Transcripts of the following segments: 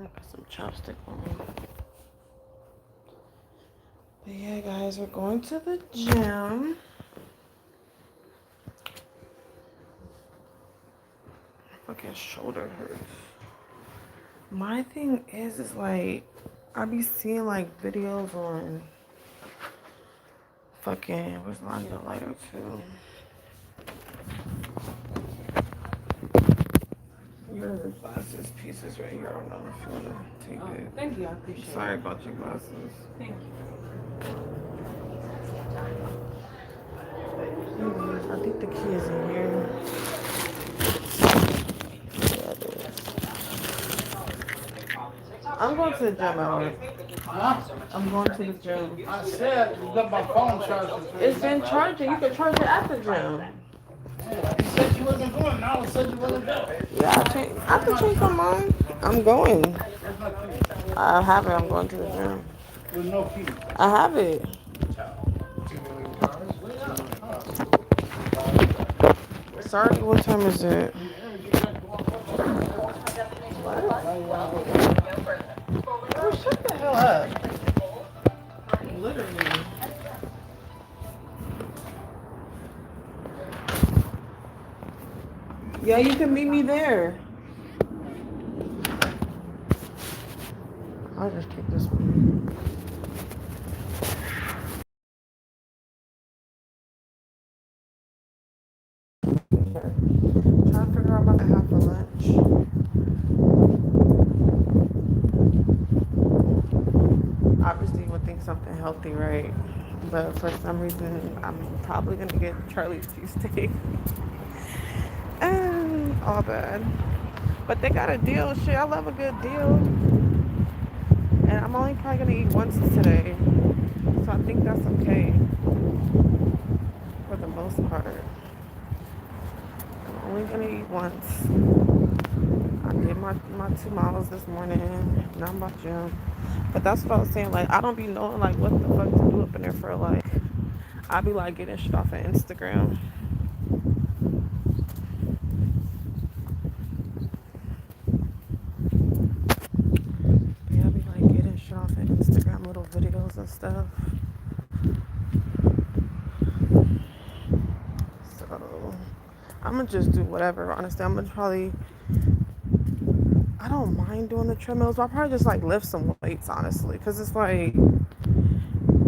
Got some chopstick on me. But yeah, guys, we're going to the gym. My fucking shoulder hurts. My thing is like, I be seeing like videos on fucking, where's my lighter too? Your glasses pieces right here. I don't know if you want to take it. Thank you, I appreciate it. Sorry about your glasses. Thank you. I think the key is in here. Yeah, it is. I'm going to the gym, Albert. Huh? I'm going to the gym. I said you got my phone charged. It's been charging. You can charge it at the gym. You said you wasn't going. Now I said you wasn't going. Yeah, I can change my mind. I'm going. Where's my key? I have it. I'm going to the gym. With no key. I have it. Sorry, what time is it? Oh, shut the hell up. Literally. Yeah, you can meet me there. I'll just take this one. Trying to figure out what I have for lunch. Obviously, you would think something healthy, right? But for some reason, I'm probably gonna get Charlie's cheesesteak. And all bad. But they got a deal. Shit, I love a good deal. And I'm only probably gonna eat once today. So I think that's okay. For the most part. I'm only gonna eat once. I did my 2 miles this morning. Now I'm about gym. But that's what I was saying. Like, I don't be knowing, like, what the fuck to do up in there for, like, I be, like, getting shit off of Instagram. Yeah, I be, like, getting shit off of Instagram, little videos and stuff. So, I'm gonna just do whatever. Honestly, I'm gonna probably... I don't mind doing the treadmills, but I'll probably just, like, lift some weights, honestly. Because it's, like...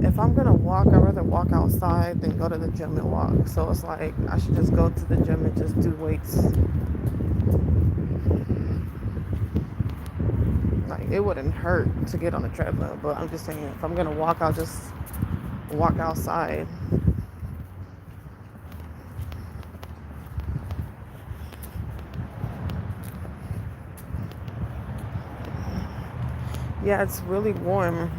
If I'm gonna walk, I'd rather walk outside than go to the gym and walk. So it's like I should just go to the gym and just do weights. Like, it wouldn't hurt to get on the treadmill, but I'm just saying if I'm gonna walk, I'll just walk outside. Yeah, it's really warm.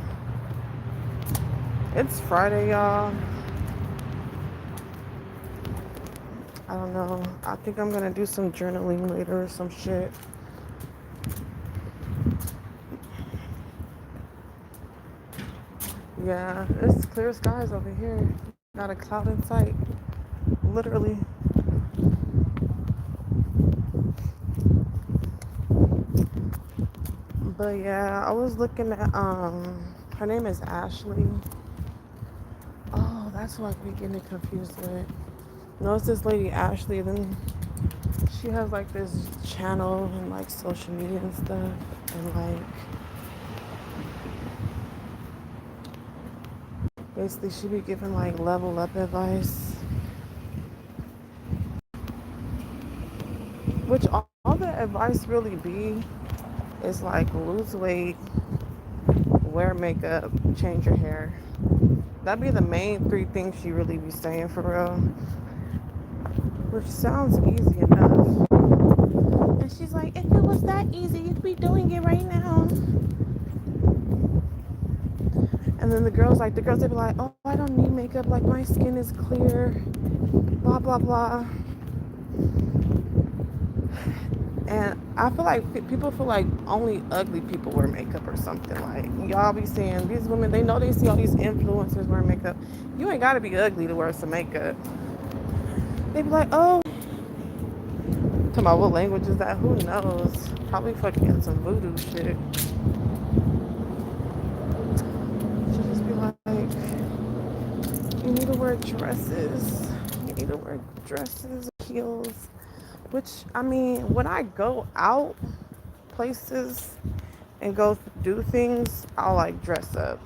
It's Friday, y'all. I don't know. I think I'm gonna do some journaling later or some shit. Yeah, it's clear skies over here. Not a cloud in sight. Literally. But yeah, I was looking at her name is Ashley. Oh, that's what I be getting confused with. No, it's this lady Ashley. Then she has like this channel and like social media and stuff, and like basically she be giving like level up advice, which all the advice really be is like lose weight, wear makeup, change your hair. That'd be the main 3 things she really be saying for real. Which sounds easy enough. And she's like, if it was that easy, you'd be doing it right now. And then the girls they be like, oh, I don't need makeup, like my skin is clear, blah, blah, blah. And I feel like people feel like only ugly people wear makeup or something. Like, y'all be saying, these women, they know they see all these influencers wearing makeup. You ain't gotta be ugly to wear some makeup. They be like, oh, talking about what language is that? Who knows? Probably fucking some voodoo shit. She'll just be like, you need to wear dresses. You need to wear dresses, heels. Which, I mean, when I go out places and go do things, I'll like dress up.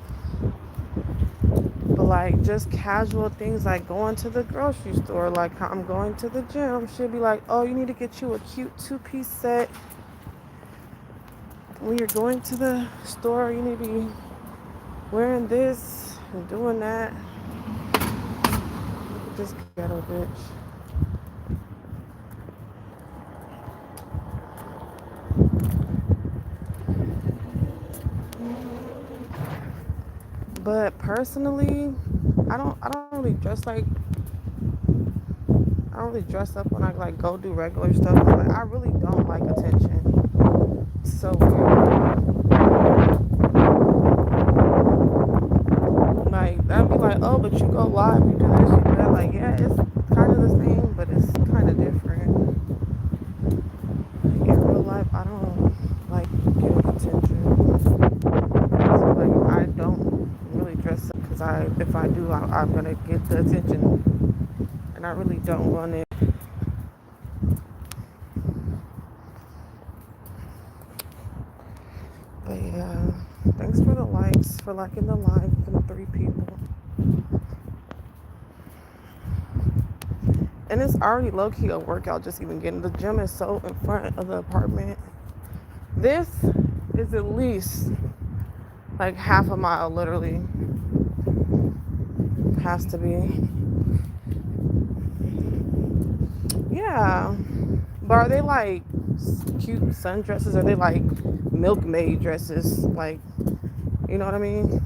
But like just casual things like going to the grocery store, like I'm going to the gym, she'll be like, oh, you need to get you a cute two-piece set. When you're going to the store, you need to be wearing this and doing that. Look at this ghetto bitch. But personally, I don't really dress like I don't really dress up when I like go do regular stuff. Like I really don't like attention. It's so weird. Like that'd be like, oh, but you go live, you do this, you do that. Like yeah, it's kind of the same, but it's kind of different. In real life, I don't like getting attention. So like I don't really dress up because if I do, I'm gonna get the attention, and I really don't want it. But yeah, thanks for the likes, for liking the live, for the 3 people. And it's already low key a workout just even getting. The gym is so in front of the apartment. This is at least like half a mile, literally. Has to be. Yeah. But are they like cute sundresses? Or are they like milkmaid dresses? Like, you know what I mean?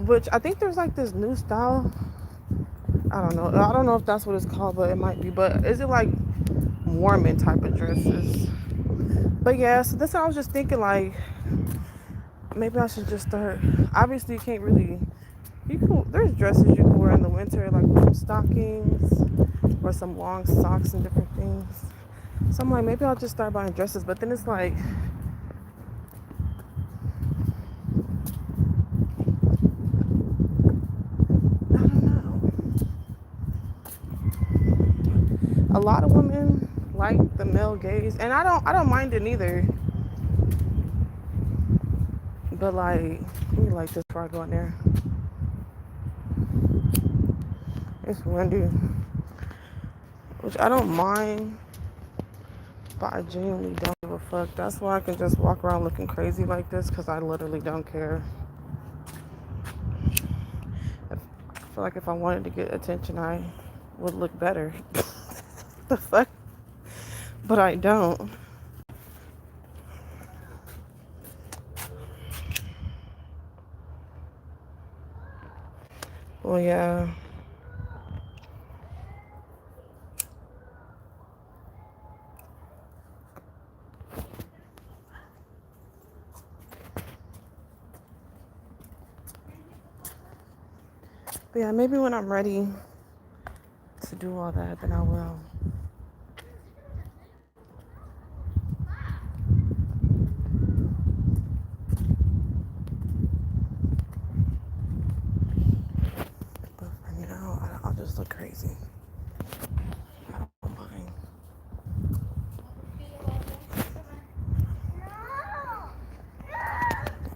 Which I think there's like this new style. I don't know. I don't know if that's what it's called, but it might be. But is it like Mormon type of dresses? But yeah, so that's what I was just thinking. Like, maybe I should just start. Obviously, you can't really. You can. There's dresses you can wear in the winter, like with some stockings or some long socks and different things. So I'm like, maybe I'll just start buying dresses. But then it's like, I don't know. A lot of women like the male gaze, and I don't mind it neither. But like, let me like this before I go in there. It's windy, which I don't mind, but I genuinely don't give a fuck. That's why I can just walk around looking crazy like this, because I literally don't care. I feel like if I wanted to get attention, I would look better. The fuck? But I don't. Well, yeah. But yeah, maybe when I'm ready to do all that, then I will. But for now, I'll just look crazy. I don't mind.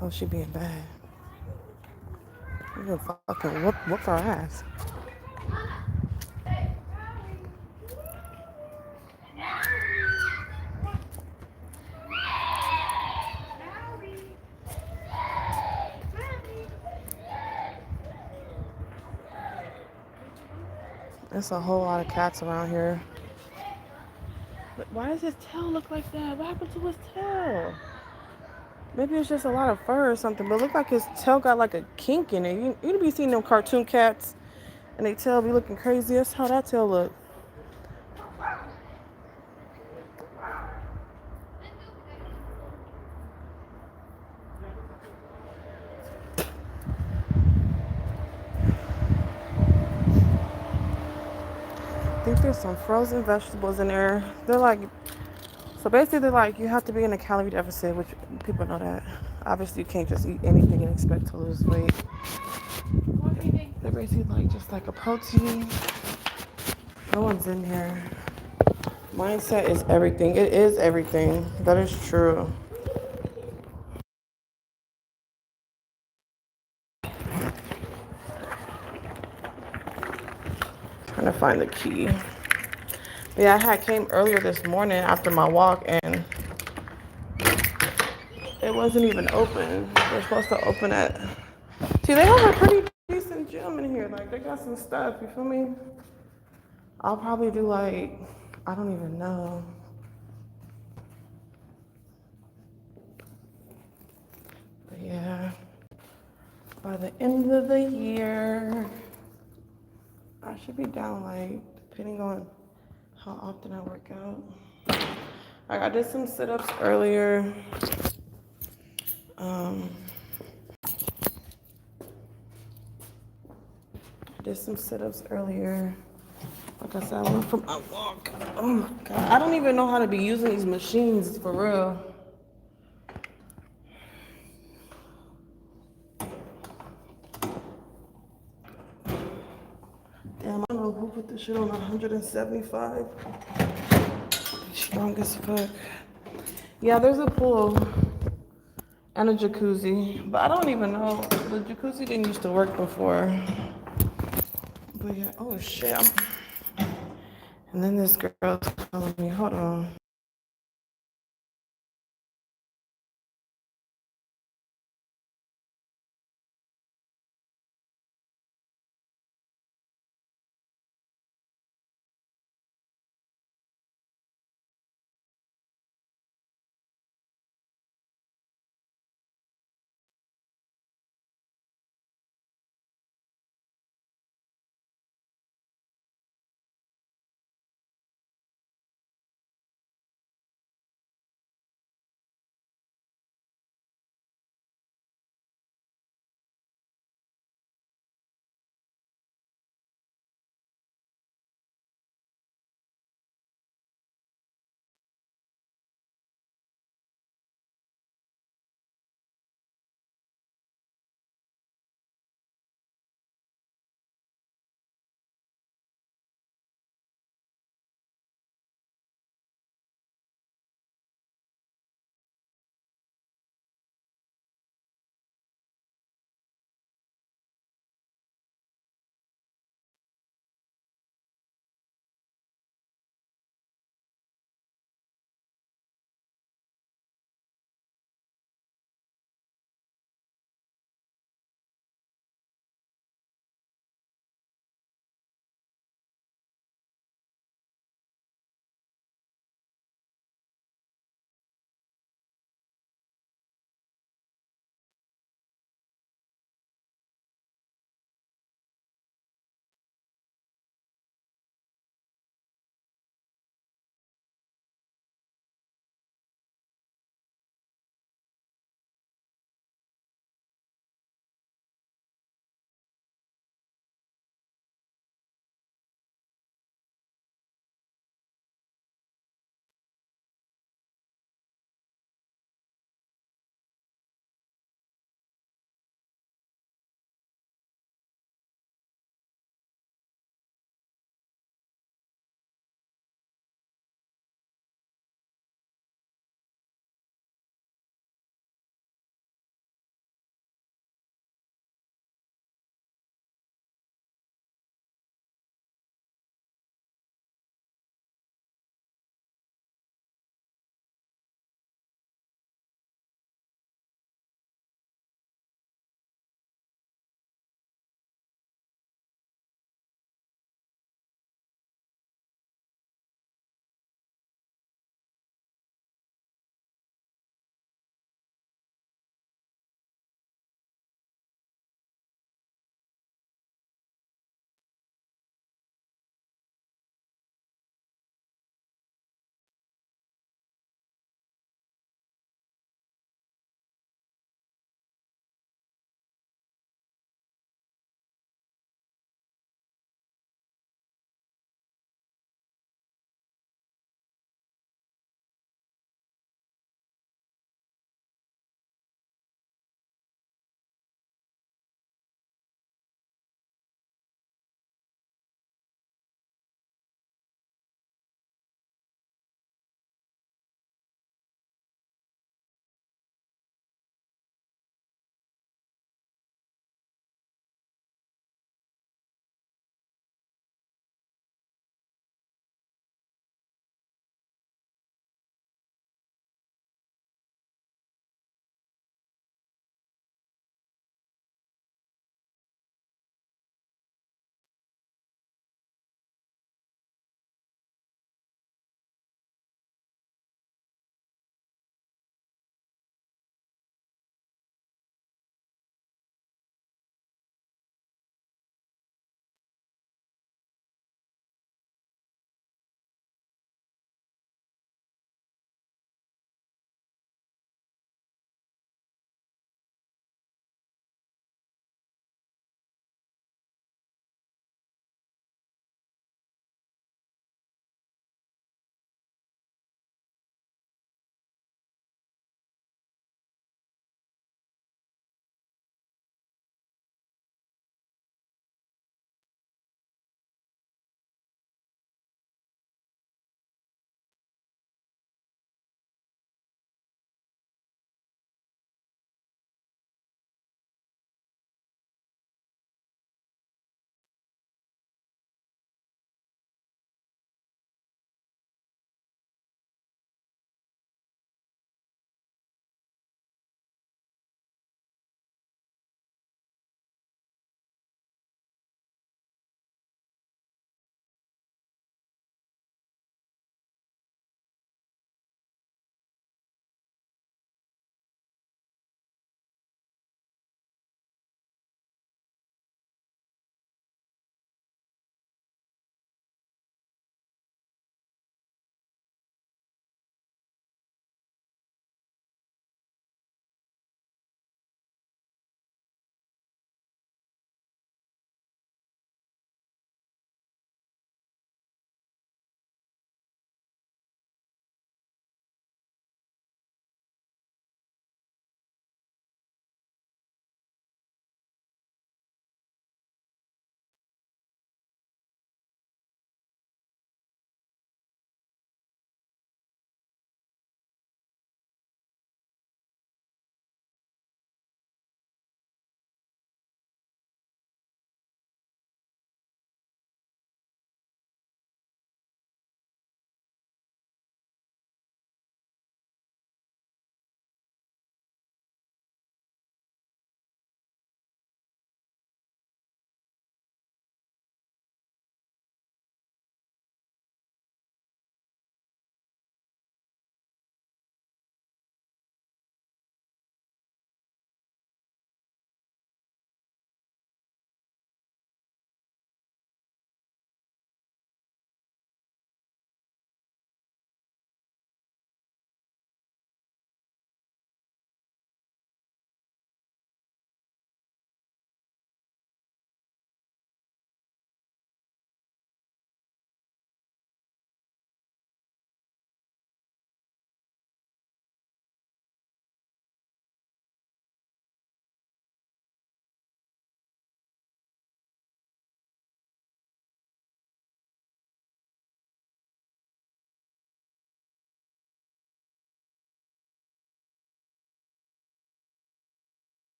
Oh, she being bad. You're gonna fucking whoop her ass. There's a whole lot of cats around here. But why does his tail look like that? What happened to his tail? Maybe it's just a lot of fur or something, but it looked like his tail got like a kink in it. You be seeing them cartoon cats and they tail be looking crazy. That's how that tail look. I think there's some frozen vegetables in there. They're like So basically, like, you have to be in a calorie deficit, which people know that. Obviously, you can't just eat anything and expect to lose weight. They're basically like just like a protein. No one's in here. Mindset is everything. It is everything. That is true. Trying to find the key. Yeah, I had came earlier this morning after my walk and it wasn't even open. They're supposed to open at. See, they have a pretty decent gym in here. Like, they got some stuff. You feel me? I'll probably do like, I don't even know. But yeah, by the end of the year, I should be down like, depending on how often I work out. Like, I did some sit-ups earlier. Um, I did some sit-ups earlier. Like I said, I went for my walk. Oh my God. I don't even know how to be using these machines for real. Damn, I don't know who put this shit on 175. Strong as fuck. Yeah, there's a pool and a jacuzzi, but I don't even know. The jacuzzi didn't used to work before. But yeah, oh shit. And then this girl's telling me, hold on.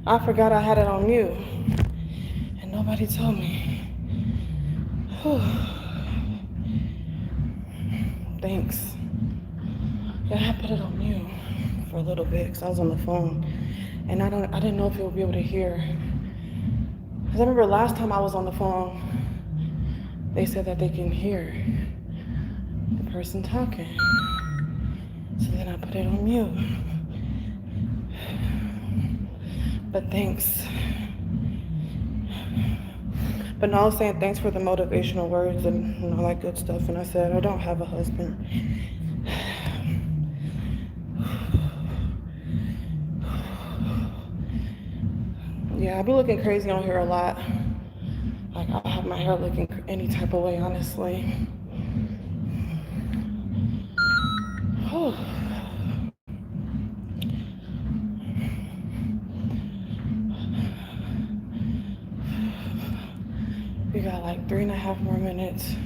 I forgot I had it on mute. And nobody told me. Whew. Thanks. Yeah, I put it on mute for a little bit because I was on the phone. And I didn't know if it would be able to hear. Because I remember last time I was on the phone, they said that they can hear the person talking. So then I put it on mute. But thanks. But no, I was saying thanks for the motivational words and all that good stuff. And I said, I don't have a husband. Yeah, I be looking crazy on here a lot. Like, I have my hair looking any type of way, honestly. We got like 3.5 more minutes.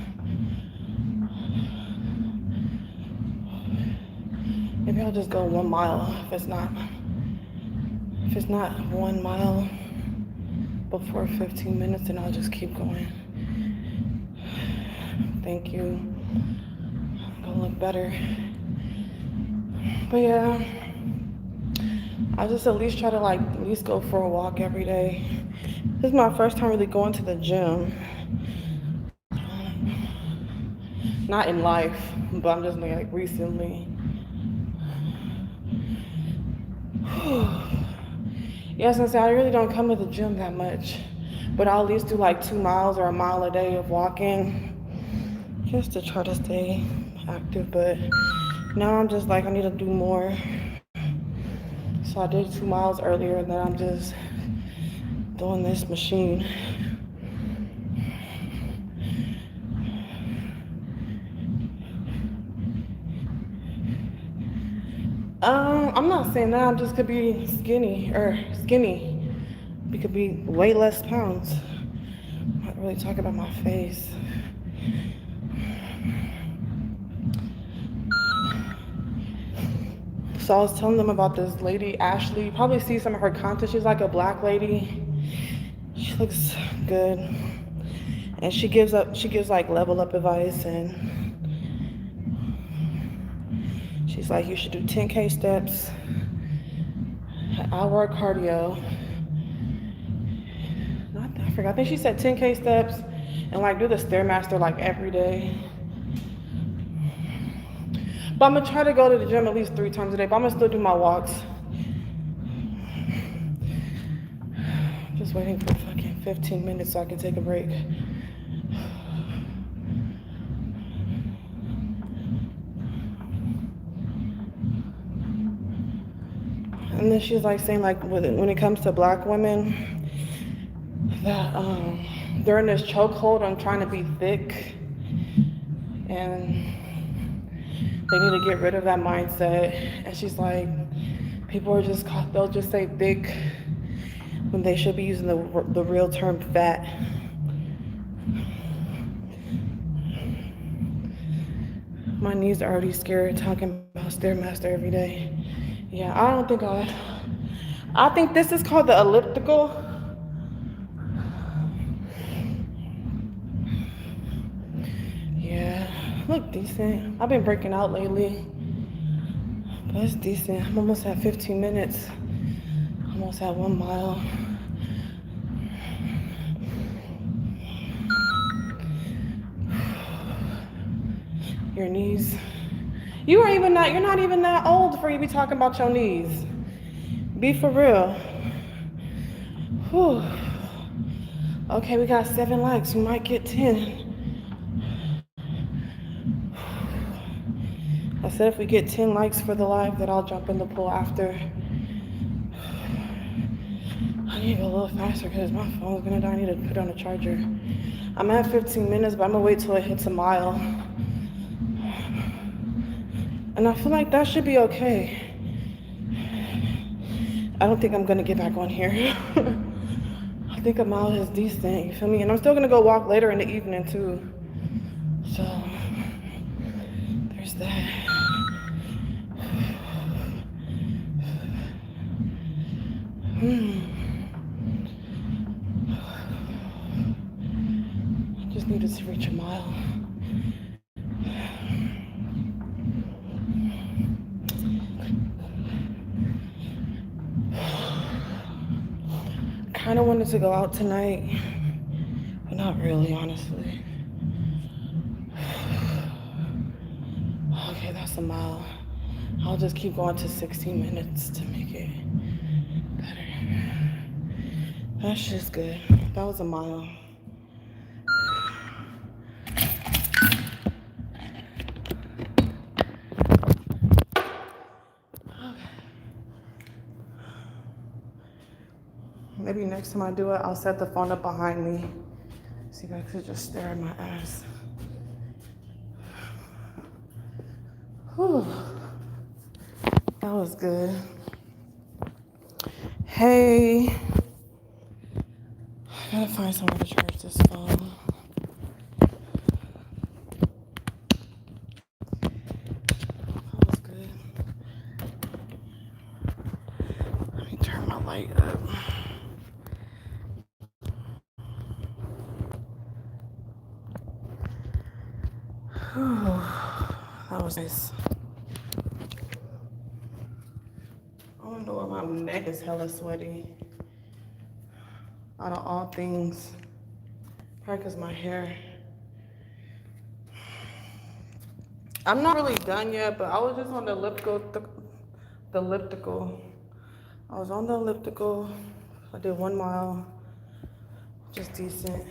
Maybe I'll just go 1 mile if it's not 1 mile before 15 minutes, then I'll just keep going. Thank you. I'm gonna look better. But yeah, I just at least try to at least go for a walk every day. This is my first time really going to the gym. Not in life, but I'm just like recently. Yes, and I really don't come to the gym that much, but I'll at least do like 2 miles or a mile a day of walking just to try to stay active. But now I'm just like, I need to do more. So I did 2 miles earlier, and then I'm just doing this machine. I'm not saying that. I just could be skinny. We could be way less pounds. I'm not really talking about my face. So I was telling them about this lady, Ashley. You probably see some of her content. She's like a black lady. She looks good. And she gives like level up advice, and she's like, you should do 10K steps, an hour of cardio. I forgot, I think she said 10K steps and like do the Stairmaster like every day. But I'm gonna try to go to the gym at least 3 times a day, but I'm gonna still do my walks. Just waiting for fucking 15 minutes so I can take a break. And then she's like saying like when it comes to black women that they're in this chokehold on trying to be thick, and they need to get rid of that mindset. And she's like, people are they'll just say thick when they should be using the real term fat. My knees are already scared talking about Stairmaster every day. Yeah, I think this is called the elliptical. Yeah, look decent. I've been breaking out lately, but it's decent. I'm almost at 15 minutes. Almost at 1 mile. Your knees. You're not even that old for you to be talking about your knees. Be for real. Whew. Okay, we got 7 likes. We might get 10. I said if we get 10 likes for the live, that I'll jump in the pool after. I need to go a little faster because my phone's gonna die. I need to put it on a charger. I'm at 15 minutes, but I'm gonna wait till it hits a mile. And I feel like that should be okay. I don't think I'm gonna get back on here. I think a mile is decent, you feel me? And I'm still gonna go walk later in the evening too. So, there's that. Needed to reach a mile. Kind of wanted to go out tonight, but not really, honestly. Okay, that's a mile. I'll just keep going to 16 minutes to make it better. That's just good. That was a mile. Maybe next time I do it, I'll set the phone up behind me. See if I could just stare at my ass. Whew. That was good. Hey. I gotta find somewhere to charge this phone. That was good. Let me turn my light up. Whew. That was nice. I don't know why my neck is hella sweaty. Out of all things, probably because my hair. I'm not really done yet, but I was just on the elliptical. I was on the elliptical. I did 1 mile, just decent.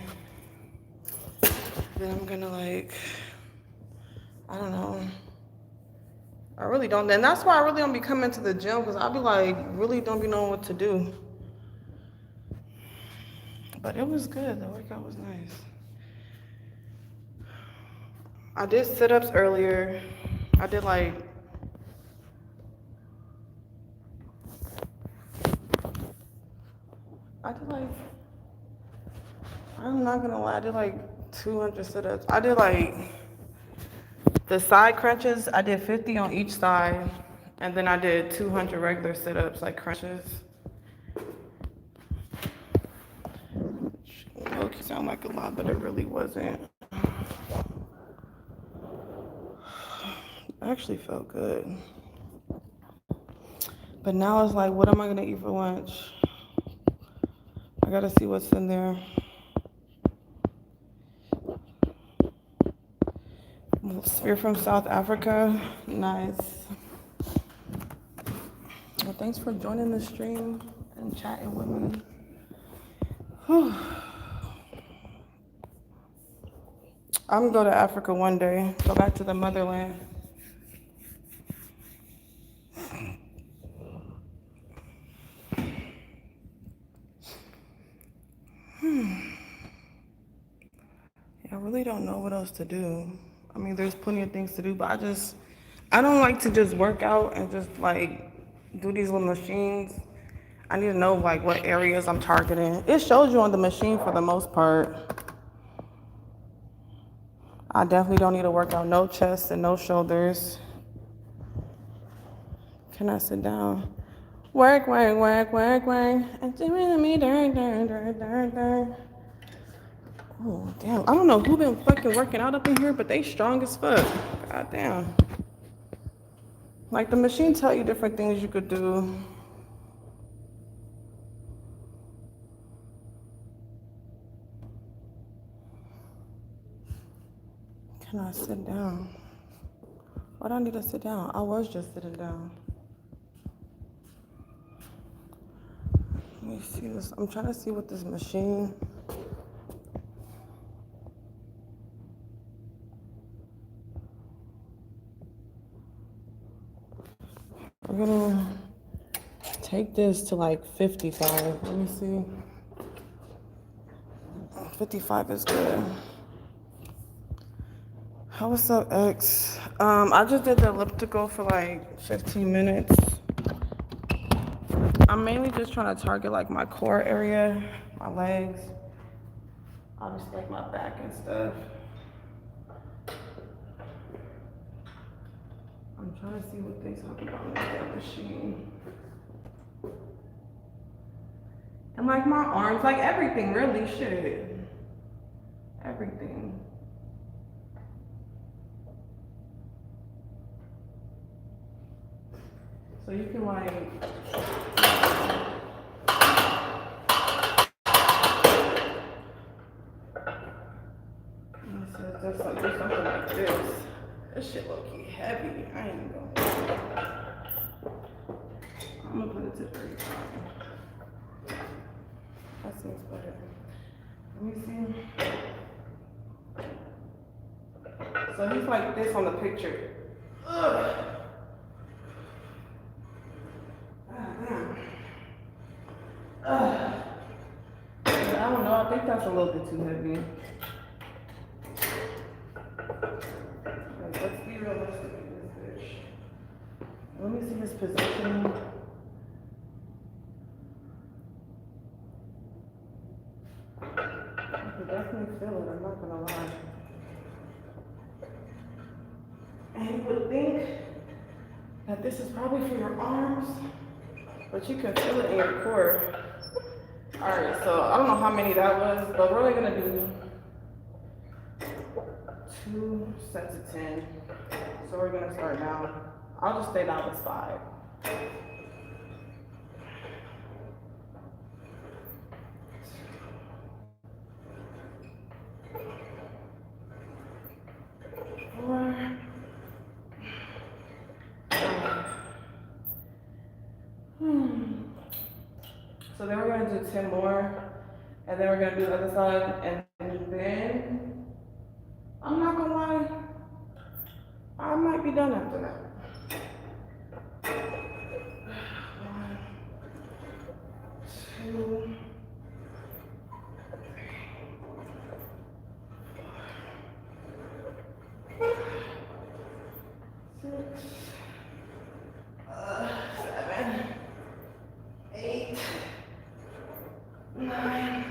Then I'm gonna I don't know. I really don't. And that's why I really don't be coming to the gym, because I'll be really don't be knowing what to do. But it was good. The workout was nice. I did sit-ups earlier. I did I'm not gonna lie, I did 200 sit-ups. I did the side crunches, I did 50 on each side, and then I did 200 regular sit-ups, crunches. It sound like a lot, but it really wasn't. It actually felt good. But now it's what am I gonna eat for lunch? I gotta see what's in there. You're from South Africa? Nice. Well, thanks for joining the stream and chatting with me. Whew. I'm gonna go to Africa one day, go back to the motherland. I really don't know what else to do. I mean, there's plenty of things to do, but I don't like to just work out and just do these little machines. I need to know what areas I'm targeting. It shows you on the machine for the most part. I definitely don't need to work out no chest and no shoulders. Can I sit down? Work, work, work, work, work. And doing me, Oh, damn. I don't know who been fucking working out up in here, but they strong as fuck. God damn. The machine tell you different things you could do. Can I sit down? Why do I need to sit down? I was just sitting down. Let me see this. I'm trying to see what this machine. We're gonna take this to 55. Let me see. 55 is good. What's up, X? I just did the elliptical for 15 minutes. I'm mainly just trying to target my core area, my legs, obviously my back and stuff. I'm trying to see what they talk about in that machine. And my arms, everything really, shit. everything. So you can like, just like do something like this. This shit low key heavy. I ain't gonna. I'm gonna put it to 35. That seems better. Let me see. So he's like this on the picture. Ugh. I don't know, I think that's a little bit too heavy. Like, let's be realistic with this bitch. Let me see his positioning. I can definitely feel it, I'm not gonna lie. And you would think that this is probably for your arms, but you can feel it in your core. Alright, so I don't know how many that was, but we're only gonna do 2 sets of 10. So we're gonna start now. I'll just stay down with 5. 4. So then we're gonna do 10 more, and then we're gonna do the other side, and then I'm not gonna lie, I might be done after that. 1, 2, 6, 7, 8, 9.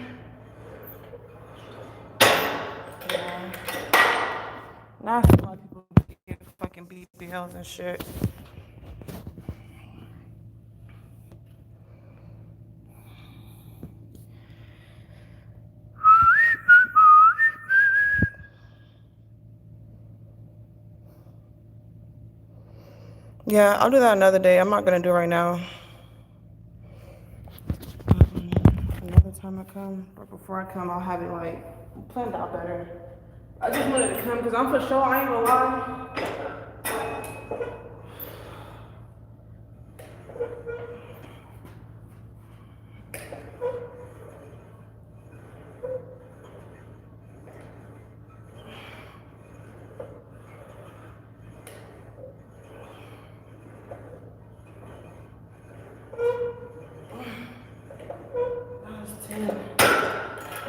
Yeah. Now I see a lot of people get fucking BBLs and shit. Yeah, I'll do that another day. I'm not gonna do it right now. Another time I come, but before I come, I'll have it like planned out better. I just wanted to come because I'm for sure, I ain't gonna lie.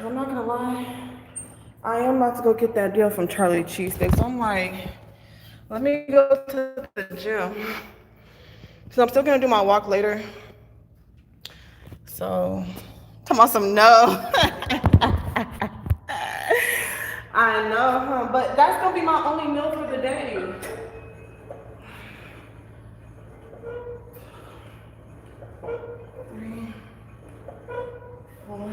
I'm not gonna lie, I am about to go get that deal from Charlie Cheesesteak. So I'm like, let me go to the gym. So I'm still gonna do my walk later. So, talking about some no. I know, huh? But that's gonna be my only meal for the day. Three, 4.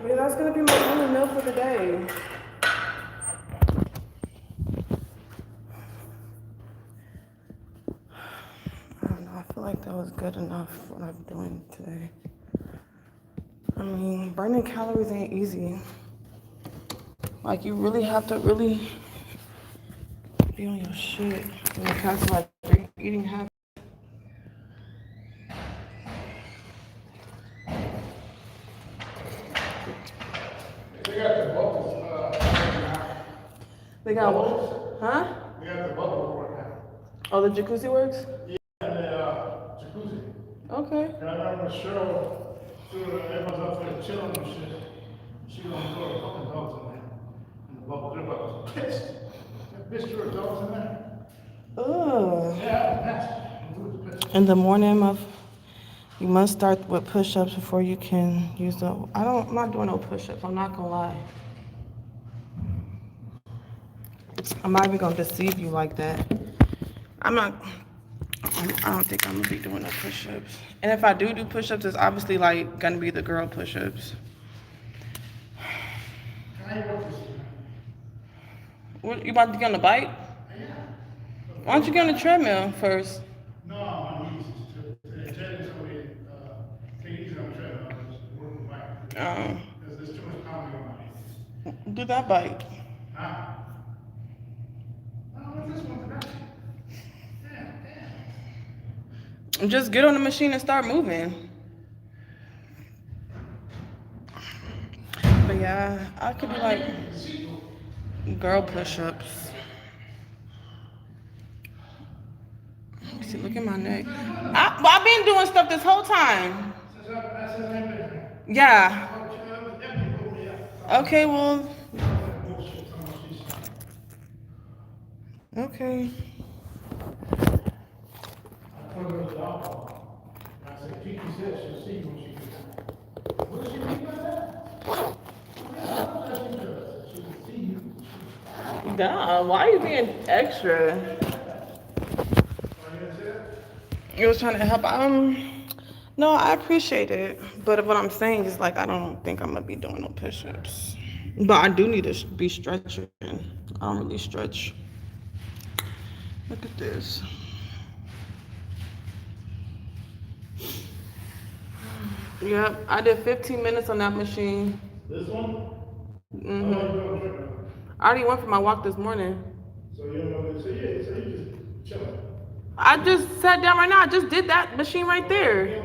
Yeah, that's gonna be my only meal for the day. I don't know, I feel like that was good enough what I'm doing today. I mean, burning calories ain't easy. Like, you really have to really be on your shit when it comes to like eating habits. They got the bubbles. They got what? Huh? They got the bubble right now. Oh, the jacuzzi works? Yeah, and the jacuzzi. Okay. And I remember Cheryl, everyone's up there chilling and shit. She gonna throw a fucking dogs in there. And the bubble, everybody was pissed. That bitch threw her dogs in there. Ugh. Yeah, that's. We was pissed. In the morning of, you must start with push-ups before you can use the, I'm not doing no push-ups, I'm not gonna lie. I'm not even gonna deceive you like that. I'm not. I don't think I'm gonna be doing no push-ups. And if I do push-ups, it's obviously like gonna be the girl push-ups. Can I work this? What, you about to get on the bike? Yeah. Why don't you get on the treadmill first? No, my knees is Ted told me, take it easy on the treadmill, just work the bike. Because there's too much pounding on my knees. Do that bike. Huh? Oh, what's this one today? Damn. Just get on the machine and start moving. But yeah, I could be like girl push-ups. See, look at my neck. I've been doing stuff this whole time. Yeah. Okay, well. Okay. Nah, why are you being extra? You was trying to help. No, I appreciate it. But what I'm saying is like, I don't think I'm gonna be doing no push-ups. But I do need to be stretching. I don't really stretch. Look at this. Yep, I did 15 minutes on that machine. This one? Mm-hmm. I already went for my walk this morning. So you don't know, so you just chilling. I just sat down right now. I just did that machine right there.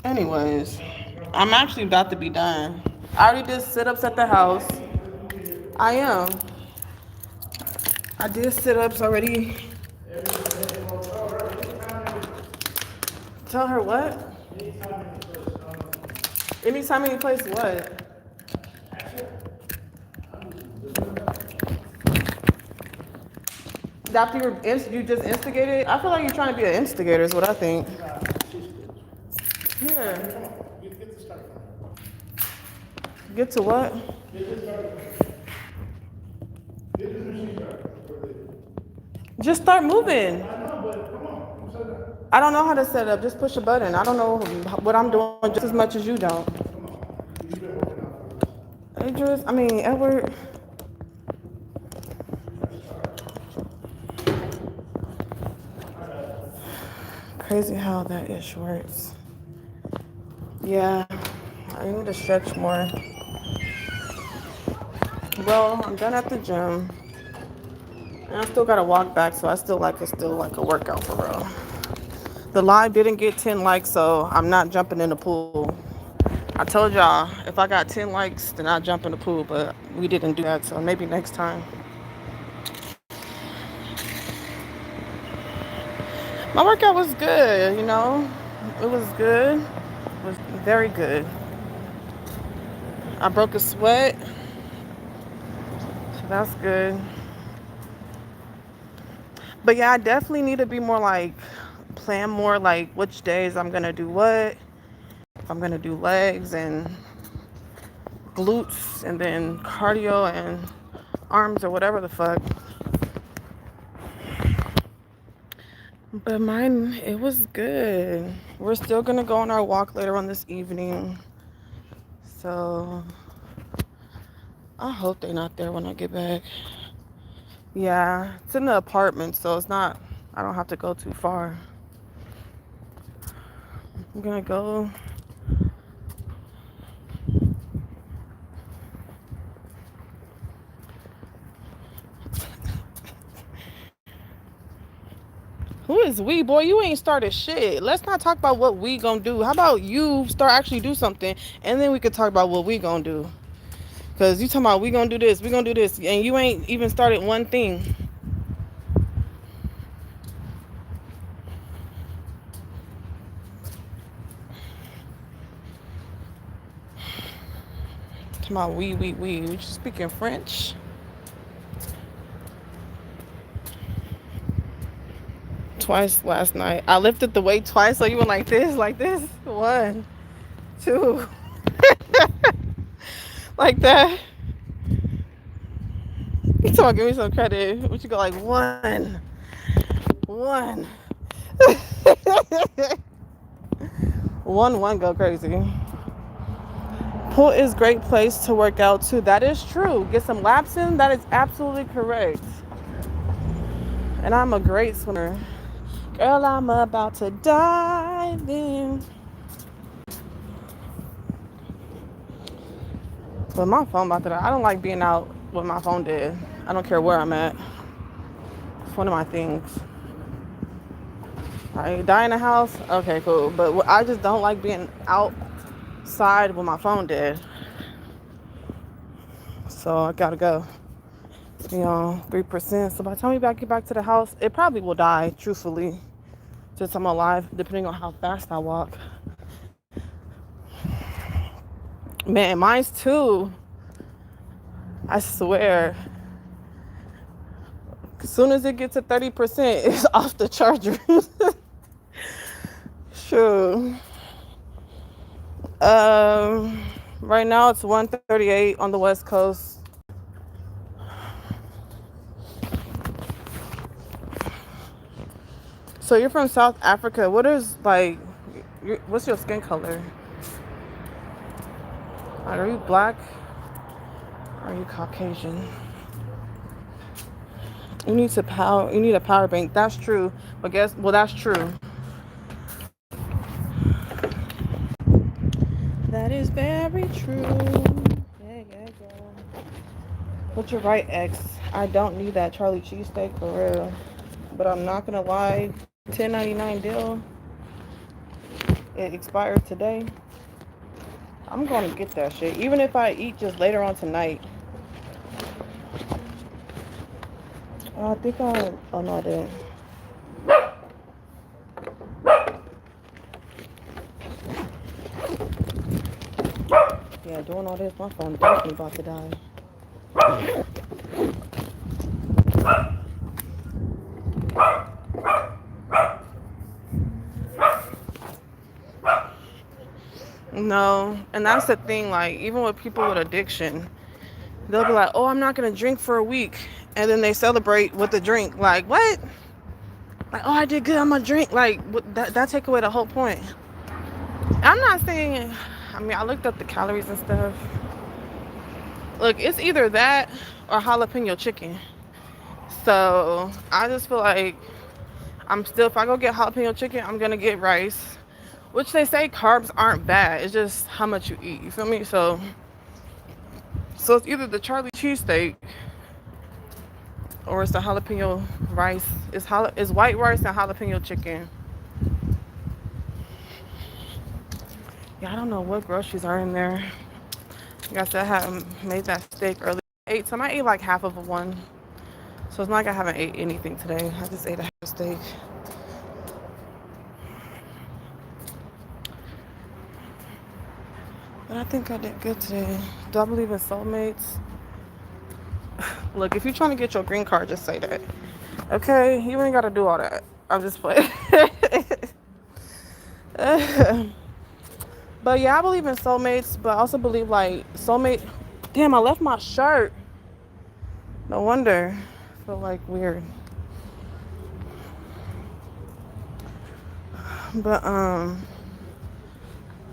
Anyways, I'm actually about to be done. I already did sit-ups at the house. I am. I did sit-ups already. Tell her what? Anytime, any place, what? After you just instigated? I feel like you're trying to be an instigator is what I think. Here. Get to what? Just start moving. I don't know how to set up. Just push a button. I don't know what I'm doing just as much as you don't. Idris, Edward. Crazy how that ish works. Yeah, I need to stretch more. Well, I'm done at the gym. And I still gotta walk back, so it's still like a workout for real. The live didn't get 10 likes, so I'm not jumping in the pool. I told y'all, if I got 10 likes, then I'll jump in the pool, but we didn't do that, so maybe next time. My workout was good, you know. It was good. It was very good. I broke a sweat, so that's good. But yeah, I definitely need to be more like, plan more like which days I'm gonna do what. If I'm gonna do legs and glutes and then cardio and arms or whatever the fuck. But mine, it was good. We're still gonna go on our walk later on this evening. So I hope they're not there when I get back. Yeah, it's in the apartment, so it's not, I don't have to go too far. I'm gonna go. Who is we, boy? You ain't started shit. Let's not talk about what we gonna do. How about you start actually do something, and then we could talk about what we gonna do. Cause you talking about we gonna do this, and you ain't even started one thing. Talking about we. We just speaking French. Twice last night. I lifted the weight twice, so you went like this. 1, 2. Like that. You talking about give me some credit. What you go like one. One go crazy. Pool is great place to work out too. That is true. Get some laps in. That is absolutely correct. And I'm a great swimmer. Girl, I'm about to dive in. But my phone about to die. I don't like being out with my phone dead. I don't care where I'm at. It's one of my things. I die in the house. Okay, cool. But I just don't like being outside with my phone dead. So I gotta go. 3%. So by the time we get back to the house, it probably will die, truthfully. Just I'm alive, depending on how fast I walk. Man, mine's too. I swear. As soon as it gets to 30%, it's off the charger. Sure. Right now it's 1:38 on the West Coast. So you're from South Africa. What's your skin color? Are you black? Or are you Caucasian? You need a power bank. That's true. But that's true. That is very true. Yeah. But you're right, X. I don't need that Charlie cheesesteak for real. But I'm not gonna lie, $10.99 deal. It expired today. I'm gonna get that shit. Even if I eat just later on tonight. Oh no, I didn't. Yeah, doing all this, my phone definitely about to die. No, and that's the thing, like, even with people with addiction, they'll be like, oh, I'm not going to drink for a week. And then they celebrate with the drink. Like, what? Like, oh, I did good, I'm going to drink. Like, that take away the whole point. I'm not saying, I looked up the calories and stuff. Look, it's either that or jalapeno chicken. So, I just feel like if I go get jalapeno chicken, I'm going to get rice. Which they say carbs aren't bad. It's just how much you eat. You feel me? So it's either the Charlie cheesesteak or it's the jalapeno rice. It's white rice and jalapeno chicken. Yeah, I don't know what groceries are in there. Like I said, I haven't made that steak early. I might eat like half of one. So it's not like I haven't ate anything today. I just ate a half a steak. But I think I did good today. Do I believe in soulmates? Look, if you're trying to get your green card, just say that. Okay? You ain't got to do all that. I'm just playing. But yeah, I believe in soulmates, but I also believe like soulmate. Damn, I left my shirt. No wonder. I feel like weird. But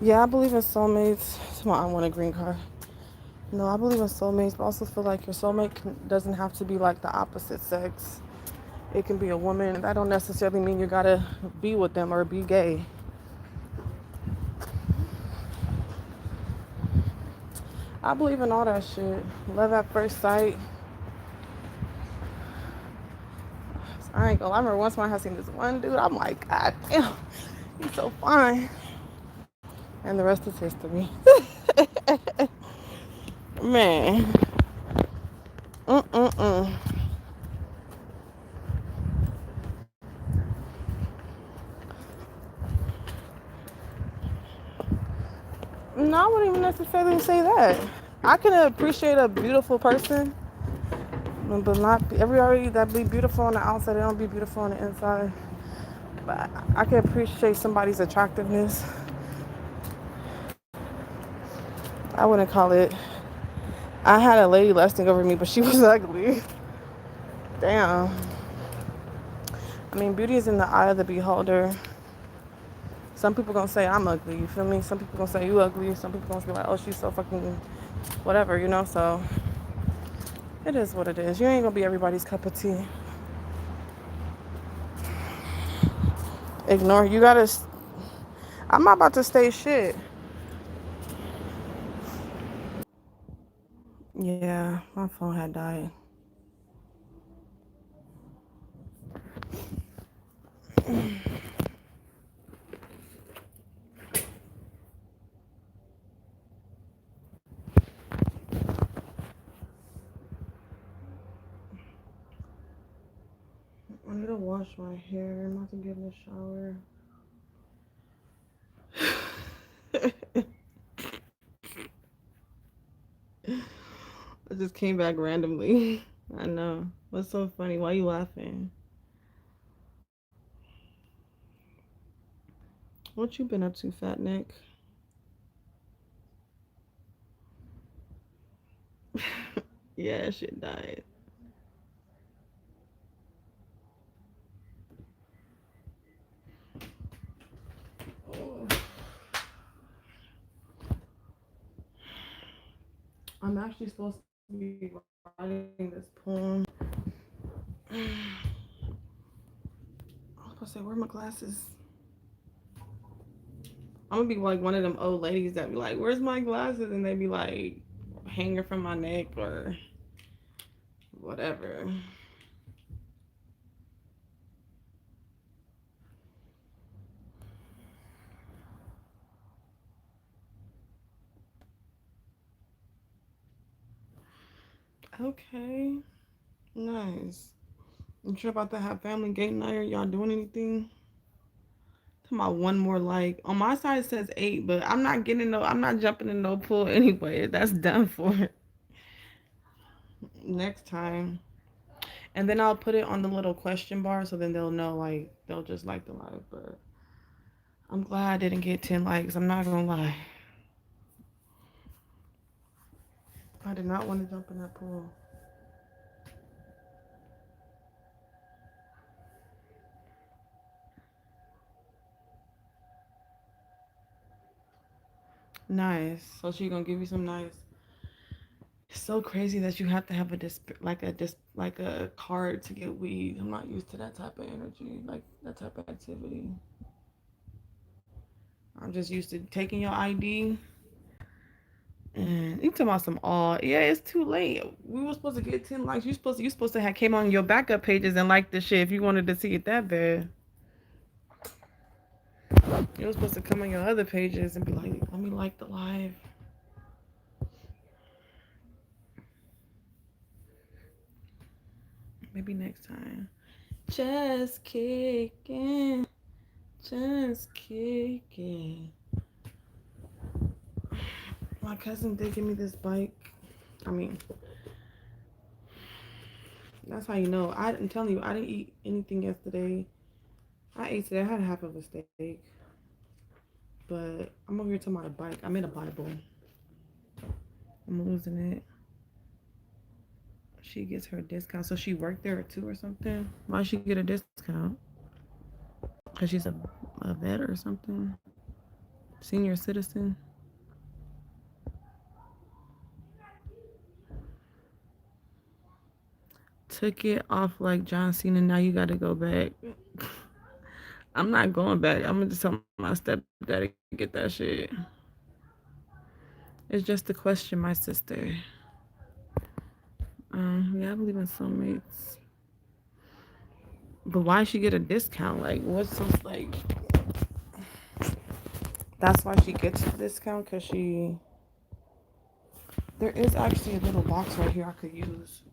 yeah, I believe in soulmates. I want a green card. No, I believe in soulmates, but I also feel like your soulmate doesn't have to be like the opposite sex. It can be a woman. That don't necessarily mean you gotta be with them or be gay. I believe in all that shit. Love at first sight. I ain't gonna lie. I remember once when I had seen this one dude, I'm like, God damn, he's so fine. And the rest is history. Man. No, I wouldn't even necessarily say that. I can appreciate a beautiful person, but not everybody that be beautiful on the outside, they don't be beautiful on the inside. But I can appreciate somebody's attractiveness. I wouldn't call it. I had a lady lusting over me, but she was ugly. Damn. I mean, beauty is in the eye of the beholder. Some people gonna say I'm ugly, you feel me? Some people gonna say you ugly. Some people gonna be like, oh, she's so fucking whatever, you know? So it is what it is. You ain't gonna be everybody's cup of tea. Ignore. You gotta. I'm not about to stay shit. Yeah, my phone had died. I need to wash my hair. I'm about to get in the shower. I just came back randomly. I know. What's so funny? Why you laughing? What you been up to, fat neck? Yeah, shit died. Oh. I'm actually supposed to be writing this poem. I was supposed to say, where are my glasses? I'm gonna be like one of them old ladies that be like, where's my glasses? And they be like hanging from my neck or whatever. Okay, nice. You sure about to have family game night? Are y'all doing anything? Talking about one more like on my side it says 8, but I'm not jumping in no pool anyway. That's done for next time. And then I'll put it on the little question bar so then they'll know like they'll just like the live. But I'm glad I didn't get 10 likes. I'm not gonna lie. I did not want to jump in that pool. Nice. So she gonna give you some nice. It's so crazy that you have to have like a card to get weed. I'm not used to that type of energy, like that type of activity. I'm just used to taking your ID and you talking about some all. Yeah, it's too late. We were supposed to get 10 likes. You supposed to have came on your backup pages and liked the shit if you wanted to see it that bad. You were supposed to come on your other pages and be like, let me like the live. Maybe next time. Just kicking. Just kicking. My cousin did give me this bike. I mean, that's how you know. I'm telling you, I didn't eat anything yesterday. I ate today. I had half of a steak. But I'm over here to my bike. I made a Bible. I'm losing it. She gets her discount. So she worked there too or something? Why'd she get a discount? Because she's a vet or something? Senior citizen? Took it off like John Cena. Now you got to go back. I'm not going back. I'm going to just tell my stepdaddy to get that shit. It's just a question, my sister. Yeah, I believe in soulmates. But why she get a discount? Like, what's so, like... That's why she gets the discount, because she... There is actually a little box right here I could use.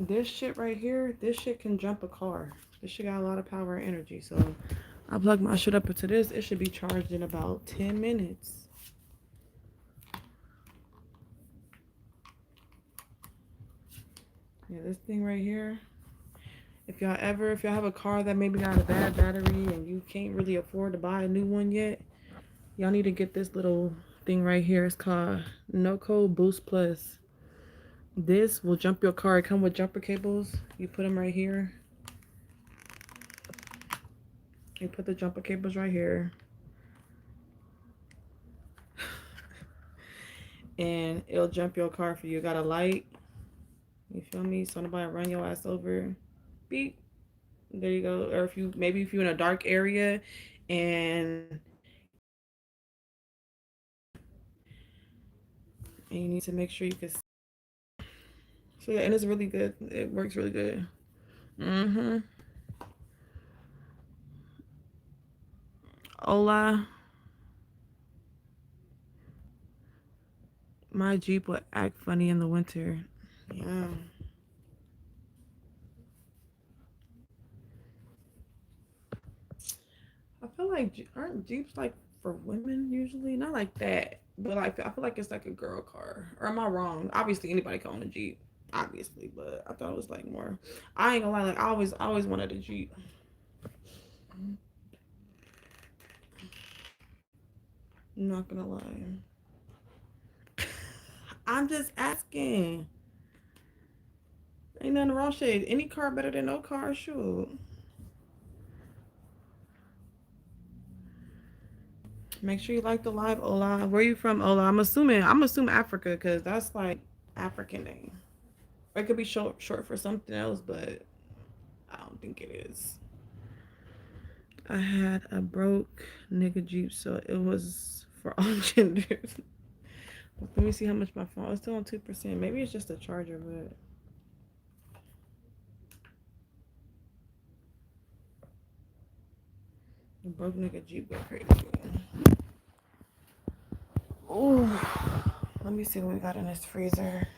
This shit right here, this shit can jump a car. This shit got a lot of power and energy. So I plug my shit up into this. It should be charged in about 10 minutes. Yeah, this thing right here. If y'all have a car that maybe got a bad battery and you can't really afford to buy a new one yet, y'all need to get this little thing right here. It's called NoCo Boost Plus. This will jump your car. It come with jumper cables. You put them right here. You put the jumper cables right here. And it'll jump your car for you. Got a light. You feel me? So nobody run your ass over. Beep. There you go. Or if you're in a dark area and you need to make sure you can. So yeah, and it's really good. It works really good. Mm-hmm. Hola. My Jeep would act funny in the winter. Yeah. I feel like aren't Jeeps like for women usually? Not like that, but like I feel like it's like a girl car. Or am I wrong? Obviously, anybody can own a Jeep, obviously, but I thought it was like more. I ain't gonna lie, like I always wanted a Jeep. I'm not gonna lie. I'm just asking. Ain't nothing wrong, shit. Any car better than no car, sure. Make sure you like the live, Ola. Where you from, Ola? I'm assuming Africa because that's like African name. Or it could be short for something else, but I don't think it is. I had a broke nigga Jeep, so it was for all genders. Let me see how much my phone. It's still on 2%. Maybe it's just a charger, but a broke nigga Jeep go crazy. Ooh, let me see what we got in this freezer.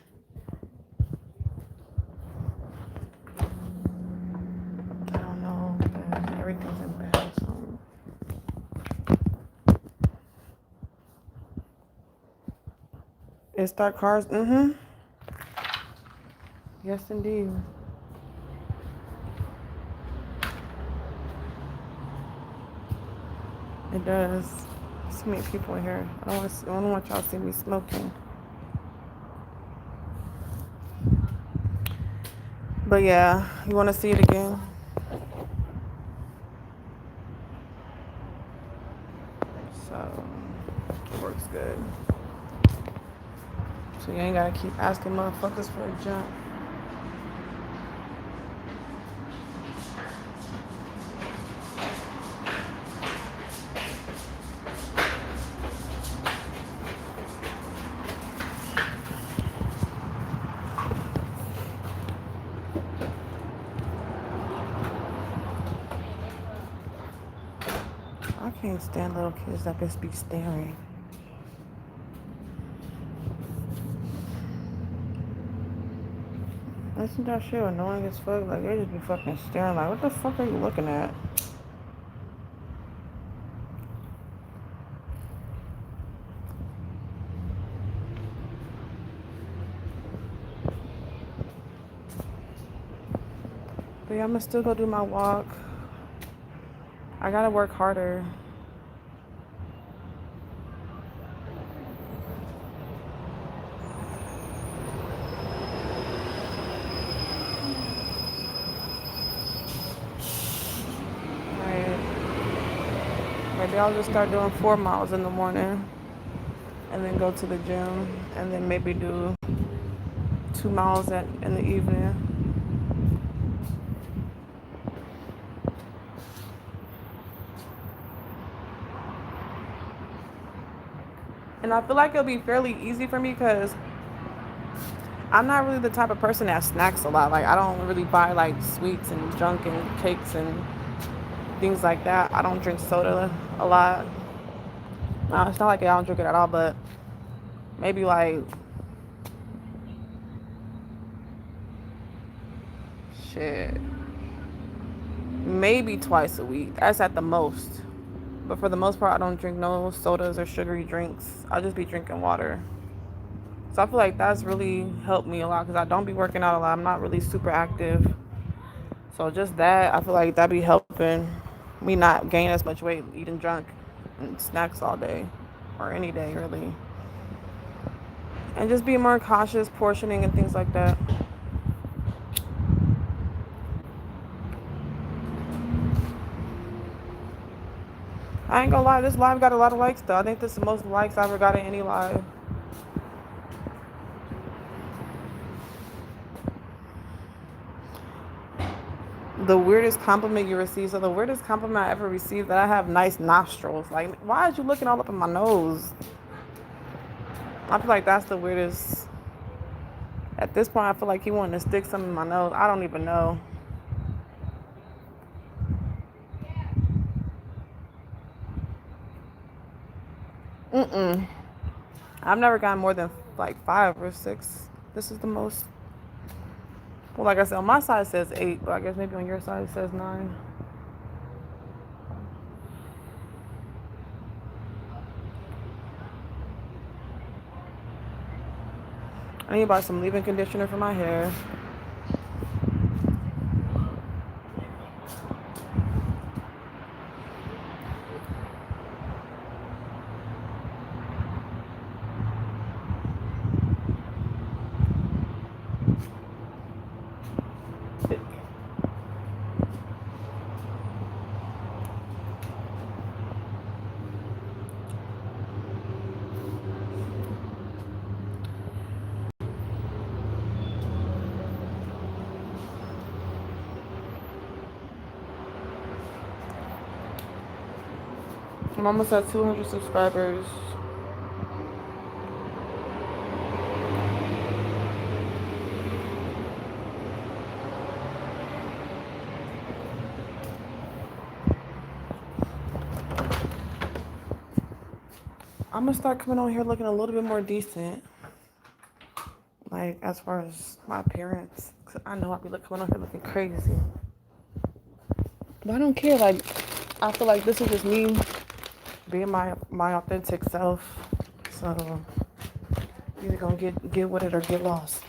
I don't know, but everything's in bad. So. It start cars. Mm-hmm. Yes, indeed. It does. So many people in here. I don't want y'all to see me smoking. But yeah, you want to see it again? So it works good. So you ain't gotta keep asking motherfuckers for a jump. I can't stand little kids that just be staring. Isn't that shit annoying as fuck? Like, they just be fucking staring. Like, what the fuck are you looking at? But yeah, I'm gonna still go do my walk. I gotta work harder. Right. Maybe I'll just start doing 4 miles in the morning and then go to the gym and then maybe do 2 miles in the evening. And I feel like it'll be fairly easy for me because I'm not really the type of person that snacks a lot. Like, I don't really buy like sweets and junk and cakes and things like that. I don't drink soda a lot. It's not like I don't drink it at all, but maybe like shit, maybe twice a week. That's at the most. But for the most part, I don't drink no sodas or sugary drinks. I'll just be drinking water. So I feel like that's really helped me a lot because I don't be working out a lot. I'm not really super active. So just that, I feel like that be helping me not gain as much weight eating junk and snacks all day or any day really. And just be more cautious portioning and things like that. I ain't gonna lie, this live got a lot of likes though. I think this is the most likes I ever got in any live. The weirdest compliment you received. So the weirdest compliment I ever received that I have nice nostrils. Like, why is you looking all up in my nose? I feel like that's the weirdest. At this point, I feel like he wanted to stick something in my nose. I don't even know. Mm-mm. I've never gotten more than like 5 or 6. This is the most. Well, like I said, on my side it says 8, but I guess maybe on your side it says 9. I need to buy some leave-in conditioner for my hair. I'm almost at 200 subscribers. I'm gonna start coming on here looking a little bit more decent. Like, as far as my appearance. 'Cause I know I'll be coming on here looking crazy. But I don't care. Like, I feel like this is just me being my authentic self. So, you're either gonna get with it or get lost.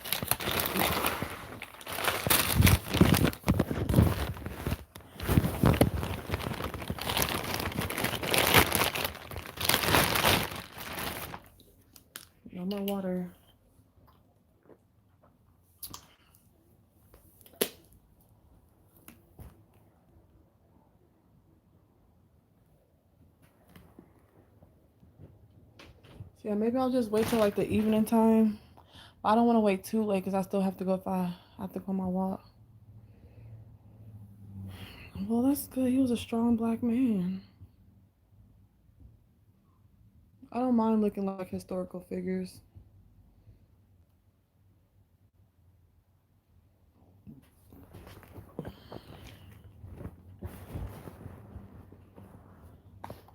No more water. So yeah, maybe I'll just wait till like the evening time. I don't want to wait too late because I still have to go if I have to go on my walk. Well, that's good. He was a strong black man. I don't mind looking like historical figures.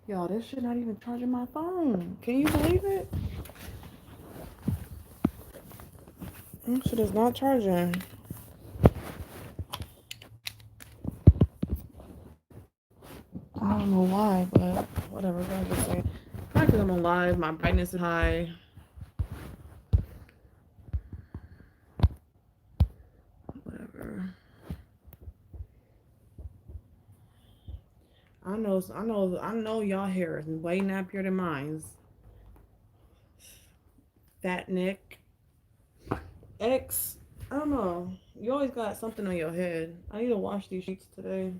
Y'all, this shit not even charging my phone. Can you believe it? This shit is not charging. I don't know why, but whatever. I'm just saying. Probably because I'm on live. My brightness is high. Whatever. I know y'all hair is way nappier than mine's. Fat Nick. X. I don't know. You always got something on your head. I need to wash these sheets today.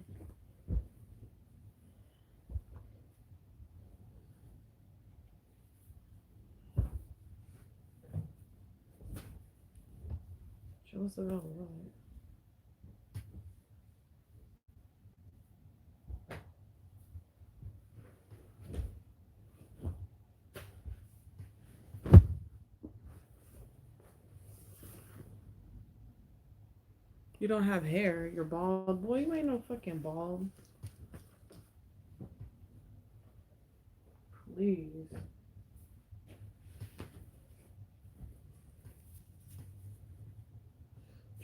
Show us about right. You don't have hair. You're bald. Boy, you ain't no fucking bald. Please.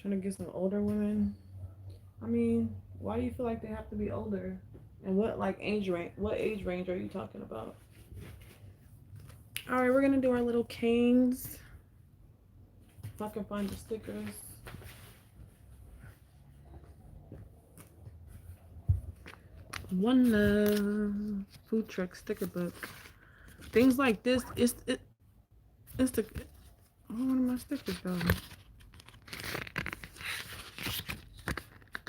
Trying to get some older women. I mean, why do you feel like they have to be older? And what age range? What age range are you talking about? All right, we're gonna do our little kings. If I can find the stickers. One Love food truck sticker book. Things like this. It's the. Oh, one of my stickers go?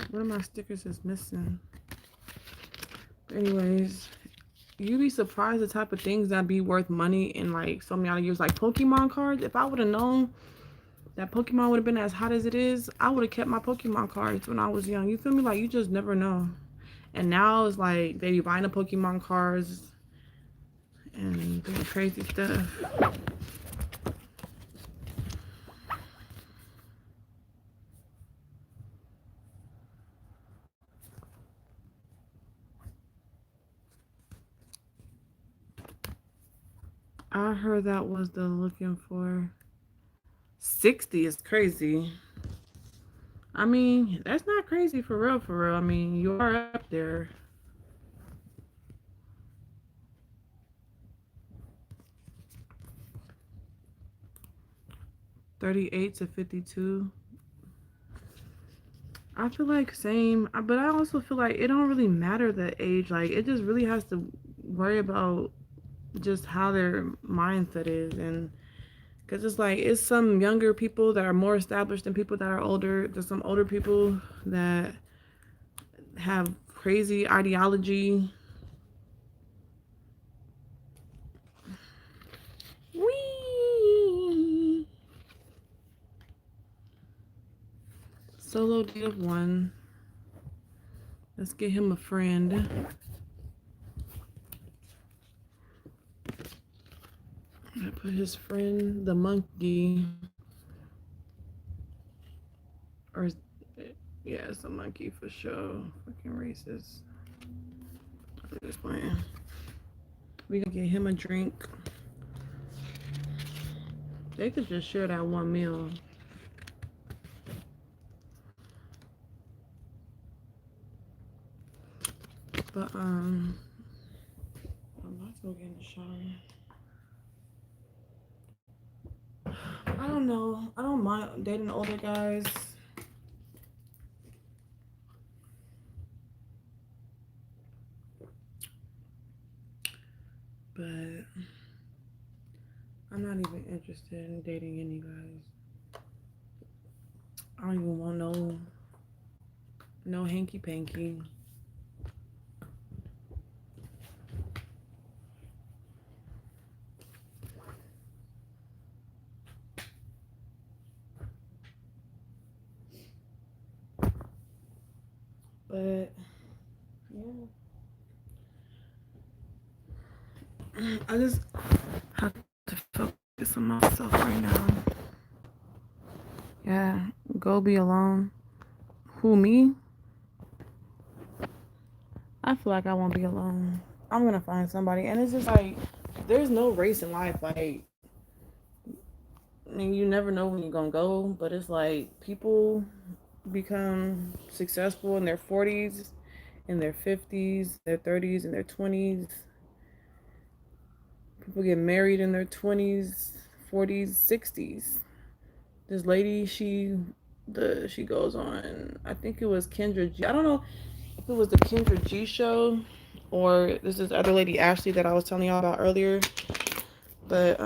One of my stickers is missing. But anyways, you'd be surprised the type of things that be worth money in like so many other years. Like Pokemon cards. If I would have known that Pokemon would have been as hot as it is, I would have kept my Pokemon cards when I was young. You feel me? Like you just never know. And now it's like they be buying the Pokemon cards and doing crazy stuff. I heard that was the looking for 60 is crazy. I mean, that's not crazy for real, for real. I mean, you are up there. 38 to 52. I feel like same, but I also feel like it don't really matter the age. Like it just really has to worry about just how their mindset is, and because it's like it's some younger people that are more established than people that are older. There's some older people that have crazy ideology. Wee. Solo date of one. Let's get him a friend. I put his friend, the monkey, or yeah, it's a monkey for sure. Fucking racist. I'm just playing. We gonna get him a drink. They could just share that one meal. But I'm about to go get in the shower. I don't know. I don't mind dating older guys. But I'm not even interested in dating any guys. I don't even want no hanky panky. But yeah, I just have to focus on myself right now. Yeah, go be alone. Who, me? I feel like I won't be alone. I'm gonna find somebody, and it's just like there's no race in life. Like, I mean, you never know when you're gonna go, but it's like people become successful in their 40s, in their 50s, their 30s, and their 20s. People get married in their 20s, 40s, 60s. This lady, she goes on. I think it was Kendra G. I don't know if it was the Kendra G show or this is the other lady Ashley that I was telling y'all about earlier. But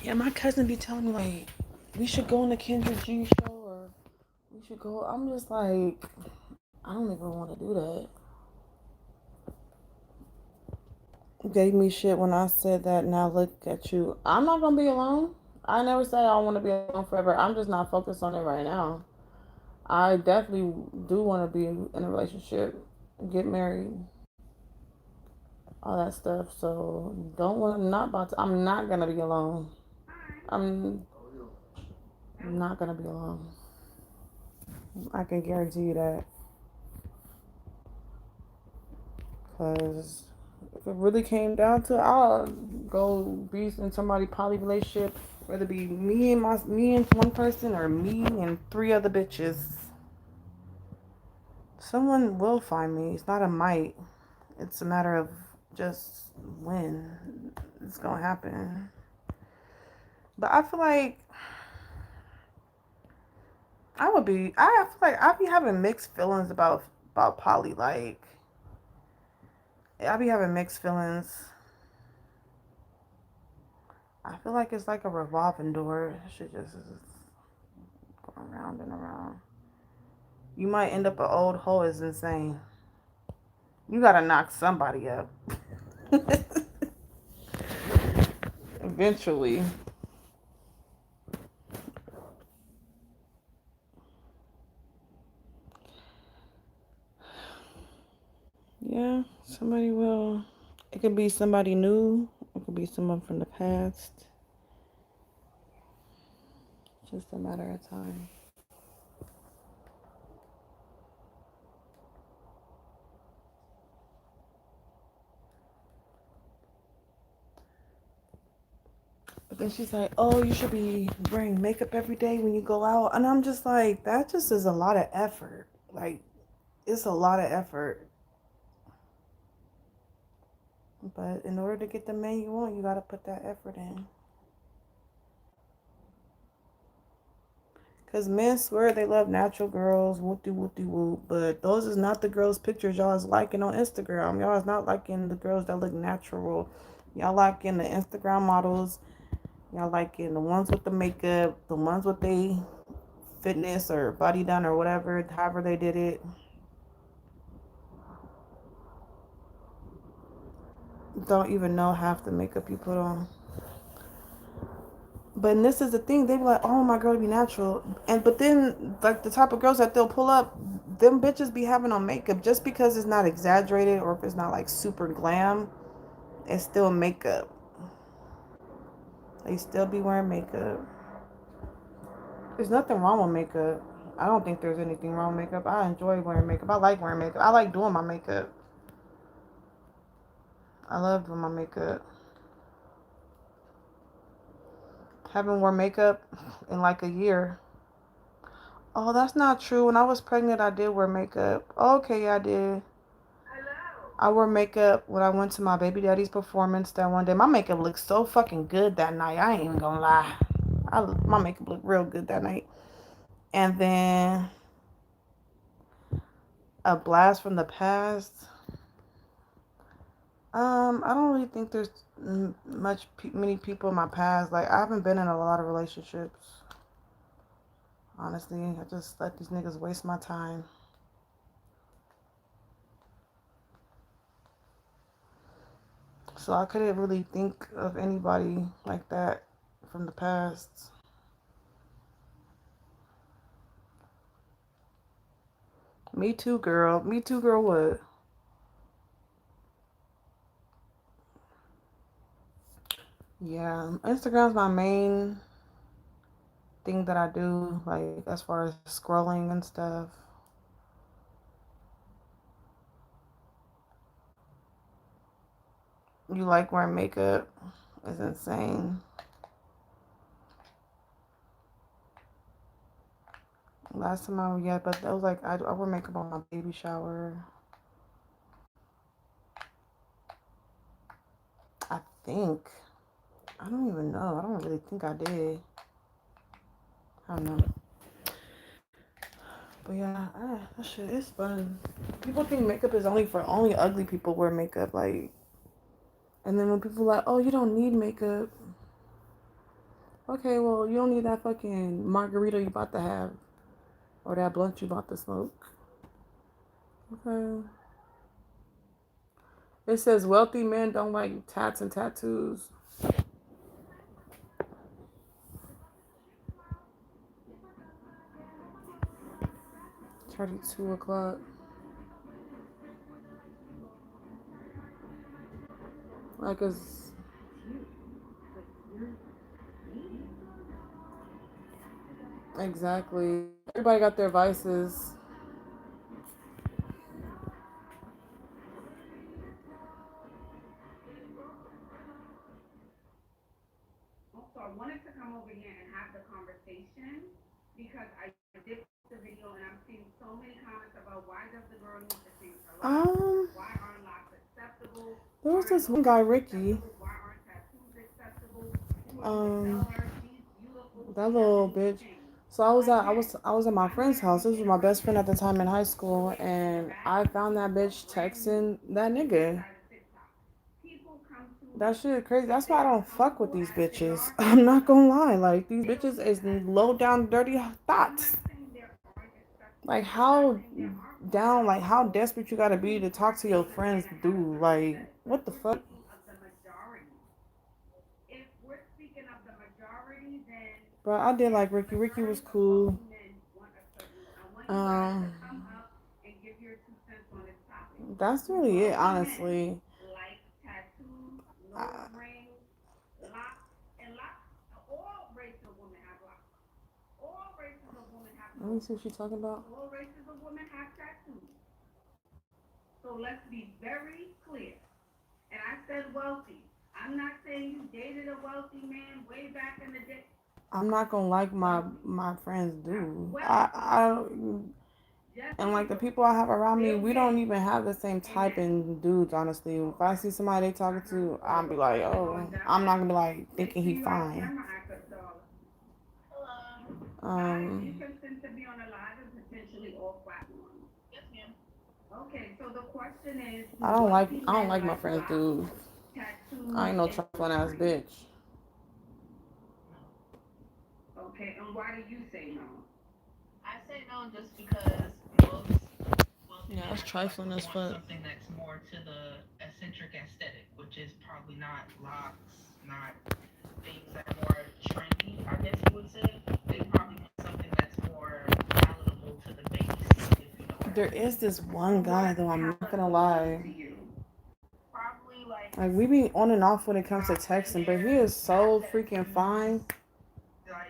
yeah, my cousin be telling me like we should go on the Kendra G show or we should go. I'm just like I don't even want to do that. Gave me shit when I said that. Now look at you. I'm not gonna be alone. I never said I want to be alone forever. I'm just not focused on it right now. I definitely do want to be in a relationship, get married, all that stuff. So don't want. I'm not about to. I'm not gonna be alone. I'm not gonna be alone. I can guarantee you that. Cause if it really came down to it, I'll go be in somebody poly relationship, whether it be me and one person or me and three other bitches. Someone will find me. It's not a might. It's a matter of just when it's gonna happen. But I feel like I feel like I be having mixed feelings about Polly. Like, I be having mixed feelings. I feel like it's like a revolving door. Shit just is going round and around. You might end up an old hoe is insane. You gotta knock somebody up. Eventually. Yeah, somebody will. It could be somebody new. It could be someone from the past. Just a matter of time. But then she's like, "Oh, you should be wearing makeup every day when you go out," and I'm just like, that just is a lot of effort. Like, it's a lot of effort. But in order to get the man you want, you gotta put that effort in. Cause men swear they love natural girls, whoop de whoop de whoop, but those is not the girls' pictures y'all is liking on Instagram. Y'all is not liking the girls that look natural. Y'all liking the Instagram models. Y'all liking the ones with the makeup, the ones with they fitness or body done or whatever, however they did it. Don't even know half the makeup you put on. But this is the thing, they be like, "Oh, my girl be natural," and but then like the type of girls that they'll pull up, them bitches be having on makeup just because it's not exaggerated or if it's not like super glam, it's still makeup. They still be wearing makeup. There's nothing wrong with makeup. I don't think there's anything wrong with makeup. I enjoy wearing makeup. I like wearing makeup. I like doing my makeup. I love doing my makeup. Haven't worn makeup in like a year. Oh, that's not true. When I was pregnant, I did wear makeup. Okay, yeah, I did. I wore makeup when I went to my baby daddy's performance that one day. My makeup looked so fucking good that night. I ain't even gonna lie. My makeup looked real good that night. And then a blast from the past. I don't really think there's many people in my past. Like, I haven't been in a lot of relationships. Honestly, I just let these niggas waste my time. So I couldn't really think of anybody like that from the past. Me too, girl. Me too, girl. What? Yeah, Instagram's my main thing that I do, like as far as scrolling and stuff. You like wearing makeup? It's insane. Last time yeah, but that was like I wear makeup on my baby shower. I think. I don't even know. I don't really think I did. I don't know. But yeah, that shit is fun. People think makeup is only ugly people wear makeup. Like, and then when people are like, "Oh, you don't need makeup." Okay, well, you don't need that fucking margarita you about to have or that blunt you about to smoke. Okay. It says wealthy men don't like tats and tattoos. It's already 2 o'clock. Like, it's exactly. Everybody got their vices. Um, there was this one guy, Ricky. Um, that little bitch. So I was at my friend's house. This was my best friend at the time in high school, and I found that bitch texting that nigga. That shit crazy. That's why I don't fuck with these bitches. I'm not gonna lie. Like these bitches is low down dirty thoughts. Like how desperate you gotta be to talk to your friends, dude. Like what the fuck? But I did like Ricky. Ricky was cool. Um, that's really it, honestly. Uh, Let me see what she's talking about. I'm not gonna like my friends do. And like the people I have around me, we don't even have the same type in dudes. Honestly, if I see somebody they talking to, I'll be like, oh, I'm not gonna be like thinking he fine. Um, I don't like my friends dudes. I ain't no trifling ass bitch. I say no just because Yeah, that's wealthy men trifling as want fuck. something that's more to the eccentric aesthetic, which is probably not locks, not things that are more trendy, I guess you would say. They probably want something that's more palatable to the base, if you know what I There mean. is this one guy though. I'm not gonna lie. Probably like Like we be on and off when it comes to not red texting, but he hair, is not so freaking fine. tattoos, like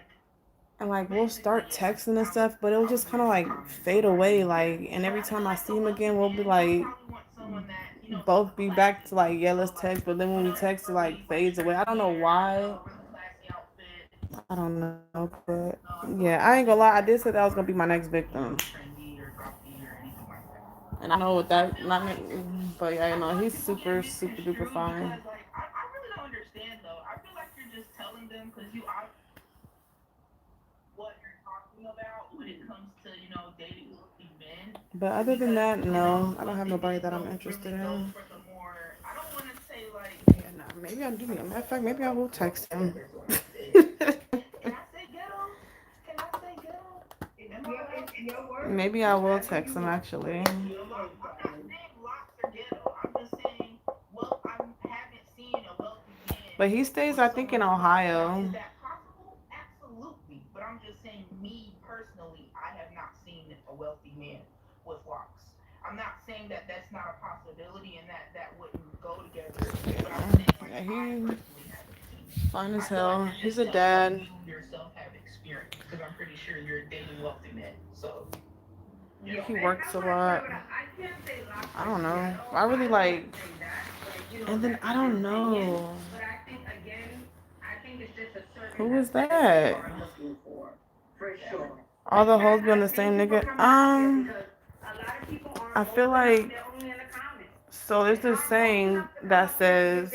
And like we'll basically, start yeah, texting and stuff, but it'll just kind of probably as like common as fade somebody away. you get. Like, and So every I time feel I like see a him wealthy again, we'll be man, you like probably want someone that, both be back to classy. like, yeah, let's So like, text. But then when we text, it like really like fades away. I don't know trendy hair, why. really classy outfit. I don't know, but No, I feel yeah, like I ain't wealthy gonna men lie. I are, did say that I was gonna are be my next victim, trendy or gawky or anything like that. and I know what I that feel not. like But yeah, you I know, feel like he's people get super super duper misconstrued fine. because like I really don't understand though. I feel like you're just telling them because you are what you're talking about when it comes to dating wealthy men But other than because that, no, I don't have wealthy nobody men that I'm don't interested really go in. for the more I don't want to say like Yeah, nah, maybe I do. Matter of fact, maybe I will text him. can I say ghetto? Can I say ghetto? Am I allowed to say ghetto? Maybe I will text him actually. I'm not saying locks are ghetto. I'm just saying, well, I haven't seen a wealthy man But he stays, with I so think, in much locks. Now, Ohio. is that possible? Absolutely. But I'm just saying, me personally, I have not seen a wealthy man with locks. I'm not saying that that's not a possibility and that wouldn't go together, but I'm saying, like, Yeah, I he personally haven't seen it. fine as I feel like hell. you're He's just a telling what dad. you yourself have experienced because I'm pretty sure you're dating wealthy men. So, yeah. He works a lot. I don't know. I really like, and then I don't know. Who is that? All the hoes be on the same nigga. I feel like so. There's this saying that says,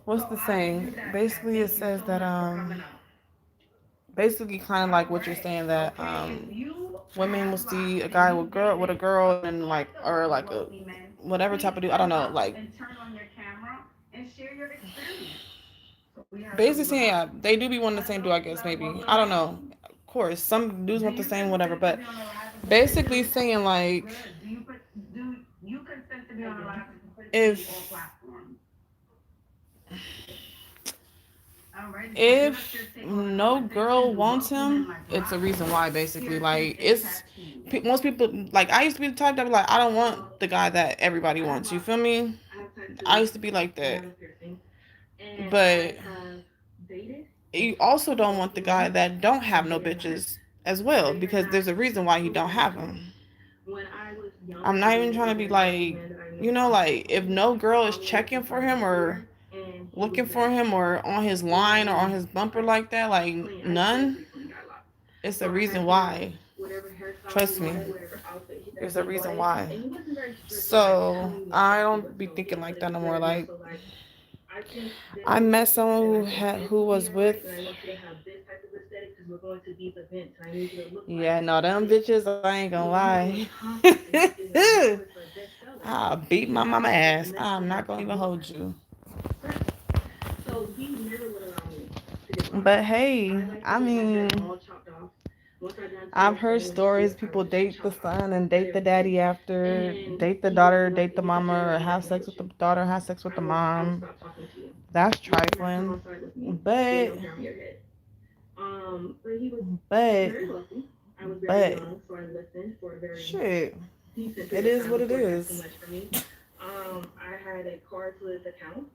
what's the saying? Basically, it says that basically kind of like what you're saying that women will see a guy with a girl and like or like a whatever type of dude. I don't know. Like basically saying yeah, they do be wanting the same dude. I guess maybe I don't know. Of course, some dudes want the same whatever, but basically saying like if if no girl wants him, it's a reason why. Basically, like most people like I used to be the type that be like I don't want the guy that everybody wants. You feel me? I used to be like that, but you also don't want the guy that don't have no bitches as well because there's a reason why he don't have them. I'm not even trying to be like, like if no girl is checking for him or looking for him or on his line or on his bumper like that, like none, it's a reason why. Trust me, there's a reason why. So I don't be thinking like that no more. Like I met someone who was with going to these events and I need you to look like Yeah, no, them bitches, I ain't gonna you know, he was lie. constantly getting awards for bestsellers. I'll beat my And mama I was ass. the next I'm one not up gonna to even look hold like you. right. So he never would allow me to get my But hair. hey, I like to I get my hair mean, all chopped off. Once I got to I've a heard certain stories shape, I people would just date the chop it off. son and Cut date the everything. daddy after, And date the he would be daughter, like, date if the you cut mama, your hair, or I'm not have dealing sex with with the you. daughter, have sex with the I will mom. stop talking to you. That's You do not come trifling. outside with me with But, no hair on your head. But he was but, very wealthy. I was very but, young, so I listened for a very shit, decent it period of is time what it before it got too is. much for me. I had a cardless account,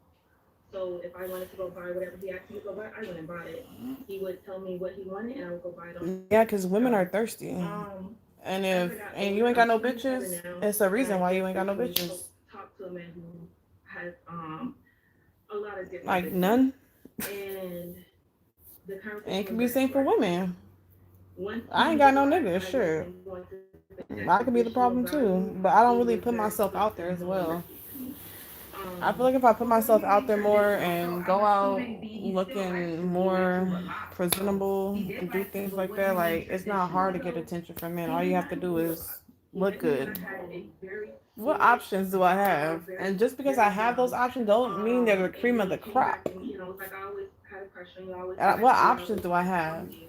so if I wanted to go buy whatever he asked me to go buy, I went and bought it. He would tell me what he wanted, and I would go buy it on Yeah, because women are card. thirsty. And As if, I got and you older, ain't got I'm no 27 bitches, now, it's a and reason I why you get ain't got no to bitches. talk to a man who has a lot of different Like, bitches, none. and the And conversation it was can be the very same for smart. women. Once I ain't he got no realized niggas, I sure. wasn't going to that I could be the position of problem value, too. But I don't he really was put very myself out there focused as on going well. directly to me. I feel like if I put So for myself me, out there these are more different. So and I'm go out assuming he still likes looking to be into more a lot. So presentable he did and do like me, things but like was that, he in like it's not tradition? hard to get So attention from men. he All did you have not to do do me wrong. is He look met me when good. I had a very What fluid, options do I have? And just because I very have those young. options don't mean they're the And cream then of he the came back crop. and, it's like I always had a crush on you. I always feel like What I options always do I wanted to talk have? to you.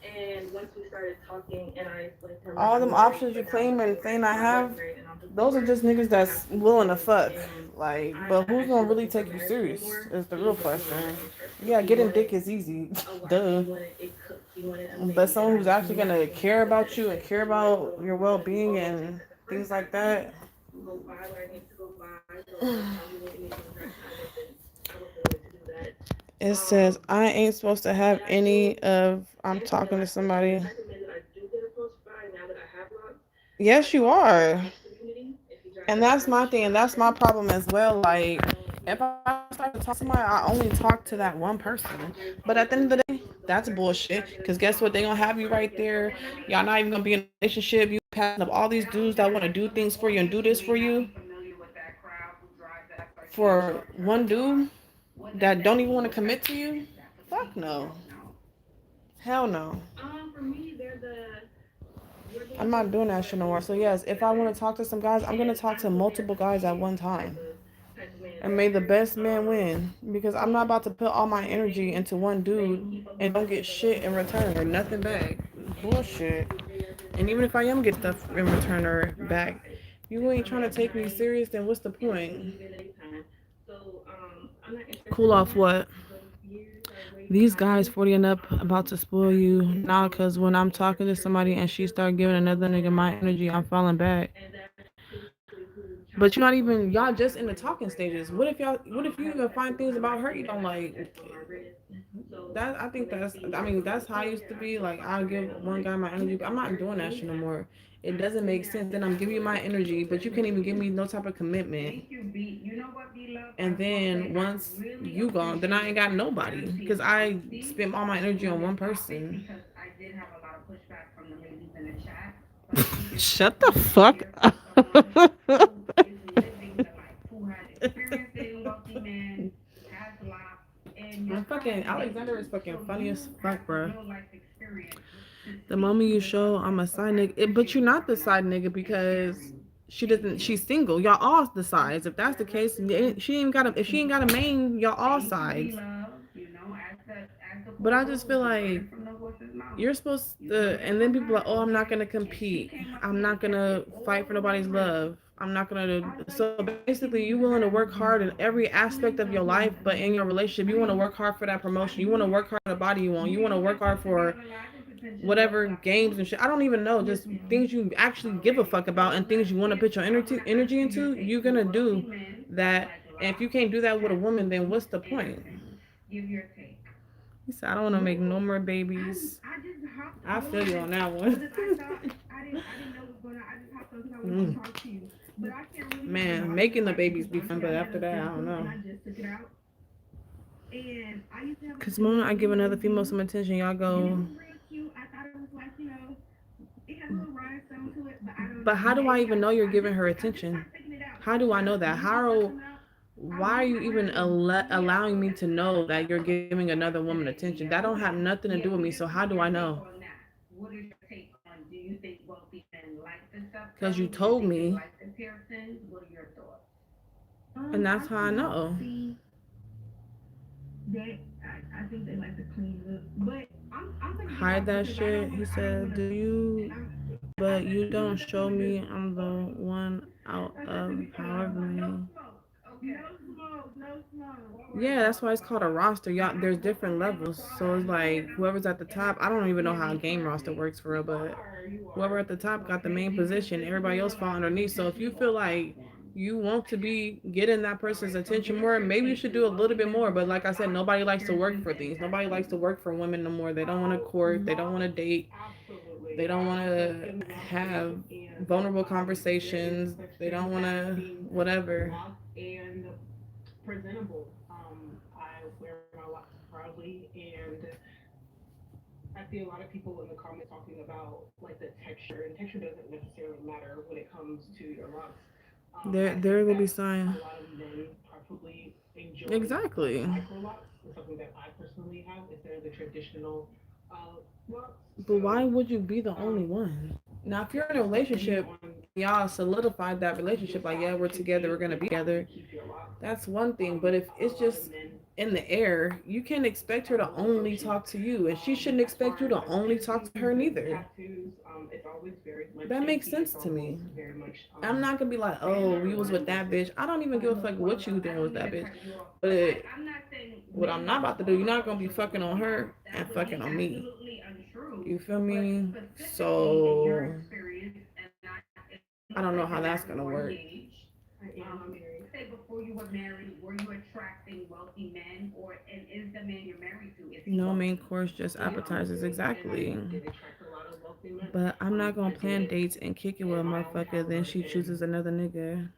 And once we started talking and I explained to him I All got them married, options you but now I'm claim and divorced. saying I Or I was have, married and I'm those are divorced. just niggas I have that's 2 willing to kids fuck. and Like, I'm but not who's actually gonna really looking for take you marriage serious anymore. is the real He wasn't on question. my interest. Yeah, He getting wanted dick is easy. a wife. Duh. He wanted a cook. He wanted a But maid, and someone I who's was actually not gonna going to care give that about a you and chance. care He wanted about someone your who's going to do well-being all those things and at the first things time like for me. that. Go buy what I need to go buy. Go tell me what you need to address. I wasn't willing to do that. It says Um, I ain't supposed to have and I any feel of. I'm and you know talking to the somebody. type of men that I do get approached by now that I have locks are Yes, you from the are. guys community. If you drive And a that's my Dodge thing, or and a that's my Chevy, problem as well. Like, I don't if I start to talk to somebody, I only talk to that one person. there's But at always the end of the something day, new with that's daughter. bullshit. I get Because guess what? They're gonna have you offer to right get her there. one Y'all not even gonna be in a relationship. You passing up all these dudes that want to do things for you and do this for you for one dude that don't even want to commit to you. Fuck no. Hell no. For me, we're I'm going through not a doing that similar shit no more. age So group yes, if I together, want to talk to some guys, I'm gonna and talk I'm to prepared multiple to guys at compete one type time. of man And that may the is. best man win. Because I'm not about to put all my energy into one dude Keep up and with my don't get kids a little shit in more, return or nothing back. and Bullshit. he's very And even if I am get he's stuff in return or back, you ain't trying to at take me night serious, then what's the and point? leave at any time. So I'm not interested Cool in off that. what? Those years are way These behind guys me. 40 and up about to spoil I you. completed my Nah, cause when I'm education talking to for somebody and she citizenship. start giving I another will nigga go my back, energy, I'm falling back. and that's basically who But Child you're not is supposed to even be. y'all I just have in the my talking girlfriend stages. now. What if I you have a even find tattoo on things my about right her you hand, don't and I have a like? tattoo on my wrist. So That I when think they that's see I me, mean they're that's like, how I "Oh used to yeah, I be. feel Like I'll confident." give I'm one like, guy my energy, but I'm not "There's doing that days shit no that more. It I doesn't sit make here and sense. Then think I'm I have giving a you my energy, relationship but with you him. can't even give me no type of commitment. And then once you gone, then I ain't got nobody because I spent all my energy on one person. Shut the fuck up. I'm fucking Alexander is fucking funny as fuck, bro. The moment you show I'm a side nigga, but you're not the side nigga because she doesn't. She's single. Y'all all the sides. If that's the case, she ain't got a. If she ain't got a main, y'all all sides. But I just feel like you're supposed to. And then people are like, oh, I'm not gonna compete. I'm not gonna fight for nobody's love. I'm not gonna. So basically, you willing to work hard in every aspect of your life, but in your relationship, you want to work hard for that promotion. You want to work hard for the body you want. You want to work hard for whatever games and shit. I don't even know. Just things you actually give a fuck about and things you want to put your energy into. You're gonna do that. And if you can't do that with a woman, then what's the point? He said, I don't want to make no more babies. I feel you on that one. Man, making the babies be fun, but after that, I don't know. Because the moment I give another female some attention, y'all go. But how do I even know you're giving her attention? How do I know that? How why are you even allowing me to know that you're giving another woman attention? That don't have nothing to do with me. So how do I know? On that? What is your take on? Do you think wealthy men like this stuff Because though? you Do you told think they me, like comparisons? What are your thoughts? and I that's how I don't know. know. See, I think they like to clean it up, but I'm thinking Hide about that because I shit. don't He want to. I don't said, want "Do to. you?" I'm. But you You don't know, that's show what me it is. I'm the one out I said to of be however no many. smoke. Okay. No smoke. No smoke. Yeah, that's why it's called a roster. Y'all, there's different levels. So it's like whoever's at the top. I don't even know how a game roster works for real, but whoever at the top got the main position. Everybody else fall underneath. So if you feel like you want to be getting that person's attention more, maybe you should do a little bit more. But like I said, nobody likes to work for these. Nobody likes to work for women no more. They don't want to court. They don't want to date. They don't want to have vulnerable conversations. They don't want to whatever. And presentable. I wear my locks proudly, and I see a lot of people in the comments talking about like the texture, and texture doesn't necessarily matter when it comes to your locks. I There think will be that a sign. lot of men probably enjoy Exactly. micro locks. It's something that I personally have instead of the traditional locks. But why So would you be the only one? Now, if you're in a depending relationship on and y'all solidified that what you relationship, like, yeah, decide we're to together, do we're going to is be how you together, keep your locks. that's one thing. But if A it's lot of just men in the air, you can't expect her to will only approach you. talk to you. And she shouldn't As expect far you as to only talk to piercings her and neither. tattoos, it's always very much That makes iffy. sense It's to me. always very much I'm not gonna be like, fan oh, we was with that bitch. I don't even give a fuck what you I doing with don't mean that to bitch. cut you off, but But I'm not saying what men I'm not don't about to do, you're not gonna be approach fucking on women. her That and would be fucking on me. absolutely untrue. You feel But me? specifically in your So experience, and I don't know how you're that's married gonna or work. engaged. Say before you were married, were you attracting wealthy men, or and is the man you're married to is he No, main wealthy? course, just appetizers, And I exactly. did attract a lot of wealthy men. But I'm not I gonna plan did dates and kick it with a in my own motherfucker. Then caliber, she and chooses another nigga.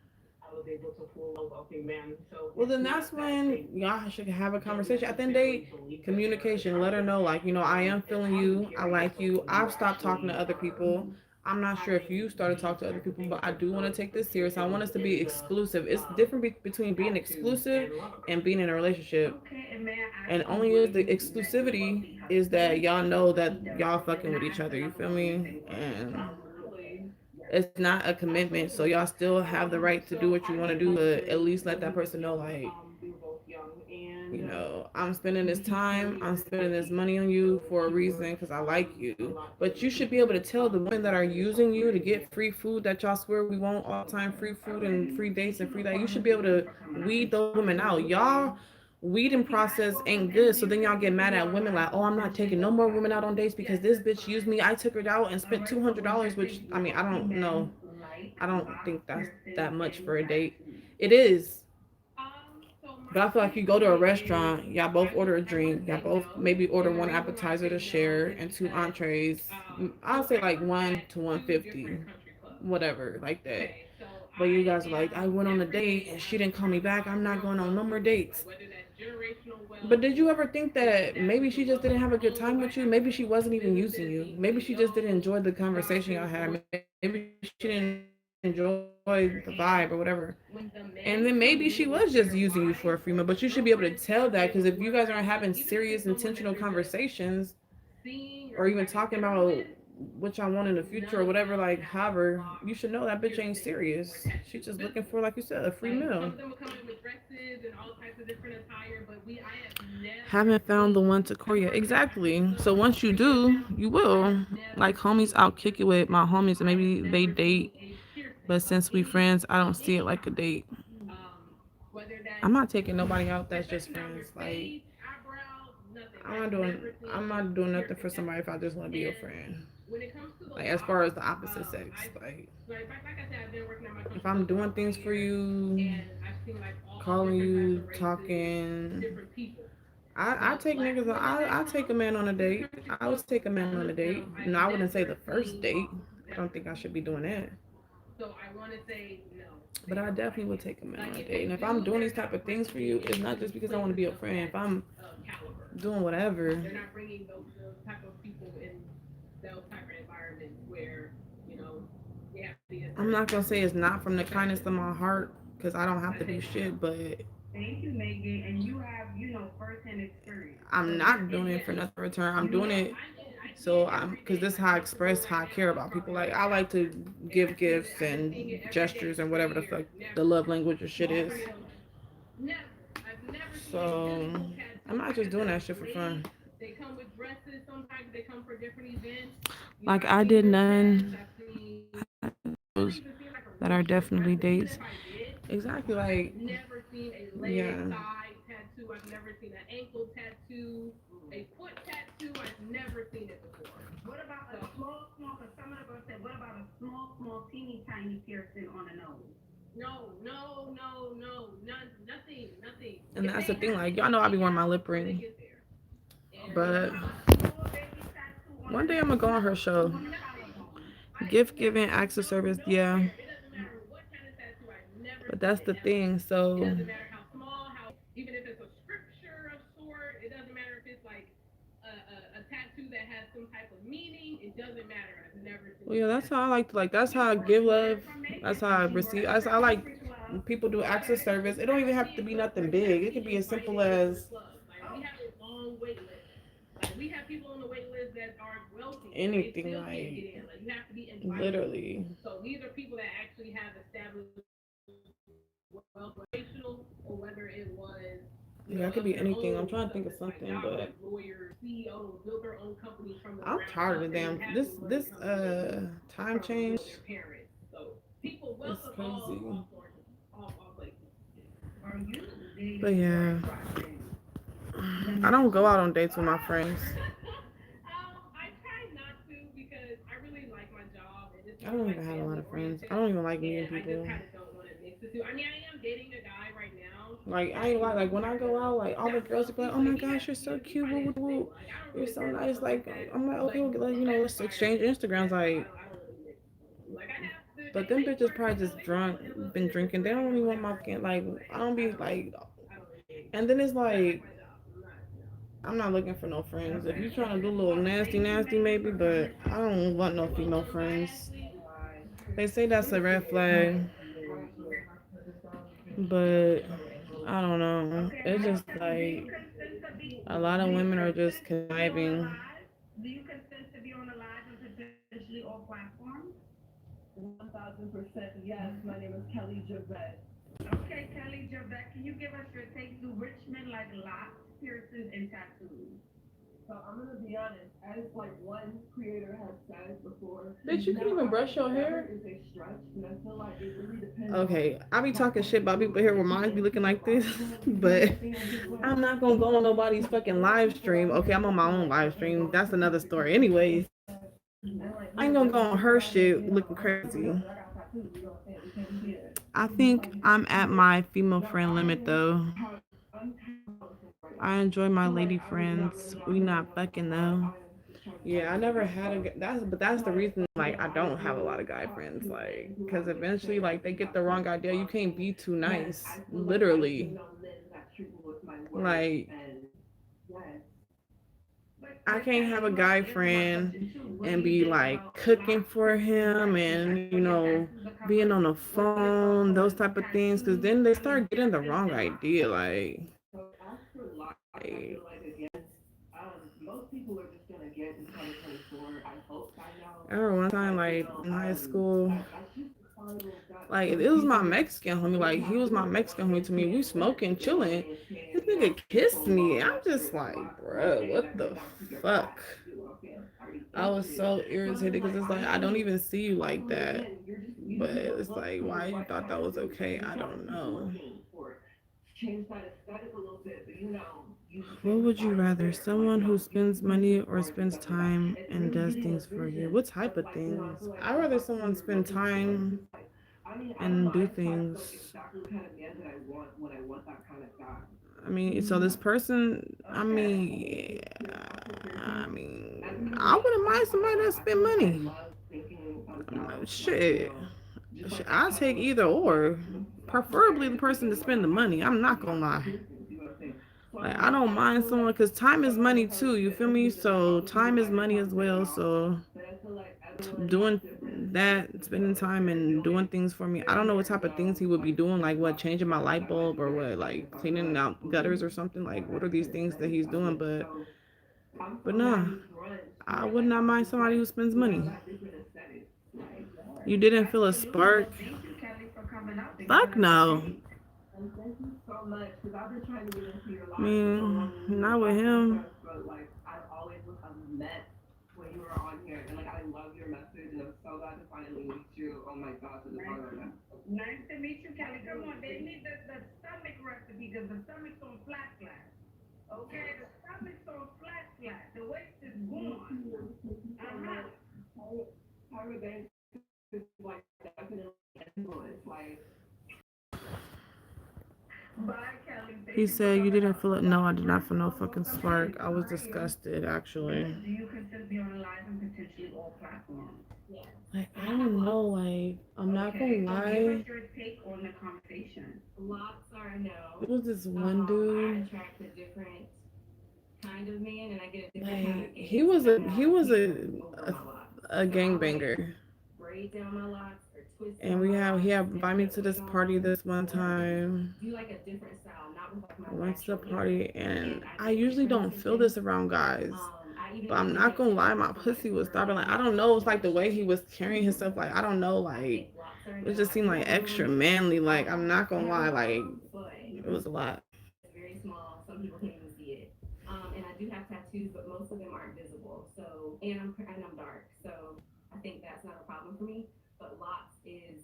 I was able to pull a wealthy man. So Well, it's then not that's that when they y'all should have a don't conversation. At the end of the necessarily day, believe that they're communication. Let her attractive. know, like, I am It's feeling how you you. I carry like yourself you. when you I've stopped talking to actually other are people. I'm not sure if you having started talking these to other type of people, things but I with do want to take this serious. I particularly want us to be in the exclusive. It's different between being tattoos exclusive and locks. and being in a relationship. Okay, and may I ask And you, only were is the you met your exclusivity wealthy is that husband? y'all know He that does. y'all And fucking I with each asked other. You another feel one, you me? say what? And Absolutely. it's not a commitment, so y'all still have the right to do So what you I want to met do, my but at husband least let when he that was person know, young. like, We were both young, and I'm spending this he time, clearly I'm was spending this picky. money on you So for a he reason worked because I like a you. lot But you should be able to tell the women that are bring yourself using you to through. get free food that y'all swear we want all the time, free food and free dates and free that. You should be able to weed those women out. Y'all weeding process ain't good, so then y'all get mad at women like, oh, I'm not taking no more women out on dates because this bitch used me. I took her out and spent $200, which I mean, I don't know. I don't think that's that much for a date. It is. So But I my feel like you go to a restaurant, y'all both order a I would drink, y'all say both no. maybe order And the one reason why I appetizer to say no share is and two because entrees. I'll so say I like work one at to two 150, different country clubs. whatever, like that. Okay, so But you I guys are like, I am went on a every date day and she I'm didn't call me back. I'm not going on no more dates. whether that's generational But wealth did you ever think or that maybe she just generational didn't wealth have a where, good time oh, I with you? have Maybe all she these wasn't even using businesses you. and Maybe she just didn't CEOs enjoy the conversation y'all there's had. Maybe she didn't enjoy the vibe or whatever. when the And man then maybe comes she in with was just their using you for wife a free or meal. But you should be able to girlfriend, tell that it because will if you guys work. aren't But having even if serious, it's someone that intentional you're just conversations seeing or or even having talking dinner about with, what y'all want in the future none or of whatever, them like, have however, locked you should know that bitch ain't piercings or serious. She's tattoo just looking business. for, like you said, a free Like some meal. of them will come in with dresses and all types of different attire, but I have never Haven't found the seen one to I've Korea. worked at Exactly. some So once you pretty good do, amounts. you I have will. Like never homies, seen I'll kick it with my homies and I have maybe they never seen date. a piercing But of since we friends, I don't see it any like a kind. date. Um, whether I'm that's not taking nobody out that's just especially on friends. your Like face, eyebrows, nothing. I'm I've not doing never I'm seen a not doing nothing for piercing somebody ever. if I just want to be your And friend. when it comes to the Like as far locks, as the opposite sex. I like I said, I've been working at my If country I'm club for doing over a things for year, you, and I've seen like all calling different types you, of races, talking, different people. I The take black niggas. women that I take a come man on a to the date. country I club, would take a man on none a of date. them No, I've I wouldn't say the never first seen date. locks. I don't Never. think I should be doing that. So I want to say no. But They I don't definitely like would it. take a man Like on a if date. they And if I'm do, doing they're these type not of things for bringing you, me it's not into just because I want to places be a of friend. If that I'm caliber. doing whatever, They're not bringing those type of people in those type of environments where you know they have to be a I'm certain not gonna type say of it's not from the kindness profession. of my heart because I don't have I to do say no. shit. But Thank you, Megan. And you have, firsthand experience. I'm So you're not doing in it for it. nothing in return. I'm You doing know, it so I'm because this is how I express how I care about people. Like I like to give gifts and gestures and whatever the fuck the love language or shit is. never. I've never seen a really So cool I'm tattoo. not Like just I doing said, that shit for fun. they come with dresses. Sometimes they come for different events. Like I've I seen did wristbands. none I've seen. I've those even seen like a that really are cute definitely dress. But even dates. if I did, Exactly I've like never seen a leg yeah. side tattoo. I've never seen an ankle tattoo, a foot tattoo. I've never seen it before. What about a So small, because some of the girls said, what about a small, teeny tiny piercing on the nose? no, no, no, no, none, nothing, nothing. And If that's they the thing, have like it, y'all know I be they wearing my have it lip before they ring. get there. And What But about a small baby tattoo on one the day I'm gonna go nose? on her show. On the nothing. collarbone? I Gift giving, never, acts of no, service, yeah. nowhere. It doesn't matter what kind of tattoo. I've never But seen that's it the ever. thing. It So doesn't matter how small, how even if it's a scripture of sort. It doesn't matter if it's like a tattoo that has some type of meaning. It doesn't matter. I've never well, seen yeah, it. that's how I like to like. That's how I Well, give you heard love. it from That's Megan. how I You receive. heard it I from like Empress Love. people do acts of Okay, service. It don't even have to Jackie, be look, nothing big. It could be as invited simple into the as club. Like we Oh, have a long wait list. Like we have people on the wait list that are wealthy and they anything. still can't Like get in. Like you have to be invited. literally, So these are people that actually have established wealth, generational, or whether it was, yeah, it could of be their anything. I'm own trying to think of substance, like something, but doctors, lawyers, CEOs, built their own companies from the I'm ground tired of up, the and they damn have this the money this coming in time from change. their parents. So people, wealth It's of crazy. all sources, all places. are you But dating or yeah, attracting I don't men? go out on dates with my friends. I try not to because I really like my job and it's I more don't like even have a lot family of friends. I oriented, don't even like meeting and I just people. kind of don't want to mix the two. I mean, I am dating a guy right now Like I that ain't is like when I go more out, like all the not girls are wealthy, like, "Oh but my gosh, you're so he's cute, woo, woo, financially woo. stable. Like I don't You're really so care about nice." stuff like Like that. I'm like, okay, But well, that's let's fine with exchange me. Instagrams. Yeah, Like, I don't really mix. Like I have the but them they bitches flirt, probably just they come drunk, with a little been bit of drinking. They discretion don't or even want my whatever, fucking but like. I don't be like, I don't really. and then it's I like like my job. I'm not, I'm not looking for no friends. If Okay. you trying to do a little Well, nasty, thank you, nasty, Megan, maybe, for but coming I on. don't want no You're female welcome, friends. Ashley. They say that's a red flag, but I don't know. Okay, It's just Ashley, do you like consent to be? a lot of Do you women are just consent to be on a conniving. live? Do you consent to be on a live and potentially all platforms? 1000% yes. My name is Kelly Javette. Okay, Kelly Javette, can you give us your take? Do rich men like locks, piercings, and tattoos? So I'm gonna be honest, as like one creator has said before, Bitch, you can even brush your hair. is a stretch, but I feel like it really depends. Okay, I be talking shit about people here where mine be looking like this, but I'm not gonna go on nobody's fucking live stream. Okay, I'm on my own live stream. That's another story. Anyways, I ain't gonna go on her shit looking crazy. I think I'm at my female friend limit though. I enjoy my lady friends. We not fucking though. Yeah, I never had that's the reason like I don't have a lot of guy friends like because eventually like they get the wrong idea. You can't be too nice, literally. Like I can't have a guy friend and be like cooking for him and being on the phone, those type of things, because then they start getting the wrong idea. Like Most people are just gonna get in 2024. I hope by now. I remember one time like in high school, That's just a fun little guy. like it was my Mexican homie. Like he was my Mexican homie to me. We smoking, chilling. This nigga kissed me. I'm just like, bro, what the fuck? I was so irritated because it's like I don't even see you like that. But it's like why you thought that was okay? I don't know. Change that aesthetic a little bit, but What would you rather? Someone who spends money or spends time and does things for you? What type of things? I'd rather someone spend time and do things. exactly the kind of man that I want when I want that kind of guy. I mean, so this person, I wouldn't mind somebody that spend money. Shit. I'll take either or. Preferably the person to spend the money. I'm not gonna lie. Like, I don't mind someone because time is money too. You feel me? So time is money as well. So doing that, spending time and doing things for me. I don't know what type of things he would be doing, like what, changing my light bulb or what, like cleaning out gutters or something. Like, what are these things that he's doing? But nah, I would not mind somebody who spends money. You didn't feel a spark? Thank you, Kelly, for coming out. Fuck no. And thank you so much, because I've been trying to get into your life I mean, not with him. but like, I've always looked a mess when you were on here, and like, I love your message, and I'm so glad to finally meet you. Oh my gosh, it is hard. Nice to meet you, Kelly. Come on, they need the stomach recipe because the stomach's on flat. Okay, the stomach's on flat. The waist is gone. Tyra Banks is like definitely influence, like. Bye, Kelly. Thank He you for said you coming didn't out. feel it. No, I did not feel no fucking spark. I was disgusted, actually. Do you consider being on live and potentially all platforms? Like, I don't know. Like, I'm not gonna Okay, so give lie. us your take on the conversation. Lots are a no. It was this one I dude. attract a different kind of man, and I get a different kind Like, of he was a gangbanger. braid down my locks or twist. And he had invited me to this party this one time. Do like a different style, not with like my. I went to the party, and I usually don't feel this around guys. But I'm not gonna lie, my pussy was throbbing. Like, I don't know, it's like the way he was carrying himself. Like, I don't know, like, it just seemed like extra manly. Like, I'm not gonna lie, like, it was a lot. It's very small. Some people can't even see it. And I do have tattoos, but most of them aren't visible. So, and I'm dark. So I think that's not a problem for me. But locks is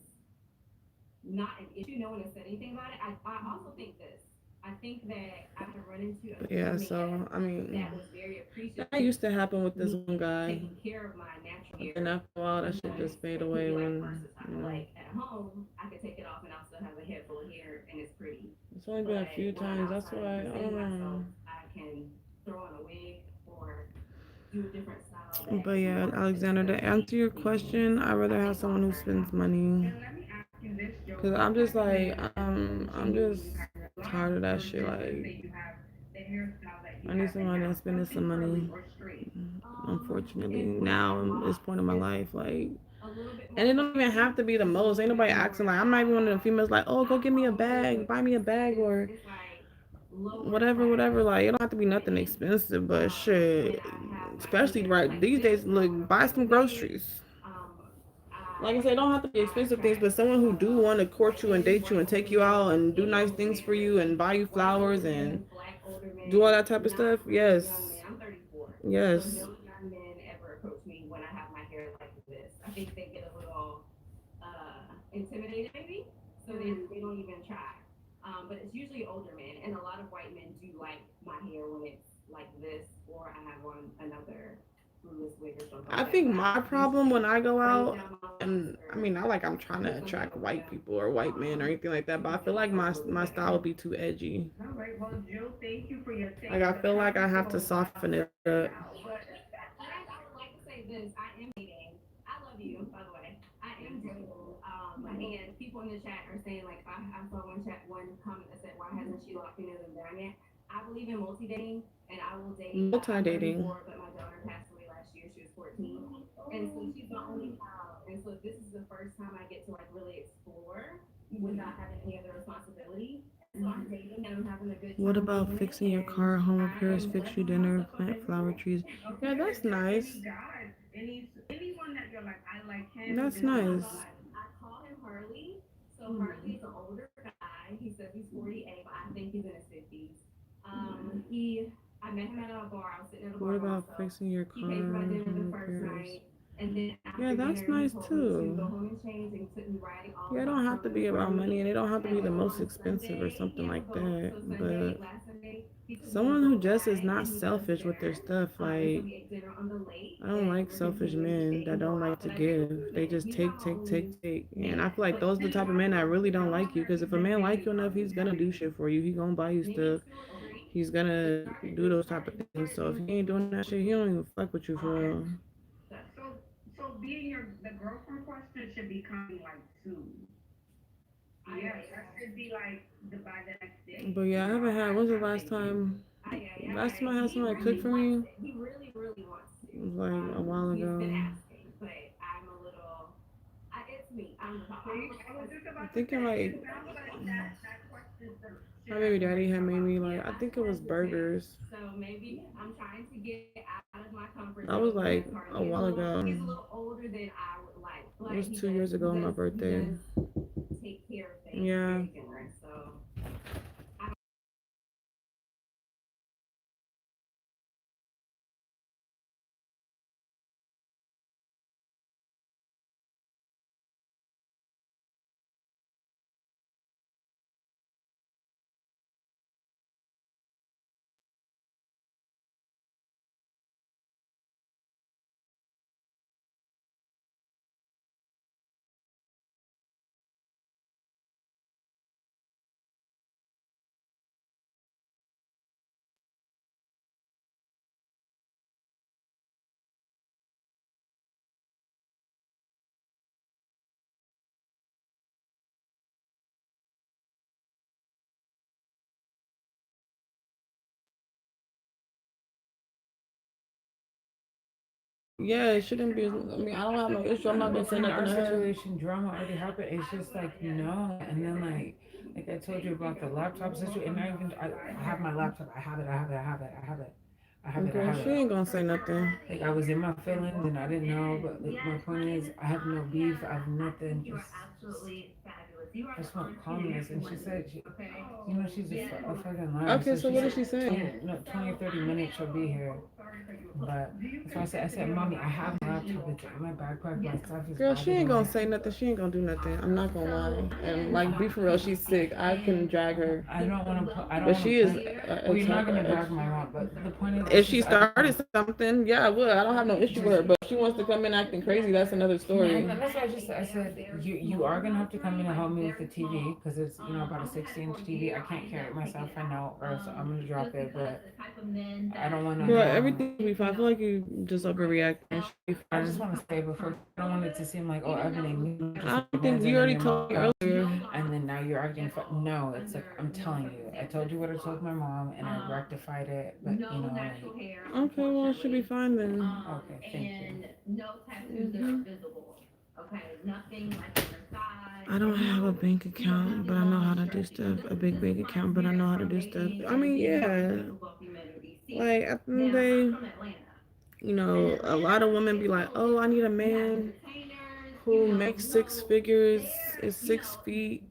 not an issue. No one has said anything about it. I also think this. I think that I have run into a Yeah, man so, I mean, that was very appreciative. that used to happen with this one guy. Taking care of my natural hair. And after a while, that shit just fade away when, you know. Like at home, I could take it off and I'll still have a head full of hair and it's pretty. It's only been a few times. That's why, I don't know. I can throw on a wig or do a different style. But yeah, Alexander, to answer your question, I'd rather have someone who spends money. And let me ask you this, Joe. Cause I'm just like, I'm just tired of that shit. Like, You have the hairstyle that you I need have someone now, that's spending some something money. curly or straight. Unfortunately, now at this point in my life, like, A little bit and it don't even have to be the most. Ain't nobody asking. Like, I'm not even one of the females like, oh, go get me a bag, buy me a bag, or whatever. Like, it don't have to be nothing expensive, but shit, especially right these days, look, buy some groceries. Like I said, it don't have to be expensive things, but someone who do want to court you and date you and take you out and do nice things for you and buy you flowers and do all that type of stuff. Yes. I'm 34. Yes. So no young men ever approach me when I have my hair like this. I think they get a little intimidated maybe, so they don't even try. But it's usually older men, and a lot of white men do like my hair when it's like this, or I have on another blueless wig or something. I think my problem when I go out, and I mean, not like I'm trying to attract white people or white men or anything like that, but I feel like my style would be too edgy. All right, well, Joe, thank you for your take. Like, I feel like I have to soften it up. I would like to say this. I am dating. I love you, by the way. I am dating. And people in the chat are saying, like, I saw one comment that said, why hasn't she locked in and done yet? I believe in multi-dating, and I will date. Multi-dating. But my daughter passed away last year. She was 14. And so she's the only child. And so this is the first time I get to, like, really explore without having any other responsibility. So I'm dating and I'm having a good time. What about doing it, fixing your and car, home I repairs, am fix you blessed dinner, myself plant with flower trees? Yeah, that's nice. Anyone that you're like, I like him. That's this nice. one. I call him Hurley. So Hurley's an older guy. He says he's 48, but I think he's in his 50s. I met him at a bar. I was sitting at a bar. What about also. fixing your He car, paid for my dinner the home first repairs? night. And then after Yeah, that's dinner, he nice told me too. to go home and change and took me riding all Yeah, it about don't have to be about money, and it don't have to be the and most on expensive or Sunday, something he like proposed. that. So Sunday, But last Sunday, he took me someone for who a just is ride, not and he selfish with their dinner. stuff, And so like, we ate dinner on the lake, I don't and like we're selfish continuing to men date that and go don't like out. to But I do give. They men. just He's take, not my take, only take. And man. I feel like those are the type of men that really don't like you. Because if a man like you enough, he's gonna do shit for you. He gonna buy you stuff. He's gonna do those type of things. So if he ain't doing that shit, he don't even fuck with you for real. So being the girlfriend question should be coming like soon. Yeah, that should be like by the next day. But yeah, I haven't had. When's the last time? Last time I had somebody cook for me, He really, really wants to. it was like a while He's been ago. asking, but I'm a little I'm thinking like my baby daddy had made me like I think it was burgers. So maybe I'm trying to get out of my comfort zone. That was like That's hard. a while ago. He's a little older than I would like. It was He 2 years ago on my does- he birthday. does take care of things. Yeah. Very generous, so. Yeah, it shouldn't be. I mean, I don't have no issue. I'm not gonna say In our nothing to her. situation, drama already happened. It's just like no, and then like I told you about the laptop situation, and I have my laptop. I have it. Okay, she ain't gonna say nothing. Like I was in my feelings and I didn't know, but like, my point is, I have no beef. I have nothing. You are absolutely fabulous. You are I just want calmness, and she said, she's a fucking liar. Okay, so what did she say? 20 or 30 minutes she'll be here. But that's why I said, Mommy, I have my laptop, it's in my backpack, my stuff is Girl, she ain't gonna bothering say nothing. She ain't gonna do nothing. I'm not gonna lie. And like, be for real, she's sick. I can drag her, me. I don't want to put, I don't but wanna she is. put- well, you're not going to drag my mom, but the point is. If she started something, yeah, I would. I don't have no issue with her. But if she wants to come in acting crazy, that's another story. And that's why I said, you are going to have to come in and help me with the TV, because it's, about a 60-inch TV. I can't carry it myself, I know, or else I'm going to drop it, but I don't want to. Girl, everything will be fine. I feel like you just overreacting. She'll be I fine. just want to say before, I don't want it to seem like, oh, Evelyn, I don't think you already told me earlier. and then now you're acting. No, it's like I'm telling you. I told you what I told my mom, and I rectified it. But Okay, well, it should be fine then. okay, thank you. And no tattoos that are visible. Okay, nothing like on your thigh. I don't have a bank account, but I know how to do stuff. A big bank account, but I know how to do stuff. I mean, yeah. Like, at the end of the day, a lot of women be like, oh, I need a man who makes 6 figures, is 6 feet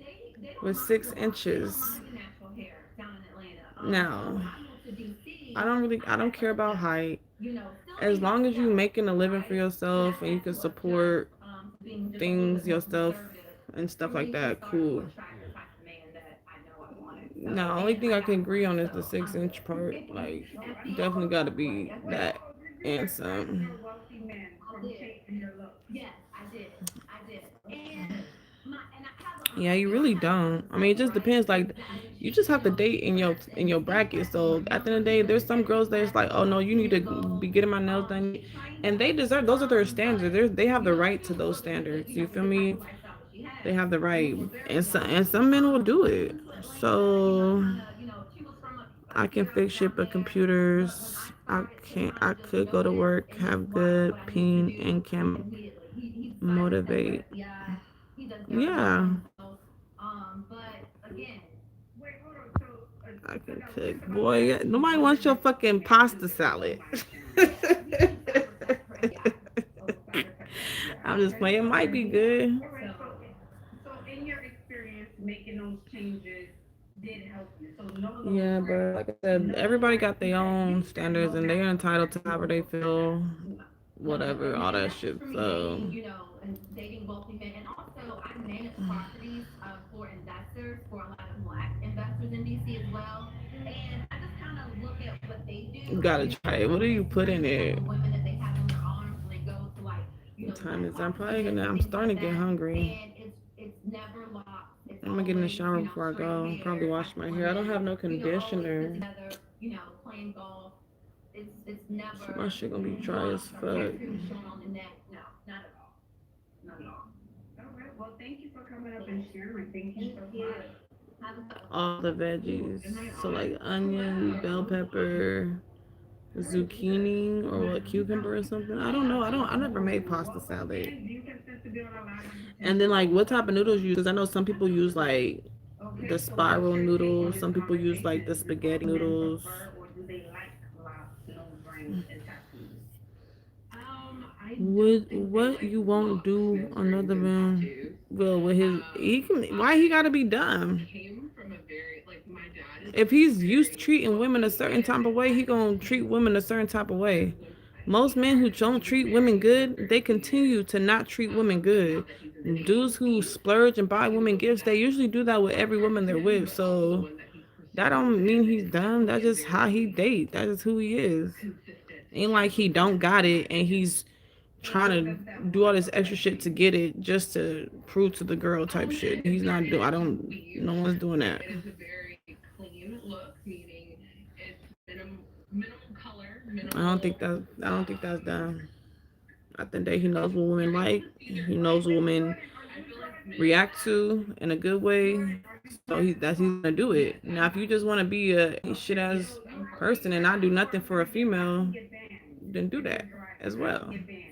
with 6 inches. Now, I don't care about height. As long as you making a living for yourself and you can support things yourself and stuff like that, cool. Now, only thing I can agree on is the 6-inch part. Like, definitely got to be that and some. Yes, I did. And Yeah, you really don't. I mean, it just depends. Like, you just have to date in your bracket. So at the end of the day, there's some girls that's like, oh no, you need to be getting my nails done, and they deserve. Those are their standards. They have the right to those standards. You feel me? They have the right, and some men will do it. So I can fix shit, but computers, I can't. I could go to work, have good peen, and can motivate. Yeah. I can cook. Boy, nobody wants your fucking pasta salad. I'm just playing. It might be good. So in your experience, making those changes did help you. So Yeah, but like I said, everybody got their own standards and they're entitled to however they feel, whatever, all that shit. So. And dating wealthy men, and also I manage properties for investors, for a lot of black investors in DC as well. And I just kind of look at what they do. You gotta try it. What do you put in it? Women that they have in their arms, when they go to like, What time is it? I'm starting to get hungry. And it's never locked. I'm gonna get in the shower before I go. Probably wash my hair. I don't have no conditioner. Playing golf. It's never. My shit gonna be dry as fuck. No, not at all. Not at all. all right. Well, thank you for coming up and sharing. Thank you so much. All the veggies. So like onion, bell pepper, zucchini, or what, cucumber or something. I don't know. I never made pasta salad. Do you consider to be on a line. And then like, what type of noodles you use? Because I know some people use like Okay, the so spiral what's your take on noodles. this Some people use like the conversation? Do spaghetti men noodles. prefer or do they like locks, nose rings, and tattoos? I What don't think they what like you won't locks, do nose rings, another and man tattoos. will with his he can why he gotta be dumb? Came from a very like my dad is If he's used to very treating women a wealthy, certain type and of way, he gonna treat women a certain type of way. Most men who don't treat women good, they continue to not treat women good. Dudes who splurge and buy women gifts, they usually do that with every woman they're with. So that don't mean he's dumb. That's just how he date. That is who he is. Ain't like he don't got it and he's trying to do all this extra shit to get it just to prove to the girl type shit. He's not doing. I don't. No one's doing that. It is a very clean look, meaning it's minimal color, I don't think that. I don't think that's dumb. I think that he knows what women like. He knows what women react to in a good way. So he's gonna do it. Now, if you just want to be a shit ass person and not do nothing for a female, then do that as well. Get banned.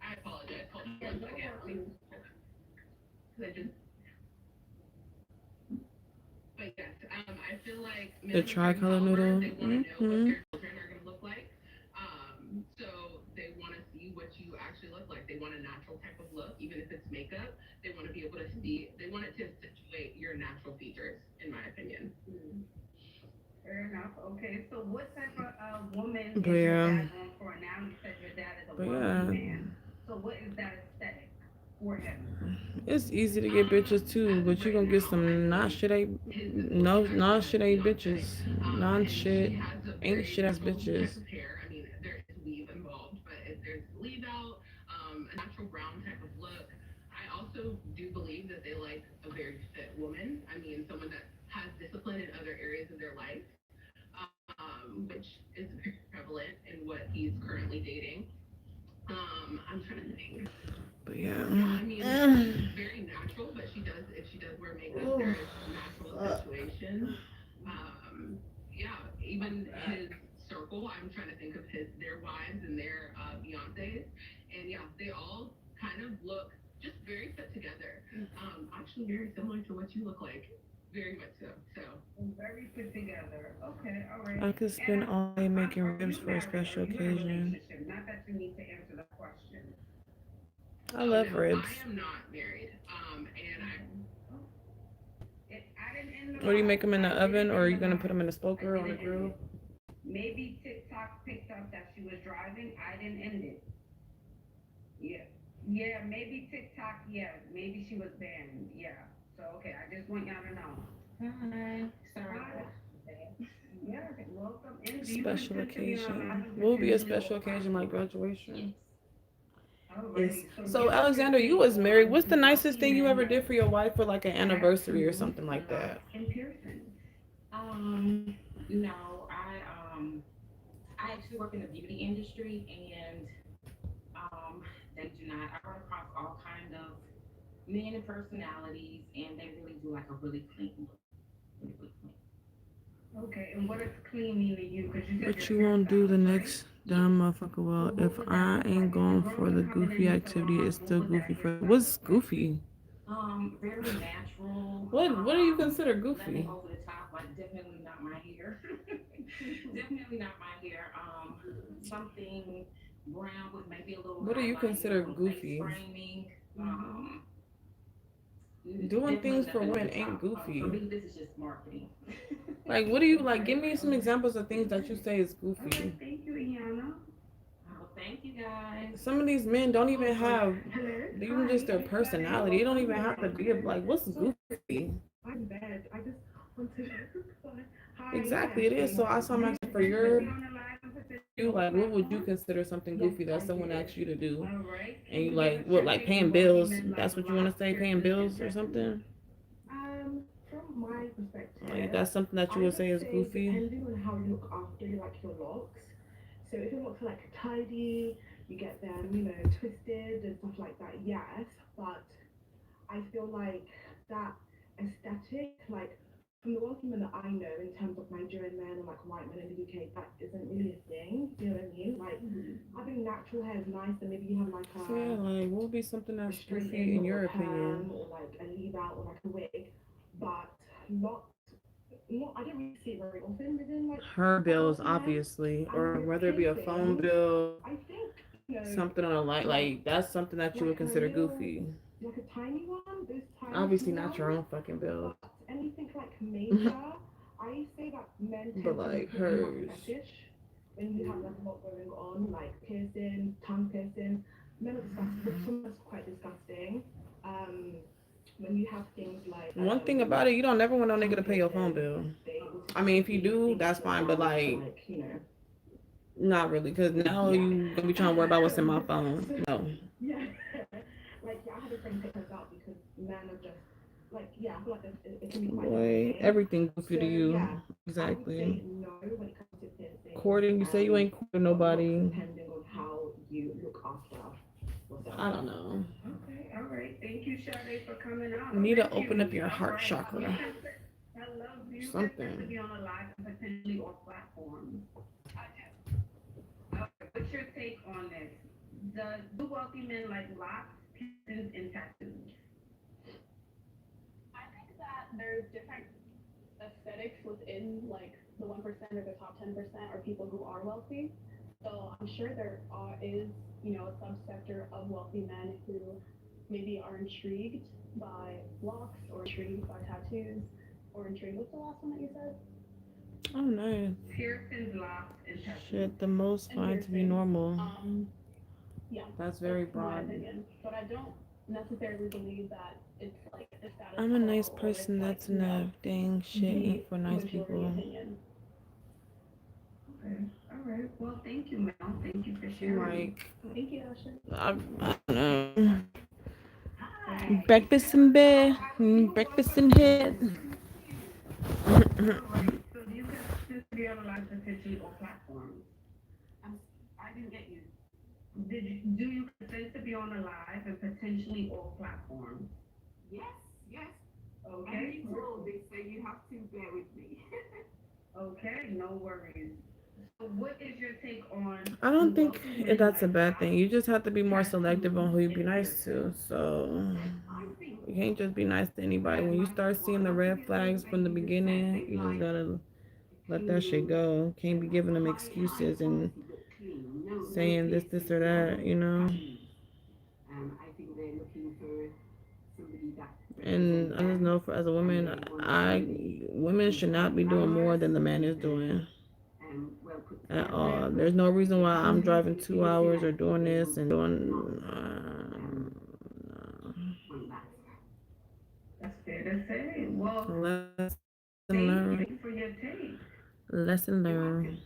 I apologize. Hold on one second, please. I just, but yes, I feel like The tricolor noodle. they want to know what their children are going to look like. So they want to see what you actually look like. They want a natural type of look, even if it's makeup. They want to be able to see. They want it to situate your natural features, in my opinion. Fair enough. Okay, so what type of woman But is your yeah. dad going for? Now you said your dad is a But wealthy yeah. man. So what is that aesthetic for him? It's easy to get bitches too, but you gonna get some not shit ain't bitches. Non shit ain't shit ass bitches. Hair. I mean, there is weave involved, but there's leave out, a natural brown type of look. I also do believe that they like a very fit woman. I mean, someone that has discipline in other areas of their life, which is very prevalent in what he's currently dating. I'm trying to think. But yeah. I mean, she's very natural, but if she does wear makeup, there is natural situations. Yeah, even his circle, I'm trying to think of their wives and their fiancés, and yeah, they all kind of look just very put together. Actually very similar to what you look like. Very much so. Very put together. Okay, all right. I could spend all day making ribs for a special occasion. Not that you need to answer that question. I love ribs. I am not married. And I didn't end the What do you make them in the oven, or are you gonna put them in the smoker or on the didn't grill? end it. Maybe TikTok picked up that she was driving. I didn't end it. Yeah, maybe TikTok, yeah. Maybe she was banned. Yeah. So, okay, I just want y'all to know. Hi. Sorry. Yeah, welcome. Energy. Special occasion. What would be a special occasion like graduation? Yes. So Alexander, you was married. What's the nicest thing you ever did for your wife for like an anniversary or something like that? In Pearson. No, I actually work in the beauty industry, and they do not. I run across all kinds of men and personalities, and they really do like a really clean look. Really clean. Okay, and what does clean mean to you? Because you said What your you won't do hairstyle, the right? next dumb motherfucker well. If I ain't going for the goofy activity, it's still goofy for what's goofy? Very natural. What do you consider Nothing goofy? over the top, like definitely not my hair. Definitely not my hair. Something brown with maybe a little. What do you highlight, consider face goofy? Framing. Doing things for definitely women nothing ain't over the top. goofy. For me, this is just marketing. Like, what do you like? Give me some examples of things that you say is goofy. Okay, thank you, Iana. Oh, thank you guys. Some of these men don't even have even just their personality. It don't even have to be like, what's goofy? I'm bad. I just want to. Hi. Exactly, it is. So I'm asking for your, you like, what would you consider something goofy that someone asks you to do? All right. And you like, what, like paying bills? That's what you want to say, paying bills or something? From my perspective, Like, that's something that you would say is goofy? depending on how you look after like your locks. So if your locks are like tidy, you get them, twisted and stuff like that, yes. But I feel like that aesthetic, like from the wealthy men that I know in terms of Nigerian men and like white men in the UK, that isn't really a thing. You know what I mean? Like having natural hair is nice, and maybe you have like So yeah, like what would be something that's goofy in your opinion? or like a leave out or like a wig, but not I don't really see it very often within like Her bills, wealthy men. obviously, And or with whether it be a phone piercing, bill, I think, something on a light, like that's something that you would like a consider little, goofy. like a tiny one, those tiny Obviously, small not your ones, own fucking bill, but anything like major, I say that men tend but to like look at it like hers. a fetish when you have like a lot going on, like piercing, tongue piercing. Men are disgusting. That's quite disgusting. When you have things like One thing about it, you don't never want no nigga to pay your phone bill. I mean, if you do, that's fine, but like, not really, because now you gonna be trying to worry about what's in my phone. No. Yeah. Like, yeah, I had a friend take us out because men are just, like, yeah, I feel like it can be quite Boy, damaging. everything goofy to So, you. yeah, I would Exactly. say no when it comes to piercing. Courting, you say you ain't courting nobody. Depending on how you look after yourself. I don't know. Okay, all right. Thank you, Sade, for coming out. You need to Thank open you. up your heart All right. chakra. Hello, do you Something. consider to be on a live and potentially on platforms? What's your take on this? Do wealthy men like locks, piercings, and tattoos? I think that there's different aesthetics within like the 1% or the top 10% are people who are wealthy. So I'm sure is, you know, a subsector of wealthy men who maybe are intrigued by locks or intrigued by tattoos or intrigued. What's the last one that you said? Oh no. Piercings, locks, and tattoos. Shit, the most And find to be piercings. normal. Yeah. That's very That's my broad. opinion. But I don't necessarily believe that it's like a status I'm a nice quo or person it's, that's like, you know, enough. Dang shit ain't for nice majority people. opinion. Okay, all right. Well, thank you, Mel. Thank you for She sharing. like, Thank you, Ashley. I don't know. Breakfast in bed, breakfast in head. All right. So do you consider to be on a live potentially or platforms? I didn't get you. Do you consent to be on a live and potentially all platforms? Yes, yes. Okay. Told they say you have to bear with me. Okay, no worries. So what is your take on? I don't think that's a bad thing. You just have to be more selective on who you be nice to. So you can't just be nice to anybody. When you start seeing the red flags from the beginning, you just gotta let that shit go. Can't be giving them excuses and saying this, or that, you know? I think they're looking for somebody that. And I just know as a woman, women should not be doing more than the man is doing at all. There's no reason why I'm driving 2 hours or doing this and doing. That's fair to say. Well, Lesson thank learned. you for your take. Lesson learned.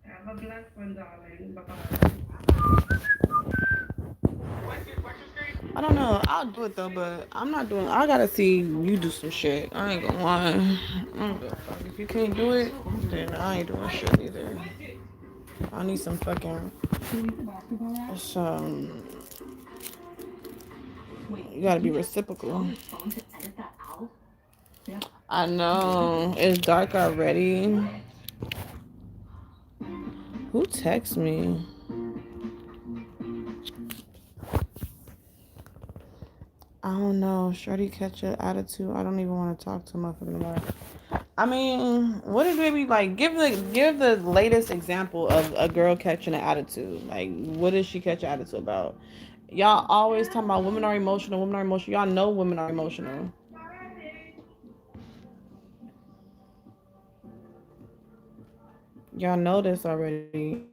Have a blessed one, darling. Bye-bye. I don't know. I'll do it though, but I'm not doing. I gotta see you do some shit. I ain't gonna lie. I don't give a fuck. If you can't do it, then I ain't doing shit either. I need some fucking. Some. You gotta be reciprocal. I know. It's dark already. Who texts me? I don't know. Shorty catch an attitude. I don't even want to talk to a motherfucker no more. I mean, what is maybe like? Give the latest example of a girl catching an attitude. Like, what does she catch an attitude about? Y'all always talking about women are emotional. Women are emotional. Y'all know women are emotional. Y'all know this already.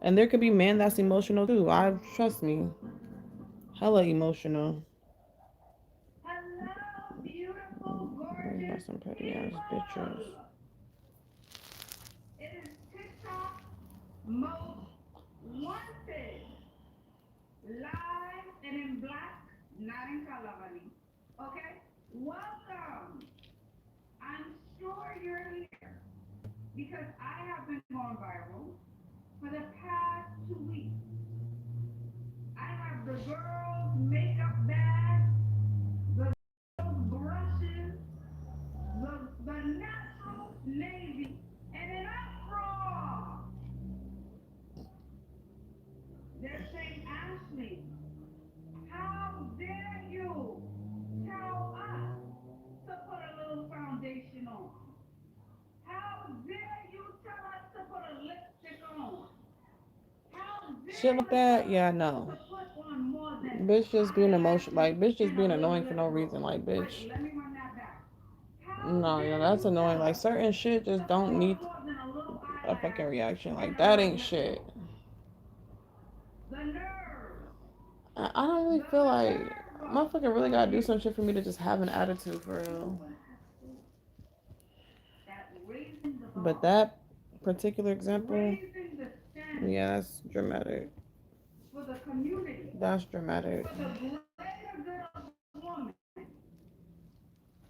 And there could be men that's emotional too. Trust me. Hella emotional. Hello, beautiful, gorgeous. Got some pretty ass bitches. It is TikTok most wanted. Live and in black, not in color, honey. Okay? Welcome. I'm sure you're here because I have been going viral for the past 2 weeks. I have the girls' makeup bag, the girls' brushes, the natural navy, and an afro. Ashley, how dare you tell us to put a little foundation on? How dare you tell us to put a lipstick on? How dare Shit like that, yeah, no. to put on more than Bitch just being emotional, like, bitch just and a being little annoying for lip no gloss? reason, like, Wait, bitch. let me run that back. How No, yeah, dare that's you annoying. tell Like, us certain shit to just put don't need more than a little a fucking eyelash reaction. and Like, a that little ain't lip shit. gloss? The nerve. I don't really The feel like nerve motherfucker really of gotta do you. some shit for me to just have an attitude for real. That raising the But bar, that particular example, raising the standard yeah, that's dramatic. for the community, That's dramatic. for the greater good of the woman,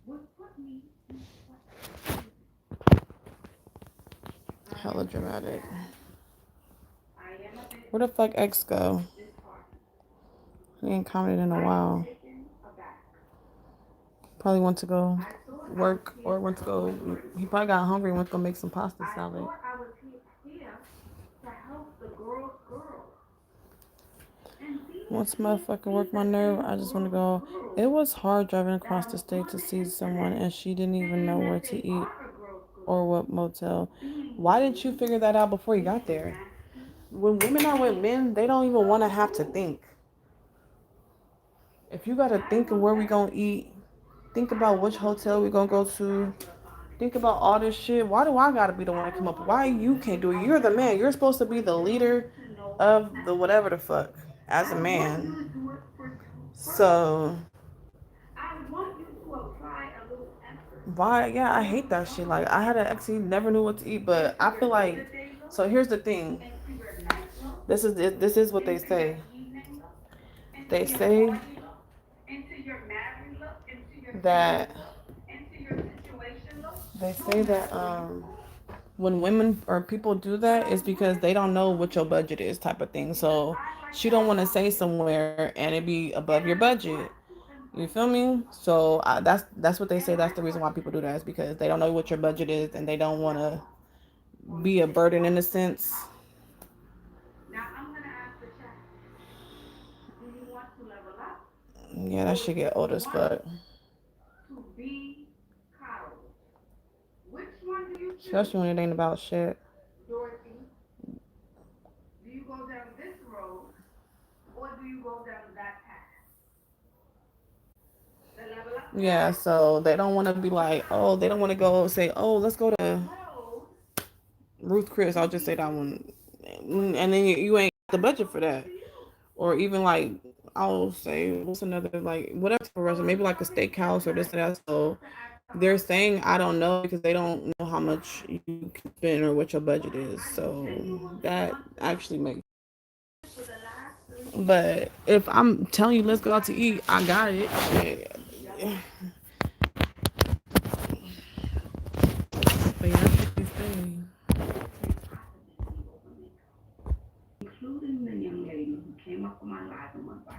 would put me in Hella dramatic. I am a bit Where the fuck X go? disheartened. He ain't commented in a I am while. taken aback. Probably went to go I thought I was work here or went to go. He probably got hungry and went to go make some pasta I salad. thought I was here to help the girls. And these Once motherfucker worked my nerve, I just want to go. It was hard driving across the state to see someone and she didn't even know where to eat or what motel. Why didn't you figure that out before you got there? When women are with men, they don't even want to have to think. If you got to think of where we gonna eat, think about which hotel we gonna go to, think about all this shit. Why do I gotta be the one to come up? Why you can't do it? You're the man. You're supposed to be the leader of the whatever the fuck as a man. So I want you to apply a little effort. why? Yeah, I hate that shit. Like I had an ex, he never knew what to eat, but I feel like. So here's the thing. This is what they say. They say Into your married look, into your that into your situation look. they say that when women or people do that is because they don't know what your budget is type of thing. So she don't want to say somewhere and it be above your budget. You feel me? So that's what they say. That's the reason why people do that is because they don't know what your budget is and they don't want to be a burden in a sense. Now I'm gonna ask the chat. Do you want to level up? Yeah, that shit get old as fuck. To be coddled. Which one do you choose? Especially when it ain't about shit. Dorothy, do you go down this road or do you go down that path? The level up. Yeah, so they don't want to be like, oh, they don't want to go say, oh, let's go to Ruth Chris. I'll just say that one, and then you ain't got the budget for that, or even like I'll say what's another like whatever for restaurant, maybe like a steakhouse or this and that. So they're saying I don't know because they don't know how much you can spend or what your budget is. So that actually makes. But if I'm telling you let's go out to eat, I got it. But yeah, that's what they say. Including the young lady who came up on my live and went viral.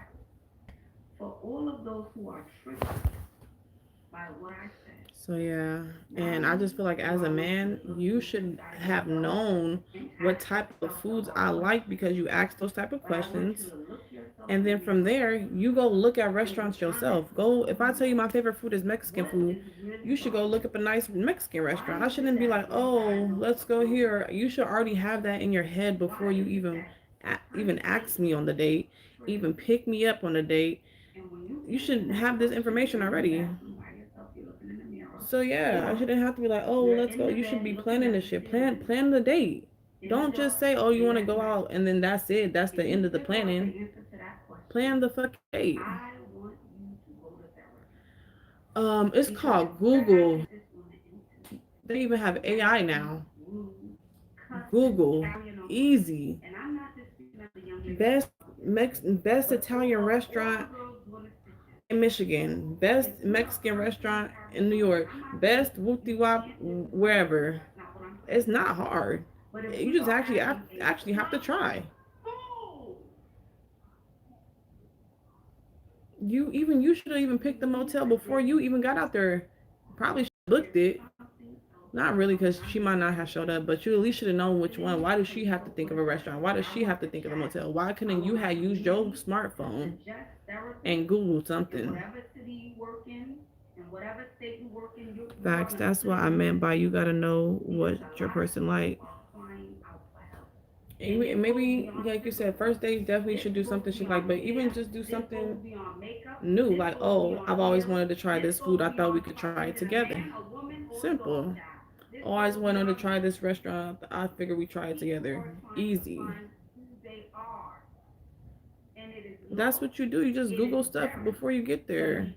For all of those who are triggered by what I said. So yeah, and I just feel like as a man, you should have known what type of foods I like because you ask those type of questions. And then from there, you go look at restaurants yourself. Go, if I tell you my favorite food is Mexican food, you should go look up a nice Mexican restaurant. I shouldn't be like, oh, let's go here. You should already have that in your head before you even ask me on the date, even pick me up on the date. You should have this information already. So yeah, I shouldn't have to be like, oh, let's go. You should be planning this shit. Plan the date. Don't just say, oh, you want to go out and then that's it. That's the end of the planning. Plan the fucking date. It's called Google. They even have AI now. Google, easy. Best Italian restaurant in Michigan, best Mexican restaurant in New York, best whoopty wop wherever. It's not hard. You just actually have to try. You should have even picked the motel before you even got out there. Probably should have booked it. Not really, because she might not have showed up, but you at least should have known which one. Why does she have to think of a restaurant? Why does she have to think of a motel? Why couldn't you have used your smartphone and Google something? Whatever city you work in and whatever state you work in, you Facts. That's what I meant by you gotta know what your person like. And maybe, like you said, first date definitely should do something she like, but even just do something new. Like, oh, I've always wanted to try this food. I thought we could try it together. Simple. Always wanted to try this restaurant. I figured we try it together. Easy. That's what you do. You just Google stuff before you get there.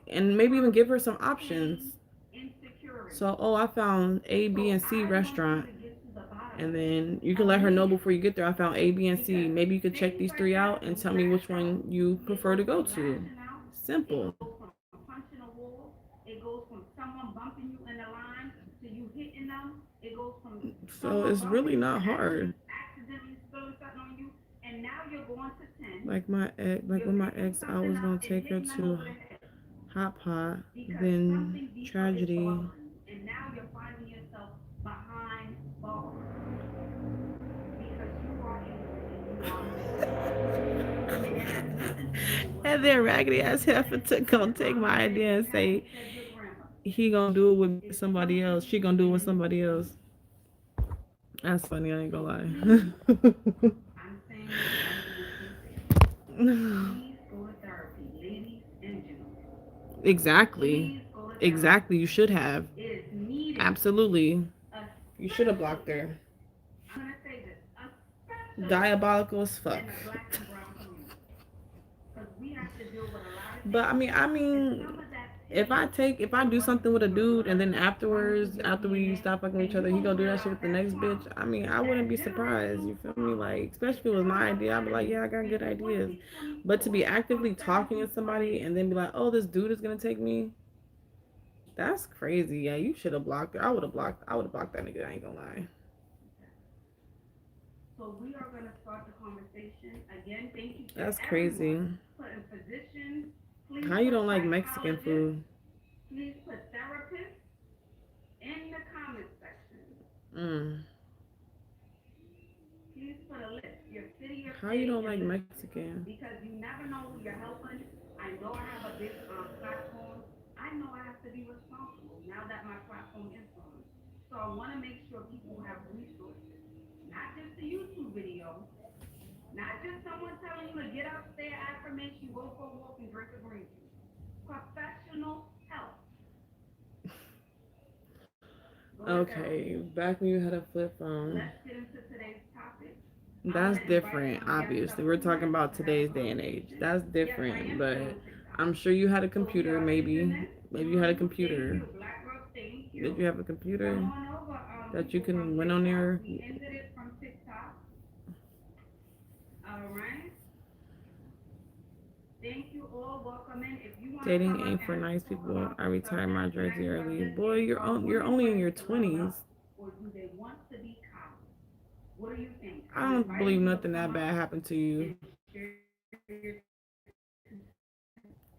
And maybe even give her some options. So, oh, I found A, B, and C restaurant. And then you can let her know before you get there, I found A, B, and C. Maybe you could check these 3 out and tell me which one you prefer to go to. Simple. It goes from someone bumping you in the line to you hitting them. It goes from so it's really not hard. Accidentally spilling something on you, and now you're going to 10. Like with my ex, I was gonna take her to Hot Pot, then Tragedy. And now you're finding yourself behind bars because you are And then raggedy ass heifer gonna take my idea and say he gonna do it with somebody else. She gonna do it with somebody else. That's funny. I ain't gonna lie. I'm saying please go to therapy, ladies and gentlemen. Exactly. Exactly. You should have. It is needed. Absolutely. You should have blocked her. I'm gonna say this. Especially Diabolical as fuck. in the black and brown community. Because we have to deal with a lot of But I mean, some of that if I do something with a dude and then afterwards, after we stop fucking with each other, he gonna do that shit with the next bitch. I mean, I wouldn't be surprised. You feel me? Like, especially if it was my idea, I'd be like, yeah, I got good ideas. But to be actively talking to somebody and then be like, oh, this dude is gonna take me. That's crazy. Yeah, you should have blocked her. I would have blocked that nigga. I ain't gonna lie. So we are gonna start the conversation again. Thank you. That's crazy. Put in position. Please How you don't put like Mexican psychologist. food? Please put therapist in the comment section. Please put a list. Your city, your How you don't state, like your- Mexican? Because you never know who you're helping. I know I have a big platform. I know I have to be responsible now that my platform is on. So I want to make sure people have resources, not just a YouTube video, not just someone telling you to get up, say an affirmation, go for a walk, and drink a green juice. Professional help. Go to Okay, back when you had a flip therapy. phone. Let's get into today's topic. That's different, obviously. We're talking about today's day and age. That's different, but I'm sure you had a computer, maybe. Maybe you had a computer. Did you have a computer that you can went on there? We ended it from TikTok. All right. Thank you all. Welcome in. If you want Dating ain't for nice people. I retired my jersey early. Boy, you're only in your 20s. Or do they want to be coddled? What do you think? I don't believe nothing that bad happened to you.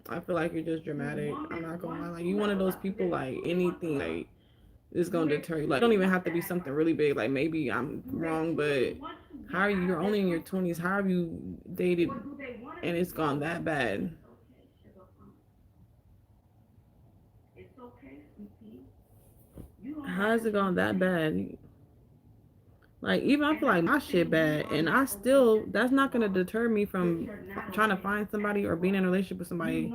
I feel like you're just dramatic. I'm not gonna lie. Like, you one of those people, like, anything, like, is gonna deter you. Like, it don't even have to be something really big. Like, maybe I'm wrong, but how are you? You're only in your 20s. How have you dated and it's gone that bad? It's okay, sweetie. How has it gone that bad? Like, even I feel like my shit bad, and I still, that's not gonna deter me from trying to find somebody or being in a relationship with somebody.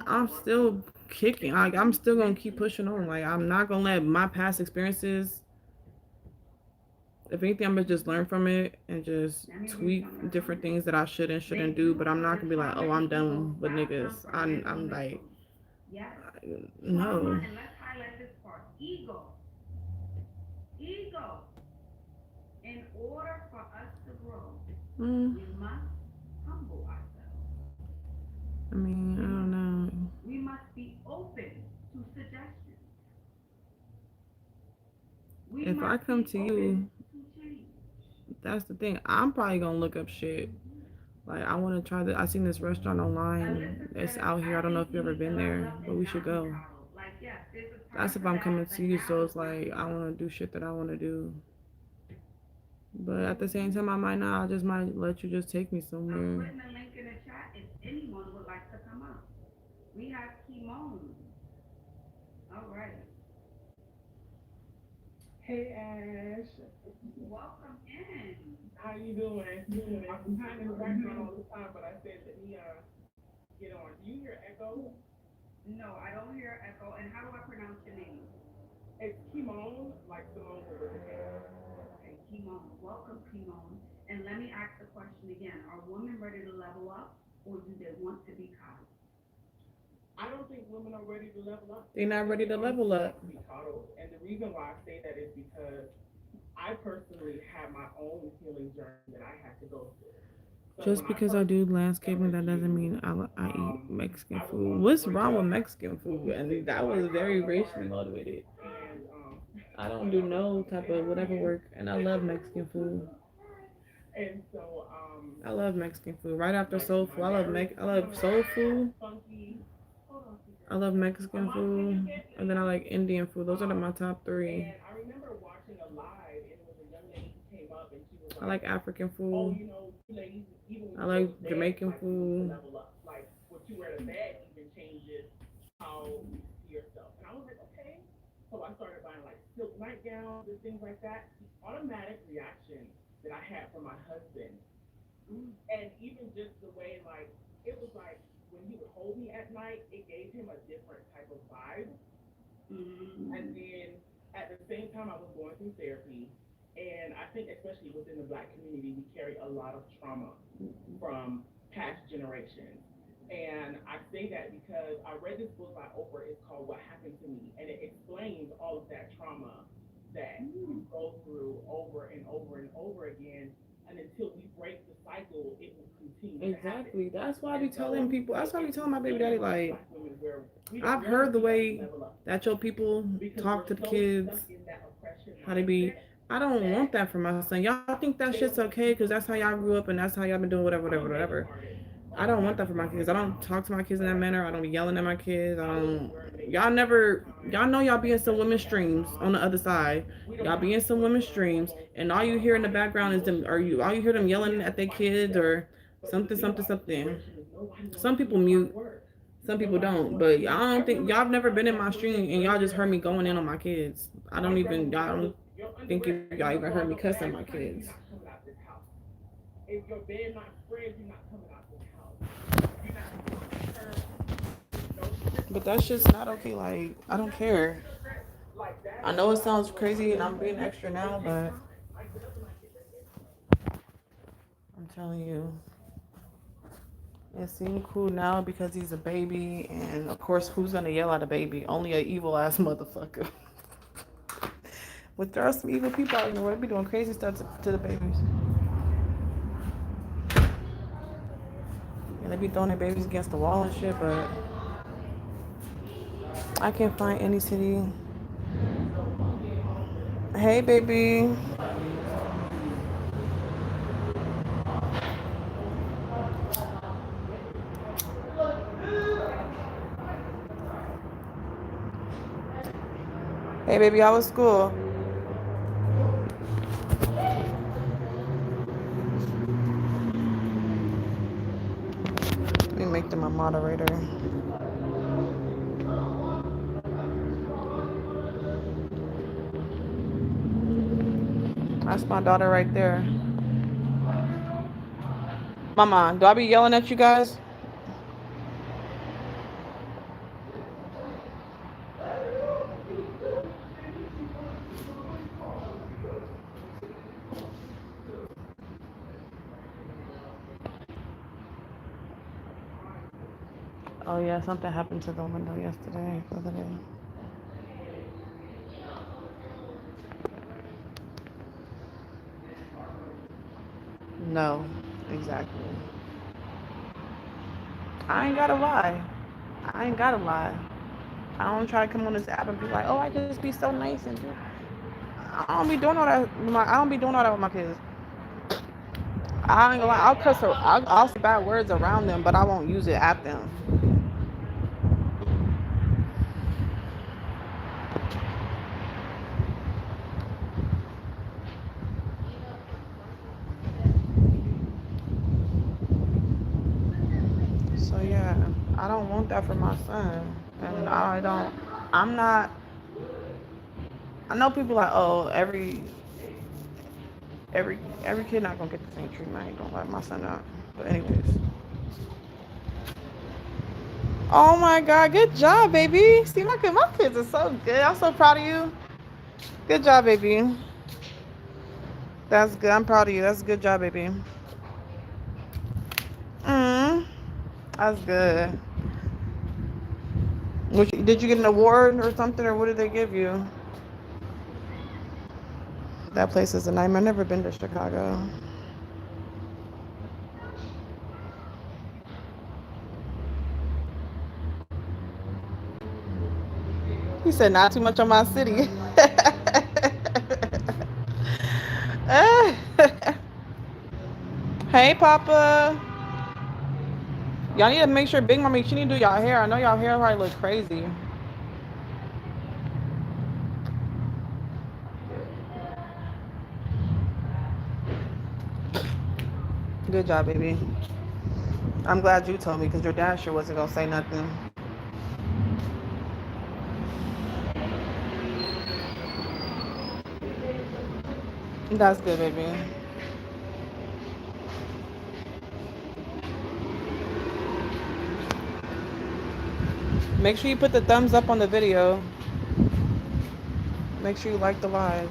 I'm still kicking. Like, I'm still gonna keep pushing on. Like, I'm not gonna let my past experiences. If anything, I'm gonna just learn from it and just tweak different things that I should and shouldn't do. But I'm not gonna be like, oh, I'm done with niggas. I'm like, no. And let's highlight this part. Ego. In order for us to grow, we must humble ourselves. I mean, I don't know. We must be open to suggestions. If I come to you, that's the thing. I'm probably gonna look up shit. Like, I want to try this. I seen this restaurant online. It's out here. I don't know if you've ever been there, but we should go. Like, yes, there's a That's if I'm coming to you. So it's like I want to do shit that I want to do. But at the same time, I might not. I just might let you just take me I'm somewhere. putting a link in the chat if anyone would like to come up. We have Kimon. All right. Hey Ash, Welcome in. how you doing? I'm kind of in the background all the time, but I said let me get on. Do you hear echo? No, I don't hear echo. And how do I pronounce your name? It's Kimon, like Simone over here. Okay, Kimon. Welcome, Kimon. And let me ask the question again. Are women ready to level up or do they want to be coddled? I don't think women are ready to level up. They're not ready to level up. To be coddled. And the reason why I say that is because I personally have my own healing journey that I had to go through. So Just because I do landscaping, that doesn't mean I eat Mexican food. What's wrong with Mexican food? And that was very racially motivated. I don't do no type of whatever work, and I love Mexican food. And so I love Mexican food. Right after soul food, I love soul food. I love Mexican food, and then I like Indian food. Those are my top three. And I remember watching a live, and it was a young lady who came up, and she was I like African oh, food. you know, ladies, even when I you like go to bed, Jamaican like, you food. level up. Like what you wear to bed even changes how you see yourself. And I was like, okay. So I started buying like silk nightgowns and things like that. The automatic reaction that I had from my husband, and even just the way like it was like when he would hold me at night, it gave him a different type of vibe. And then at the same time, I was going through therapy. And I think especially within the Black community, we carry a lot of trauma from past generations. And I say that because I read this book by Oprah. It's called What Happened to Me. And it explains all of that trauma that we go through over and over and over again. And until we break the cycle, it will continue. Exactly. That's why I be telling people. That's why I be telling my baby daddy, like, I've heard the way that your people talk to the kids, how they be. I don't want that for my son. Y'all think that shit's okay because that's how y'all grew up and that's how y'all been doing whatever. I don't want that for my kids. I don't talk to my kids in that manner. I don't be yelling at my kids. Y'all know y'all be in some women's streams on the other side. Y'all be in some women's streams and all you hear in the background is them, all you hear them yelling at their kids or something. Some people mute, some people don't, but y'all don't think, y'all have never been in my stream and y'all just heard me going in on my kids. Y'all don't think y'all even heard me cuss at my kids. If your bed not spread, you're not coming out this house. But that shit's not okay. Like, I don't care. I know it sounds crazy and I'm being extra now, but I'm telling you, it seemed cool now because he's a baby, and of course, who's gonna yell at a baby? Only an evil ass motherfucker. But there are some evil people out in the world be doing crazy stuff to the babies. And they be throwing their babies against the wall and shit, but I can't find any city. Hey, baby. Hey, baby, how was school? Let me make them a moderator. That's my daughter right there. Mama, do I be yelling at you guys? Oh yeah, something happened to the window yesterday, the other day. No, exactly. I ain't gotta lie. I don't try to come on this app and be like, oh, I just be so nice and I don't be doing all that. I don't be doing all that with my kids. I ain't gonna lie. I'll cuss her. I'll say bad words around them, but I won't use it at them. So yeah, I don't want that for my son, and I'm not. I know people like, oh, every kid not gonna get the same treatment. I ain't gonna lie, my son not. But anyways. Oh my God, good job, baby. See, my kids are so good. I'm so proud of you. Good job, baby. That's good. I'm proud of you. That's a good job, baby. That's good. Did you get an award or something, or what did they give you? That place is a nightmare. I've never been to Chicago. He said, not too much on my city. Hey, Papa. Y'all need to make sure Big Mommy, she need to do y'all hair. I know y'all hair probably look crazy. Good job, baby. I'm glad you told me because your dad sure wasn't going to say nothing. That's good, baby. Make sure you put the thumbs up on the video. Make sure you like the live.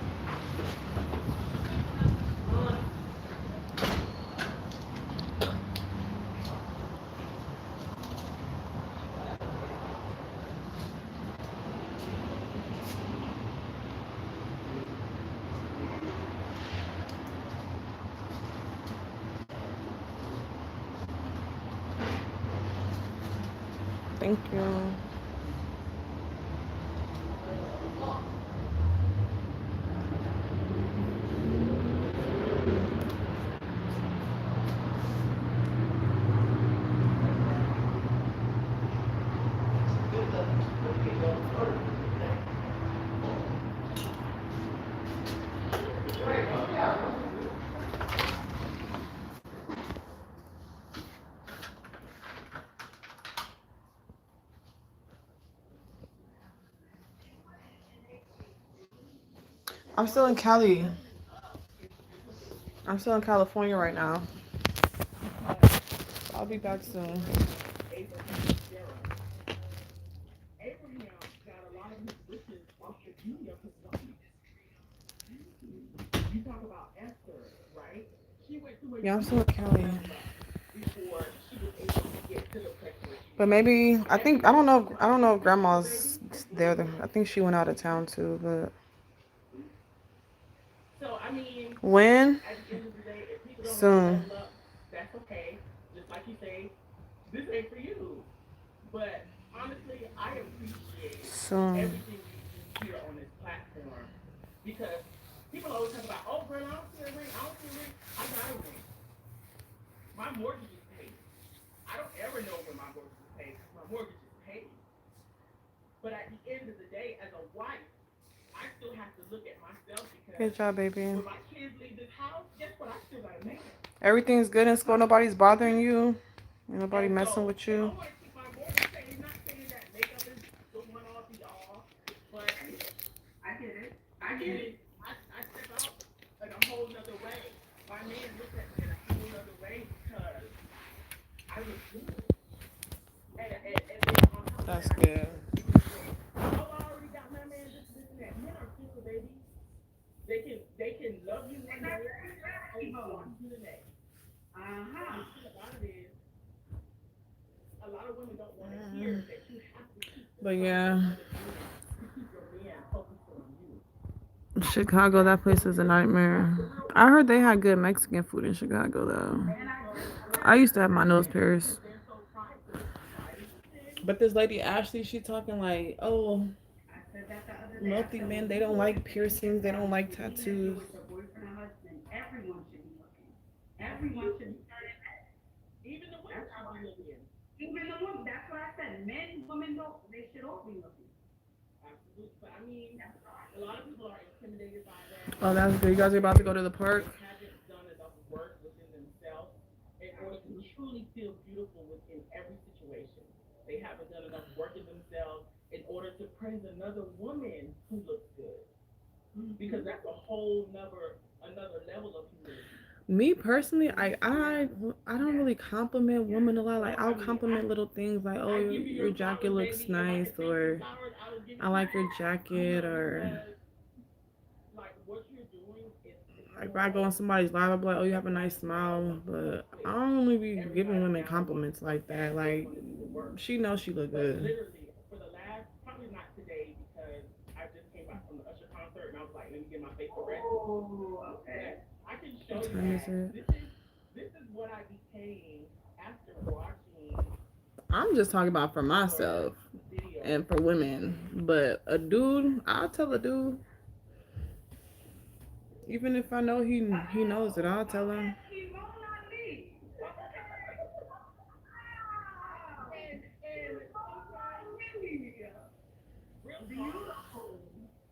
Thank you. I'm still in Cali. I'm still in California right now. I'll be back soon. Yeah, I'm still in Cali. But maybe I don't know if grandma's there. I think she went out of town too, but when? Soon. Soon. Good job, baby. Everything's good in school. Nobody's bothering you. Ain't nobody messing with you. That's good. But yeah, Chicago, that place is a nightmare. I heard they had good Mexican food in Chicago though. I used to have my nose pierced. But this lady Ashley, she talking like, oh, wealthy men, they don't like piercings, they don't like tattoos. Even the women, that's what I said. Men, women don't, they should all be looking. Oh, that's good. You guys are about to go to the park? can truly feel beautiful within every situation. They haven't done enough work in themselves in order to praise another woman who looks good. Because that's a whole another level of humility. Me personally, I don't really compliment women a lot. Like I'll compliment little things like, oh, your jacket looks nice, or I like your jacket, or Like what you're doing is like if I go on somebody's live, I'll be like, oh, you have a nice smile. But I don't really be giving women compliments like that. Like she knows she look good. literally for the last, probably not today because I just came back from the Usher concert and I was like, let me get my face correct. Oh, okay. I can show What you time is that. it? This is what I became after watching I'm just talking about for myself video. and for women. But a dude, I'll tell a dude. Even if I know he knows it, I'll tell him. He will not leave. And sometimes, Beautiful.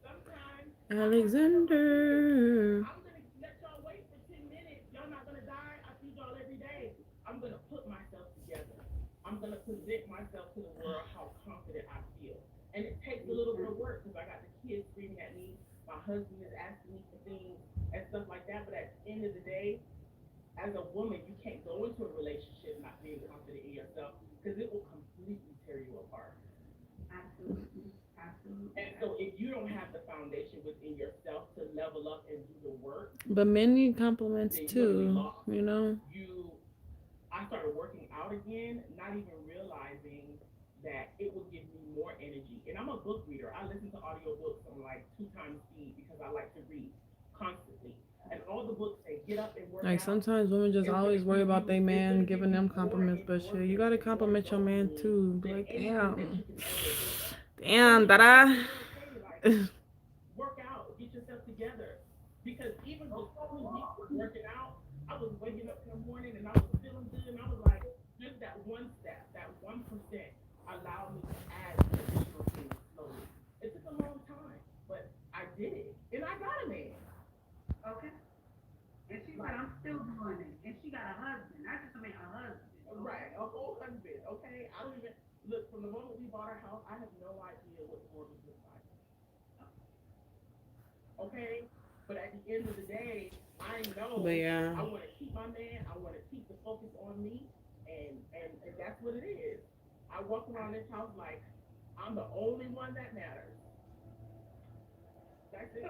sometimes Alexander. I'm gonna let y'all wait for 10 minutes. Y'all not gonna die. I see y'all every day. I'm gonna put myself together. I'm gonna present myself to the world how confident I feel. And it takes a little bit of work because I got the kids screaming at me. My husband is asking me for things and stuff like that. But at the end of the day, as a woman, you can't go into a relationship not being confident in yourself because it will completely tear you apart. Absolutely. Absolutely. And so if you don't have the foundation within yourself to level up and do the work, But men need compliments then you're too, lost. you know? I started working out again, not even realizing that it would give me more energy. And I'm a book reader. I listen to audiobooks on like 2 times speed because I like to read constantly. And all the books say get up and work Like out. sometimes women just always worry about their man giving them compliments, but shit, you gotta compliment your man too. Be like, damn, Dada. Work out, get yourself together. Because even before we were working out, I was waking up in the morning and I was feeling good and I was like, just that one step, that 1% allowed me to add additional things slowly. It took a long time, but I did it. And I got a man. Okay. And she said, I'm still doing it. And she got a husband. I just made a husband. Right, a whole husband, okay? I don't even, look, from the moment we bought our house, I have no idea what the mortgage looks like. Okay? But at the end of the day, I know But yeah. I want to keep my man. I want to keep the focus on me, and that's what it is. I walk around this house like I'm the only one that matters. That's it.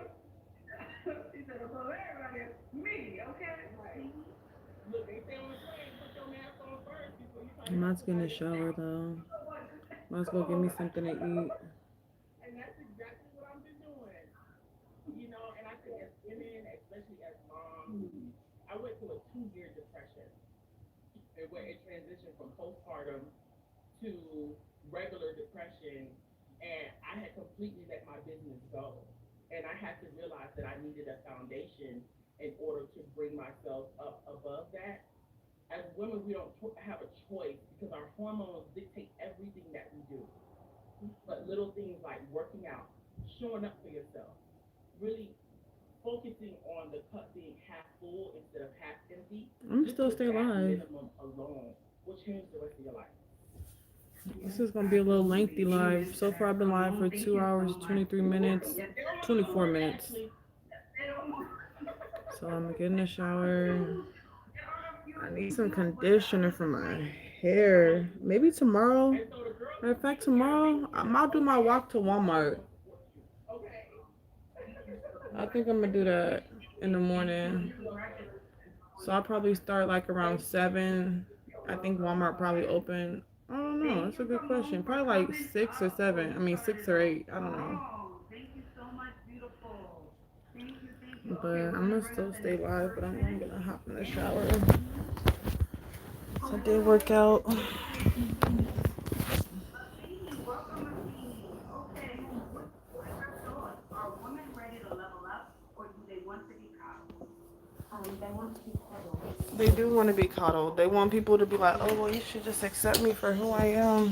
She said, well, everybody, me, okay? Right. Look, they say on the plane, put your mask on first before you try I'm about to get in the shower though. Let's go get me something to eat. And that's exactly what I've been doing. You know, and I think as women, especially as moms, I went through a 2-year depression. Where it transitioned from postpartum to regular depression, and I had completely let my business go. And I had to realize that I needed a foundation in order to bring myself up above that. As women, we don't have a choice because our hormones dictate everything that we do. But little things like working out, showing up for yourself, really focusing on the cup being half full instead of half empty. I'm still staying live. Minimum alone will change the rest of your life. This is gonna be a little lengthy live. So far I've been live for 2 hours, 23 minutes, 24 minutes. So I'm gonna get in the shower. I need some conditioner for my hair. Maybe tomorrow. Matter of fact, tomorrow I'll do my walk to Walmart. I think I'm gonna do that in the morning. So I'll probably start like around 7. I think Walmart probably open. I don't know. That's a good question. Probably like 6 or 7. I mean 6 or 8. I don't know. Thank you so much, beautiful. Thank you. But I'm gonna still stay live. But I'm gonna hop in the shower. So I did work out. Are women ready to level up, or do they want to be coddled? They want to be cuddled. They do want to be coddled. They want people to be like, oh, well, you should just accept me for who I am.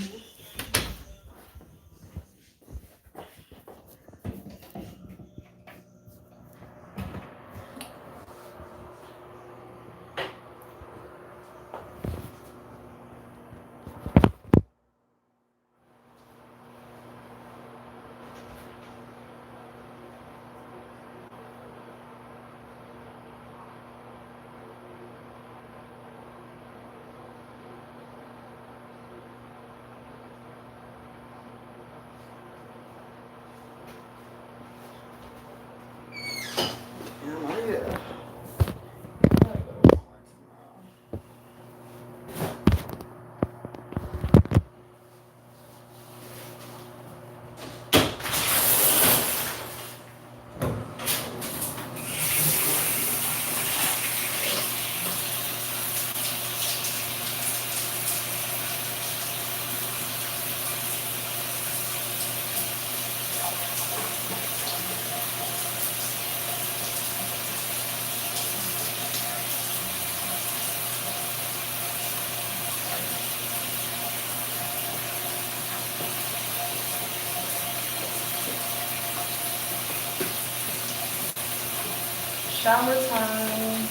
shower time.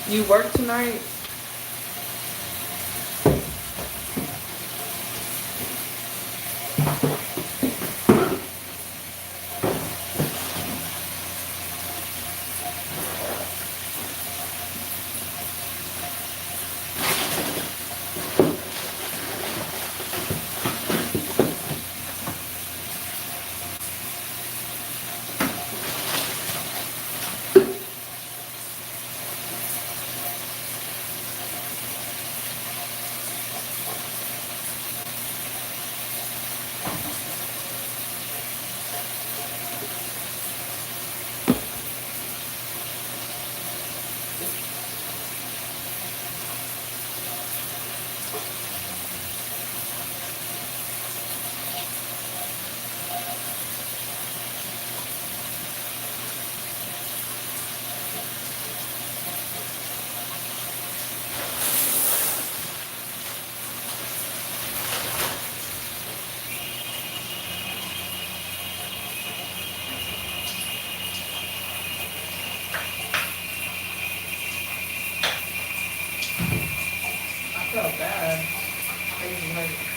You work tonight? I felt bad. Face hurt.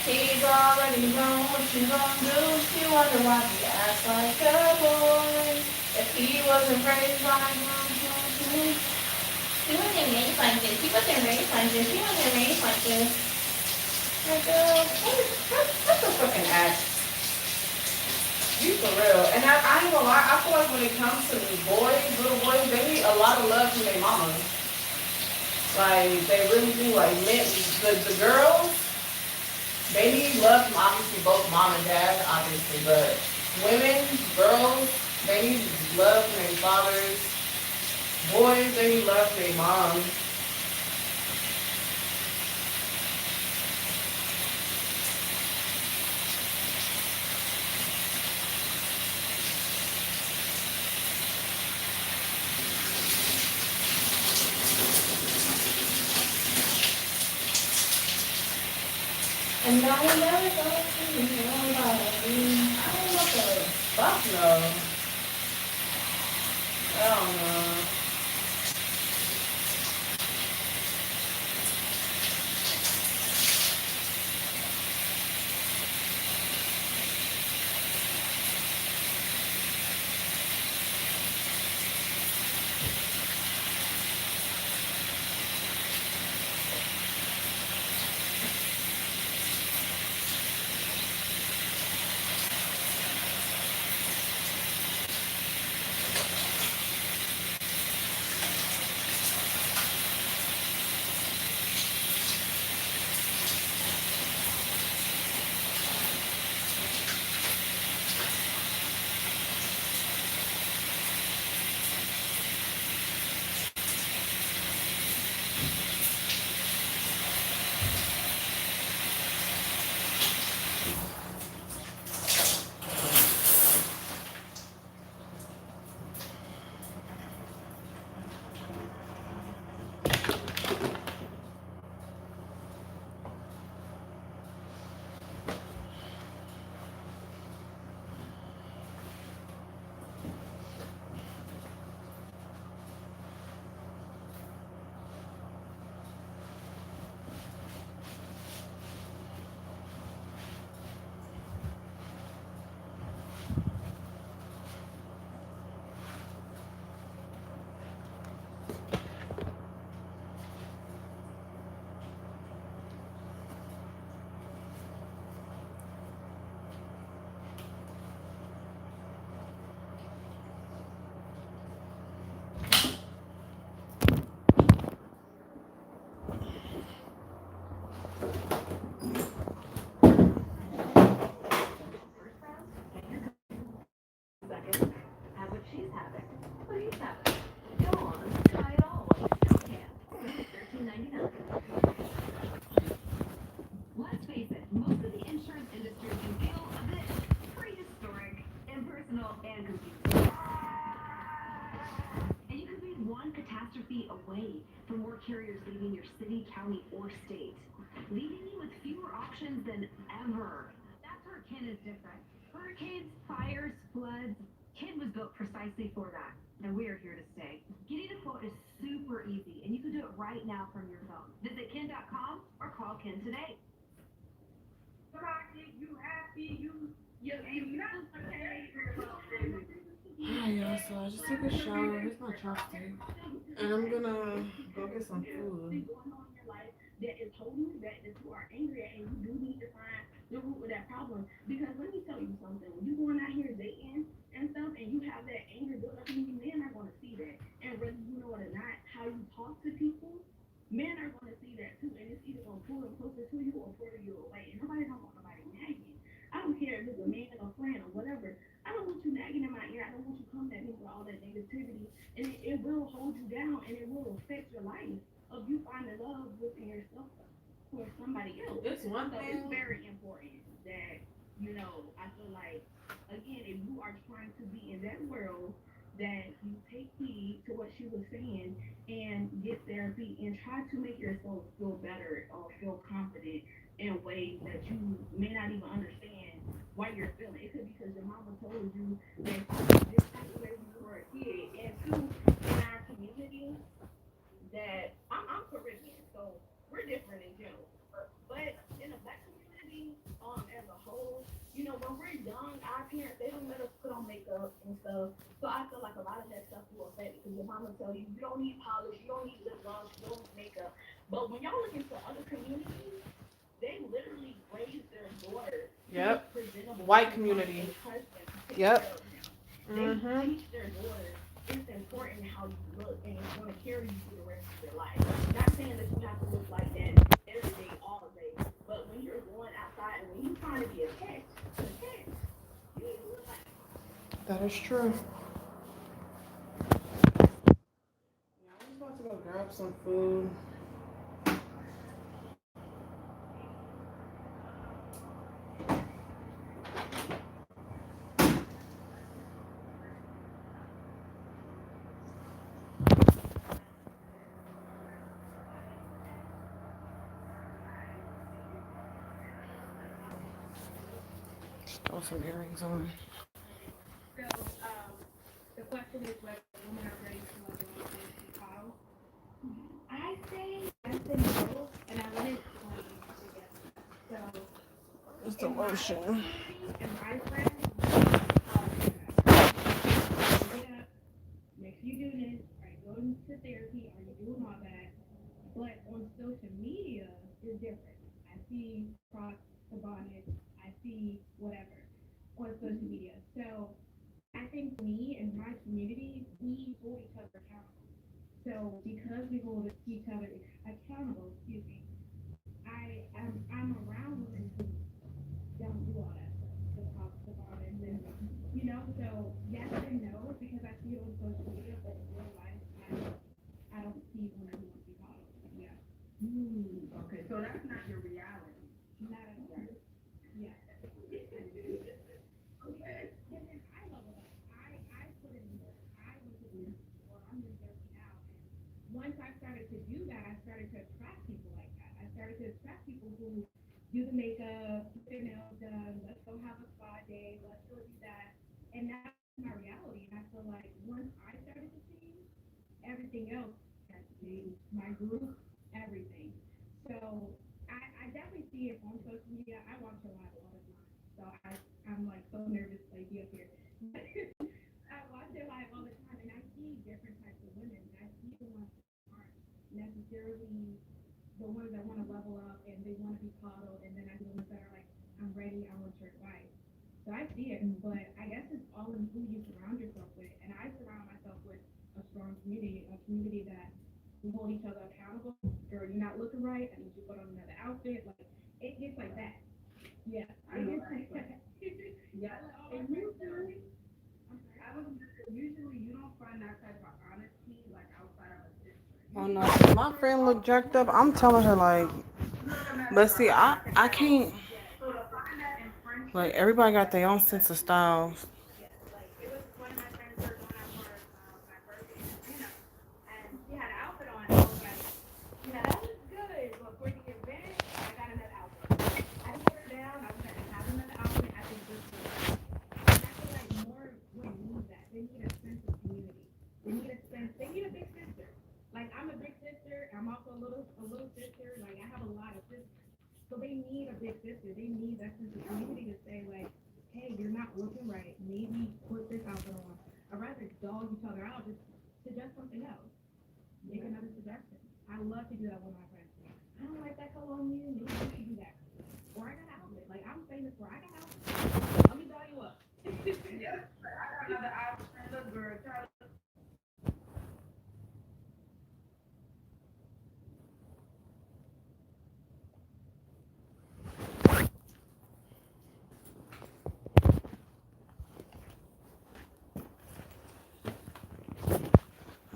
He's already known what you gon' do. You wonder why he acts like a boy. If he wasn't raised by him, he wasn't raised like this. He wasn't raised like this. He wasn't raised like this. Like, that's a fucking act. You for real. And I ain't gonna lie, I feel like when it comes to boys, little boys, they need a lot of love from their mamas. Like, they really do. Like, men, the girls, they need love from obviously both mom and dad, obviously, but women, girls, they need love from their fathers. Boys, they need love from their moms. And now we never go to nobody. I don't know what the fuck no. I don't know. she's having. What he's having. Go on, try it all while you still can. $13.99. Let's face it, most of the insurance industry can feel a bit prehistoric, impersonal, and confusing. And you could be one catastrophe away from more carriers leaving your city, county, or state, leaving you with fewer options than ever. That's where Kin is different. Hurricanes, fires, floods. Kin was built precisely for that, and we are here to stay. Getting a quote is super easy, and you can do it right now from your phone. Visit kin.com or call Kin today. You happy, you ain't nothing okay. Hi, y'all. So I just took a shower. Here's my chopstick. And I'm gonna go get some food. Going on in your life that is holding you back, that you are angry at, and you do need to find the root of that problem. Because let me tell you something, when you're going out here dating and stuff, and you have that anger built up in you, men are going to see that. And whether you know it or not, how you talk to people, men are going to see that too. And it's either going to pull them closer to you or pull you away. And nobody don't want nobody nagging. I don't care if it's a man or a friend or whatever. I don't want you nagging in my ear. I don't want you coming at me with all that negativity. And it will hold you down, and it will affect your life of you finding love within yourself for somebody else. It's one So thing. it's very important that, you know, I feel like, again, if you are trying to be in that world, that you take heed to what she was saying and get therapy and try to make yourself feel better or feel confident in ways that you may not even understand why you're feeling. It could be because your mama told you that this type of way when you were a kid. And two, in our community, that I'm Caribbean, so we're different in general. But in the black community, as a whole, you know, when we're young, our parents, they don't let us put on makeup and stuff. So I feel like a lot of that stuff will affect it because your mama tell you, you don't need polish, you don't need lip gloss, you don't need makeup. But when y'all look into other communities, they literally raise their daughters to Yep. look presentable. White community. Yep. They Mm-hmm. teach their daughters it's important how you look and it's going to carry you through the rest of your life. Not saying that you have to look like that every day, all day, but when you're going outside and when you're trying to be a catch, you need to look like that. That is true. Yeah, I'm just about to go grab some food. Throw some earrings on. So, the question is whether women are ready to love and be coddled. I say yes and no, and I want to explain together. So, It's the lotion. and my friends, make you do this, are you going to therapy, are you doing all that? But on social media, it's different. I see Crocs, the bonnet, I see whatever on social media. So I think me and my community, we hold each other accountable. So because we hold each other accountable, I'm around women who don't do all that stuff, the Crocs, the bonnet, and you know. So yes and no because I see it on social media, but in real life, I don't see women who want to be coddled. Yeah. Okay, so that's not your reality. Not at all. Yeah. Okay. And then I level up. I put in work. I went to the or I'm in therapy now. And once I started to do that, I started to attract people like that. I started to attract people who do the makeup, get their nails done, let's go have a spa day, let's go do that. And that's my reality. And I feel like once I started to change, everything else has changed. My group, everything. So I definitely see it on social media. I watch a lot of time. So I'm like so nervous to like be up here. I watch it live all the time and I see different types of women. I see the ones that aren't necessarily the ones that want to level up and they want to be coddled, and then I see the ones that are like, I'm ready, I want your advice. So I see it, but I guess it's all in who you surround yourself with. And I surround myself with a strong community, a community that we hold each other accountable. Girl, you're not looking right, I need you to put on another outfit. Like it gets like that. Yeah. I know. Yeah. And you too. I was usually you don't find that type of honesty like outside of a sister. Oh no, if my friend look jacked up, I'm telling her like, but see, I can't. So to find that in friendship, Like everybody got their own sense of style. yes, like it was one of my friends were going out for my birthday dinner, and she had an outfit on. And I was like, you know, that looks good, but for the event, I got another outfit. I put her down. I was like, I have another outfit. I think this will work. And I feel like more women need that. They need a sense of community. They need a sense. They need a big sister. Like I'm a big sister. I'm also a little sister. Like I have a lot of sisters. So they need a big sister. They need that sense of community to say like, hey, you're not looking right. Maybe put this outfit on. I'd rather dog each other out. Just suggest something else. Make another suggestion. I love to do that with my friends. I don't like that color on you. Maybe you should do that. Or I got an outfit. Like I'm famous for I got an outfit. Let me dial you up. Yeah. I got another outfit. Look, girl.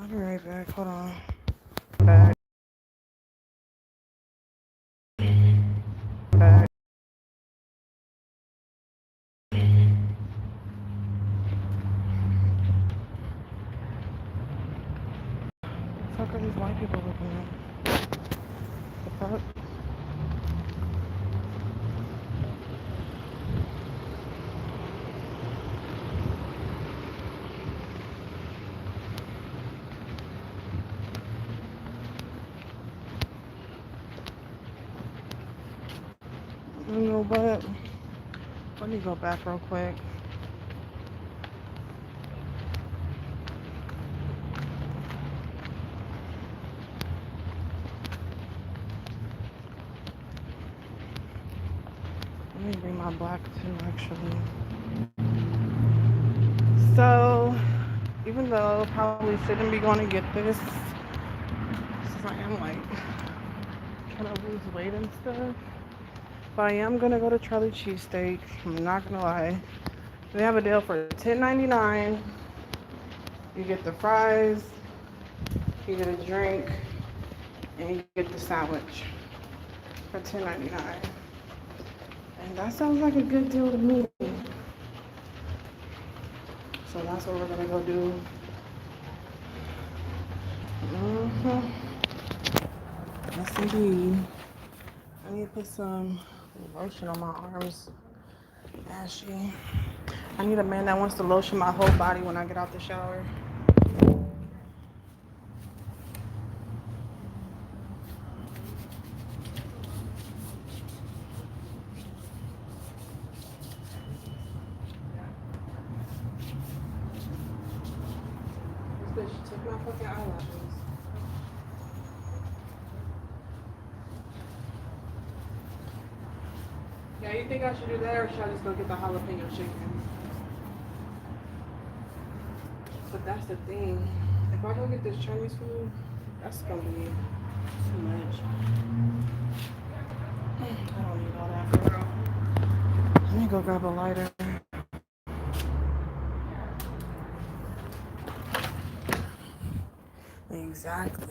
I'll be right back. Hold on. Back. Back. What the fuck are these white people looking at? The fuck? You know what? Let me go back real quick. Let me bring my black too, actually. So, even though I probably shouldn't be going to get this, since I am like trying to lose weight and stuff, but I am gonna go to Charlie Cheesesteak. I'm not gonna lie. They have a deal for $10.99. You get the fries, you get a drink, and you get the sandwich for $10.99. And that sounds like a good deal to me. So that's what we're gonna go do. Yes, indeed. I need to put some lotion on my arms. Ashy. I need a man that wants to lotion my whole body when I get out the shower. This bitch took my fucking eyelashes. Yeah, you think I should do that or should I just go get the jalapeno chicken? But that's the thing. If I go get this Chinese food, that's gonna be too much. I don't need all that, girl. Let me go grab a lighter. Exactly.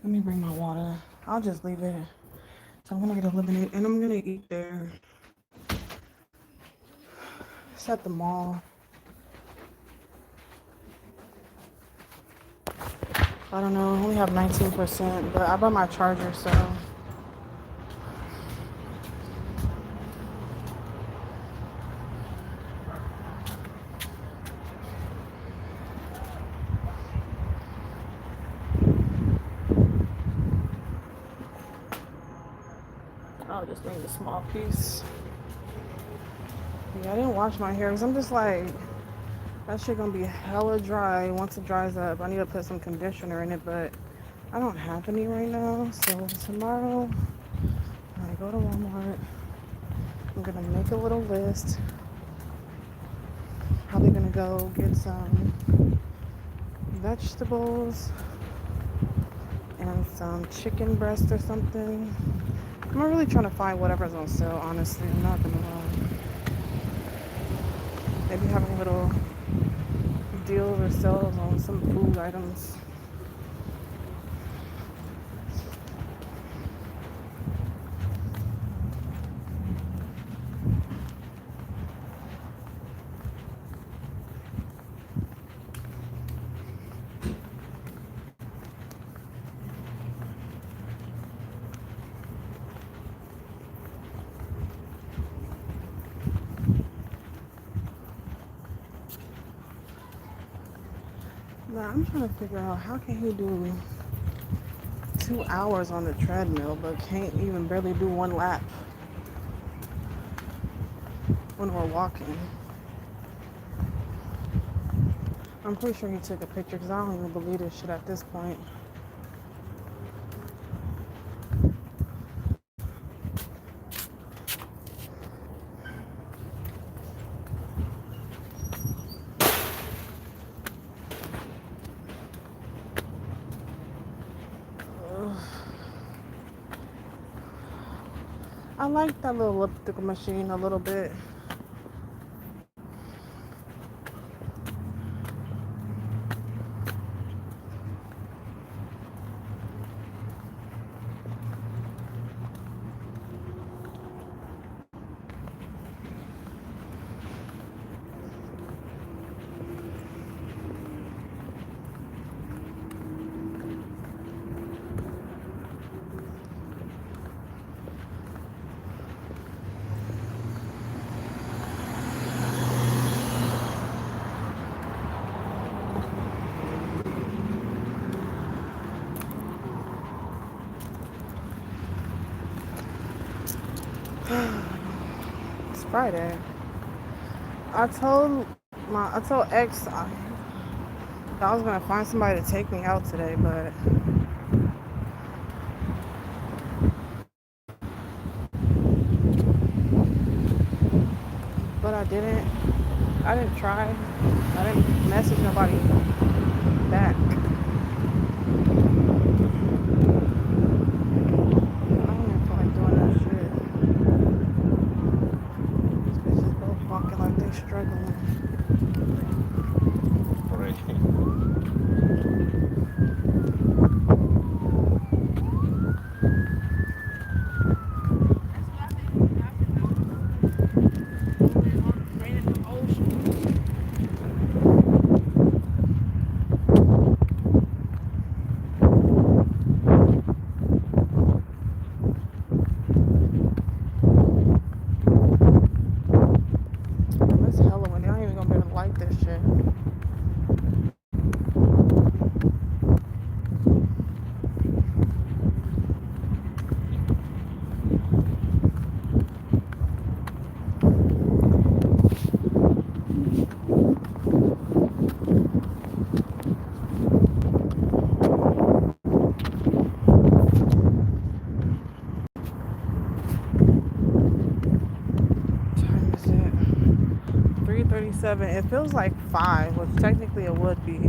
Let me bring my water. I'll just leave it. So I'm gonna get a lemonade and I'm gonna eat there. It's at the mall. I don't know, I only have 19%, but I bought my charger, so. I'll just need a small piece. Yeah, I didn't wash my hair because I'm just like, that shit gonna be hella dry once it dries up. I need to put some conditioner in it, but I don't have any right now. So tomorrow, when I go to Walmart, I'm gonna make a little list. Probably gonna go get some vegetables and some chicken breast or something. I'm really trying to find whatever's on sale, honestly. I'm not gonna lie. Maybe have a little deals or sales on some food items. But I'm trying to figure out how can he do 2 hours on the treadmill but can't even barely do one lap when we're walking. I'm pretty sure he took a picture because I don't even believe this shit at this point. Ugh. I like that little elliptical machine a little bit. It's Friday. I told X I was gonna find somebody to take me out today, but I didn't. I didn't try. I didn't message nobody back. I don't even feel like doing that shit. These bitches both walking like they struggling. It's hella windy. I ain't even gonna be able to light this shit. What time is it? 3:37. It feels like 5, which technically it would be.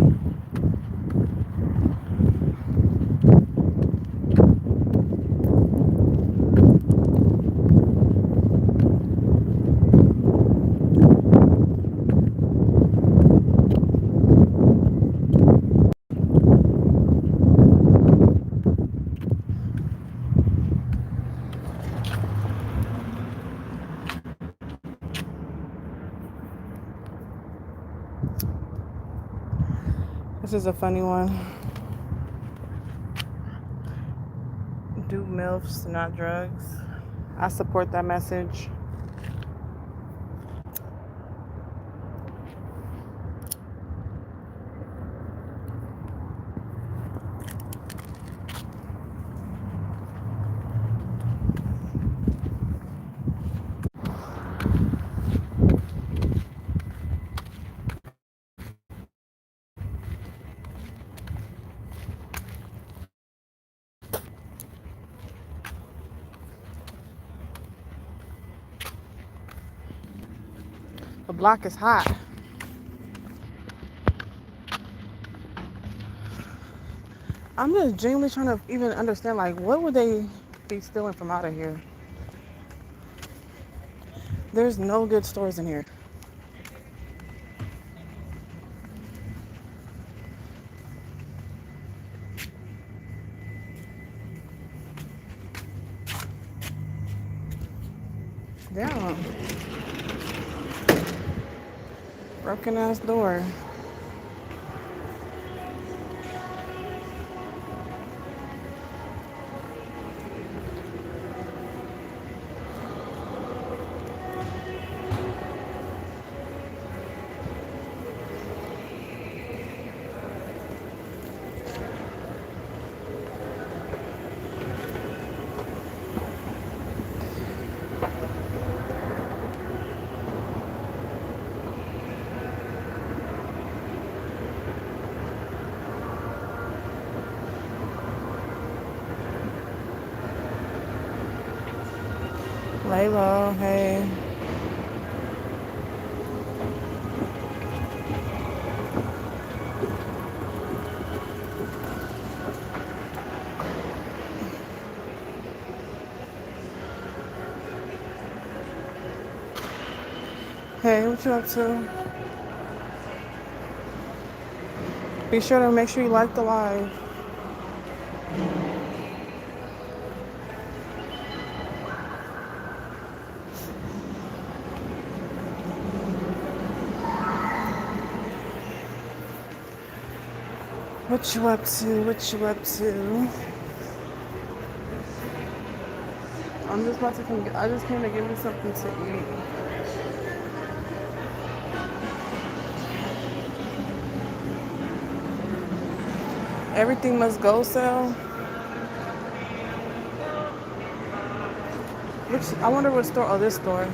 This is a funny one. Do MILFs, not drugs. I support that message. The block is hot. I'm just genuinely trying to even understand, like, what would they be stealing from out of here? There's no good stores in here. Damn. Broken ass door. Lay low, hey. Hey, what you up to? Be sure to make sure you like the live. What you up to? What you up to? I'm just about to come. I just came to give me something to eat. Everything must go sale. I wonder what store. Oh, this store.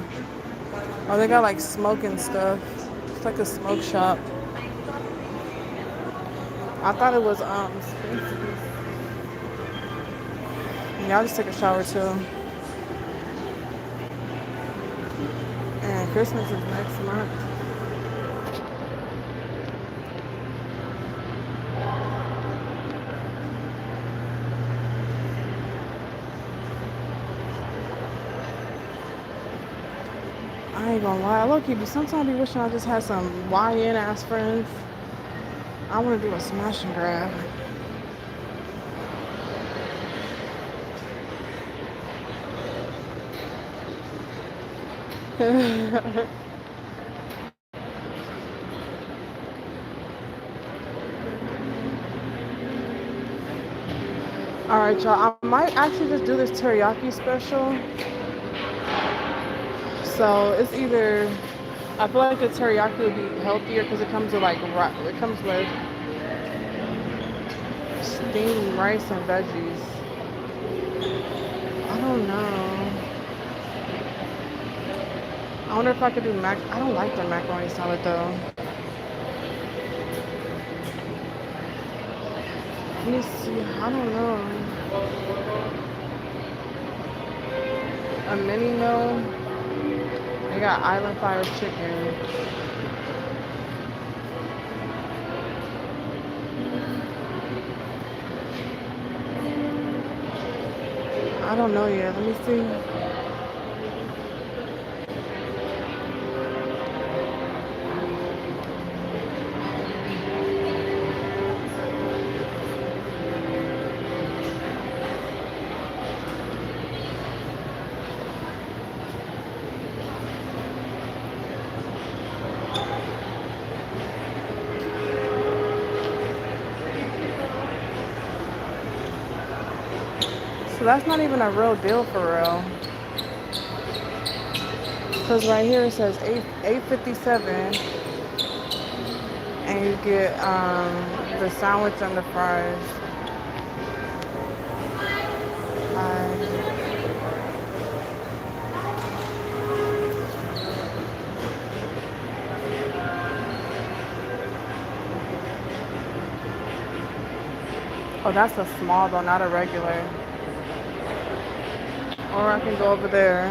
Oh, they got like smoking stuff. It's like a smoke shop. I thought it was yeah, I'll just take a shower too. And Christmas is next month. I ain't gonna lie, look, sometimes I be wishing I just had some YN ass friends. I want to do a smash and grab. All right, y'all. I might actually just do this teriyaki special. So it's either, I feel like the teriyaki would be healthier because it comes with steamed rice and veggies. I don't know. I wonder if I could do I don't like the macaroni salad though. Let me see. I don't know. A mini meal. They got Island Fire chicken. I don't know yet. Let me see. So that's not even a real deal for real. Because right here it says $8.57, and you get the sandwich and the fries. Oh, that's a small though, not a regular. Or I can go over there.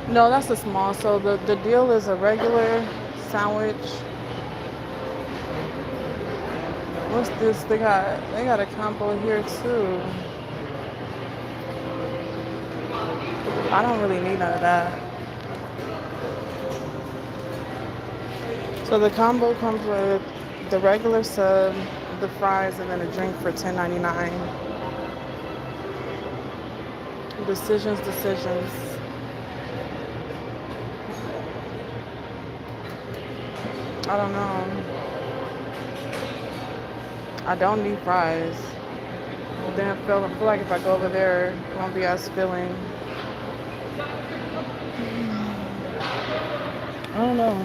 No, that's a small. So the deal is a regular sandwich. What's this? They got a combo here too. I don't really need none of that. So the combo comes with the regular sub, the fries, and then a drink for $10.99. Decisions, decisions. I don't know. I don't need fries. But then I feel like if I go over there, it won't be as filling. I don't know.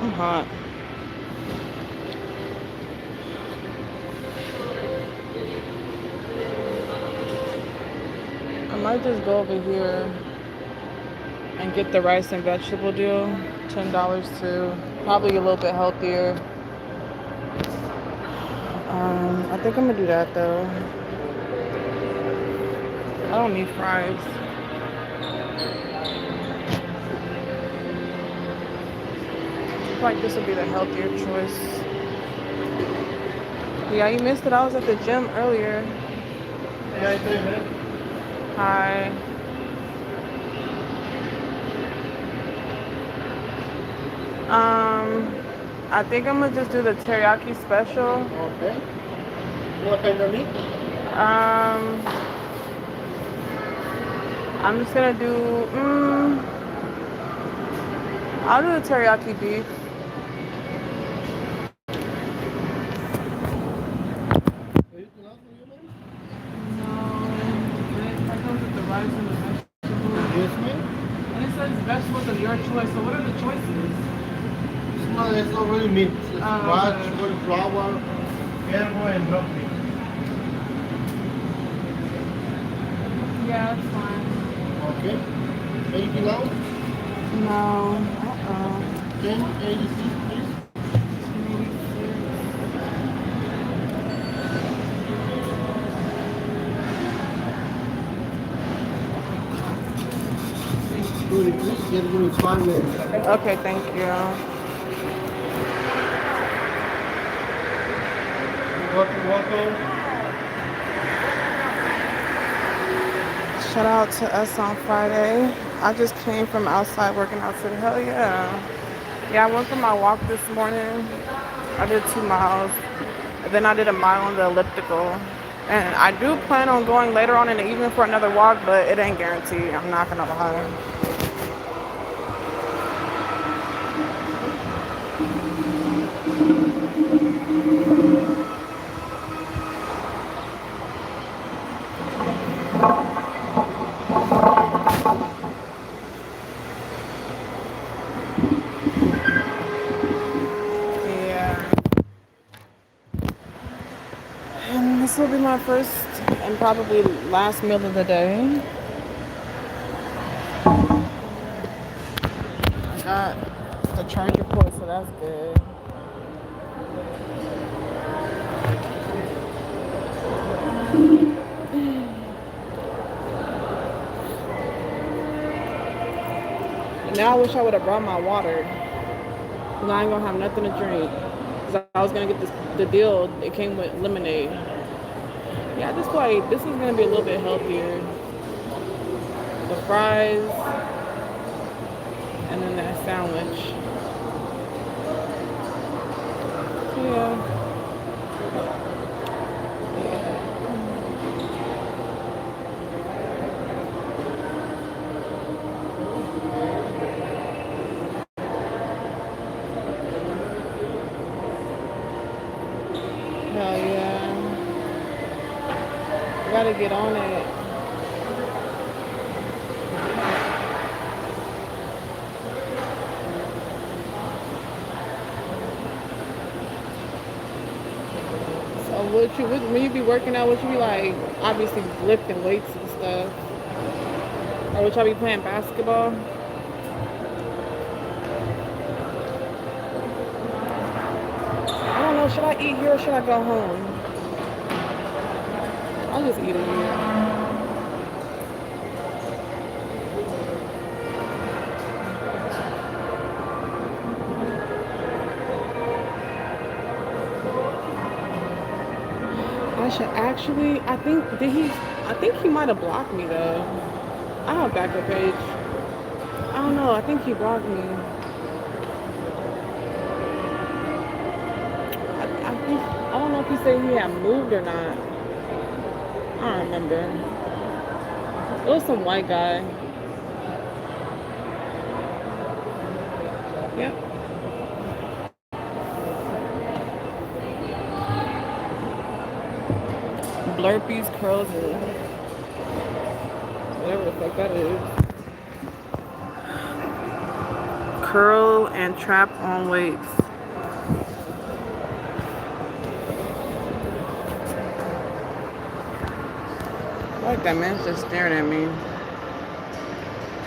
I'm hot. I might just go over here and get the rice and vegetable deal. $10 too. Probably a little bit healthier. I think I'm gonna do that though. I don't need fries. I feel like this would be the healthier choice. Yeah, you missed it. I was at the gym earlier. Yeah, I think, man. Hi. I think I'm gonna just do the teriyaki special. Okay. What kind of meat? I'm just gonna do. I'll do the teriyaki beef. That comes with the rice and the vegetables. Yes, ma'am. And it says vegetables of your choice. So what are the choices? This one is already meat. It's squash, okay. cauliflower, carbo, and broccoli. Yeah, that's fine. Okay. Anything else? No. 1086, please. Please get me 5 minutes. Okay, thank you. Welcome. Shout out to us on Friday. I just came from outside working out today. Hell yeah. Yeah, I went for my walk this morning. I did 2 miles. And then I did a mile on the elliptical. And I do plan on going later on in the evening for another walk, but it ain't guaranteed. I'm not gonna lie. Yeah. And this will be my first and probably last meal of the day. I got the charger port, so that's good. Now I wish I would have brought my water. Now I ain't gonna have nothing to drink. Cause I was gonna get the deal. It came with lemonade. Yeah, I just feel like this is gonna be a little bit healthier. The fries and then that sandwich. Yeah. Hell yeah. I gotta get on it. So when you be working out, would you be like obviously lifting weights and stuff? Or would y'all be playing basketball? I don't know. Should I eat here or should I go home? I'll just eat it here. I should actually, I think he might have blocked me though. I have a backup page. I don't know, I think he blocked me. I don't know if he said he had moved or not. I don't remember. It was some white guy. Yep. Blurpees, curls, and whatever the fuck that is. Curl and trap on weights. I like that man's just staring at me.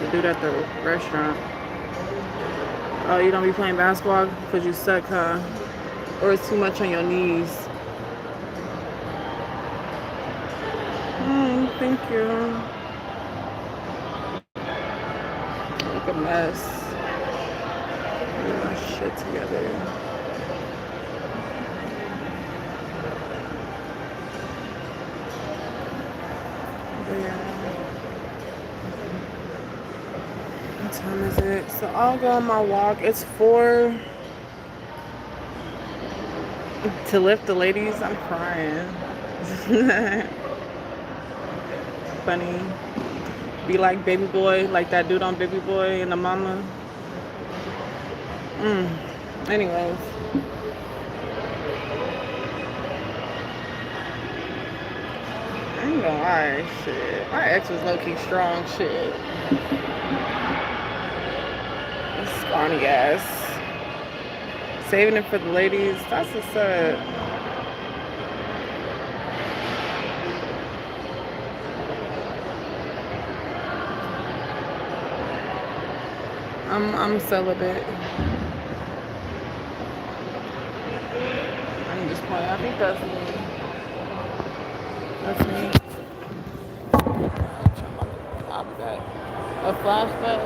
The dude at the restaurant. Oh, you don't be playing basketball because you suck, huh? Or it's too much on your knees. Thank you. Look a mess. Get my shit together. What time is it? So I'll go on my walk. It's 4 to lift the ladies. I'm crying. Funny. Be like Baby Boy, like that dude on Baby Boy and the mama. Anyways. I ain't gonna lie, shit. My ex was low-key strong, shit. Scrawny ass. Saving it for the ladies. That's what's up. I'm celibate. I need this point. I think that's me. That's me. I'll be back. A flashback.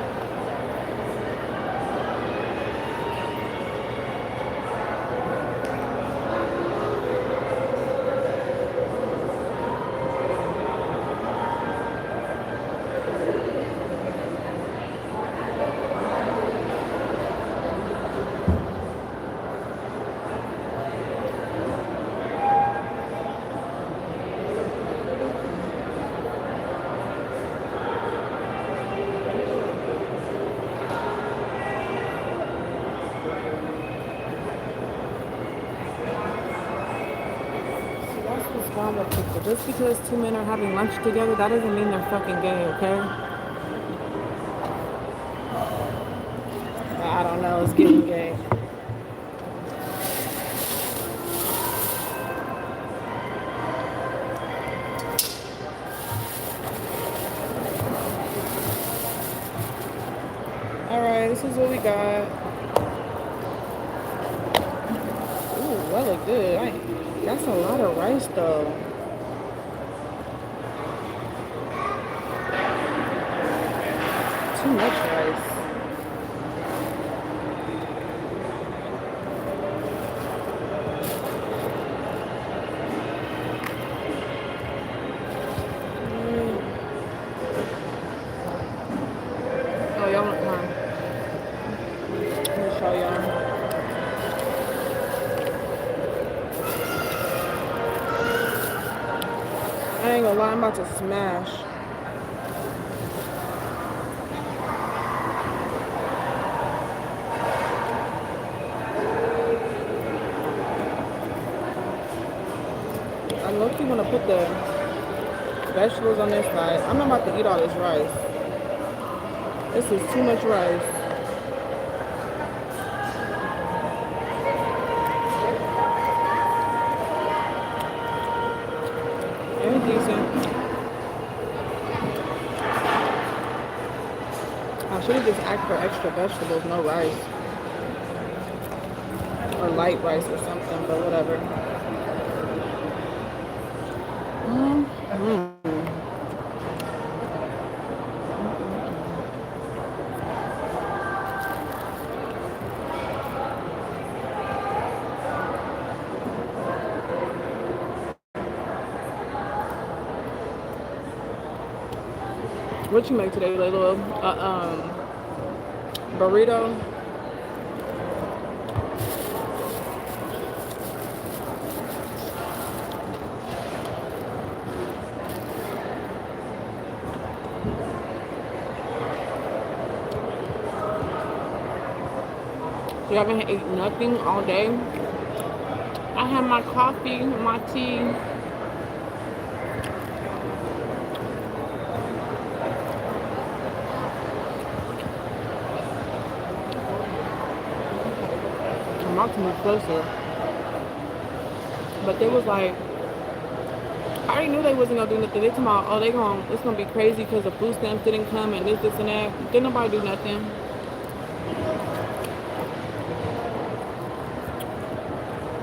Just because 2 men are having lunch together, that doesn't mean they're fucking gay, okay? I don't know, it's getting gay. Alright, this is what we got. Ooh, that look good. That's a lot of rice though. Too much rice. Oh, y'all want mine? Let me show y'all. I ain't gonna lie, I'm about to smash. I low-key want to put the vegetables on this side. I'm not about to eat all this rice. This is too much rice. Very decent. Should have just asked for extra vegetables, no rice. Or light rice or something, but whatever. Mm-hmm. What you make today, Layla? Burrito. You haven't ate nothing all day. I had my coffee, my tea. I'm not too much closer. But they was like, I already knew they wasn't gonna do nothing. They talking about, oh, it's gonna be crazy because the food stamps didn't come and this and that. Didn't nobody do nothing.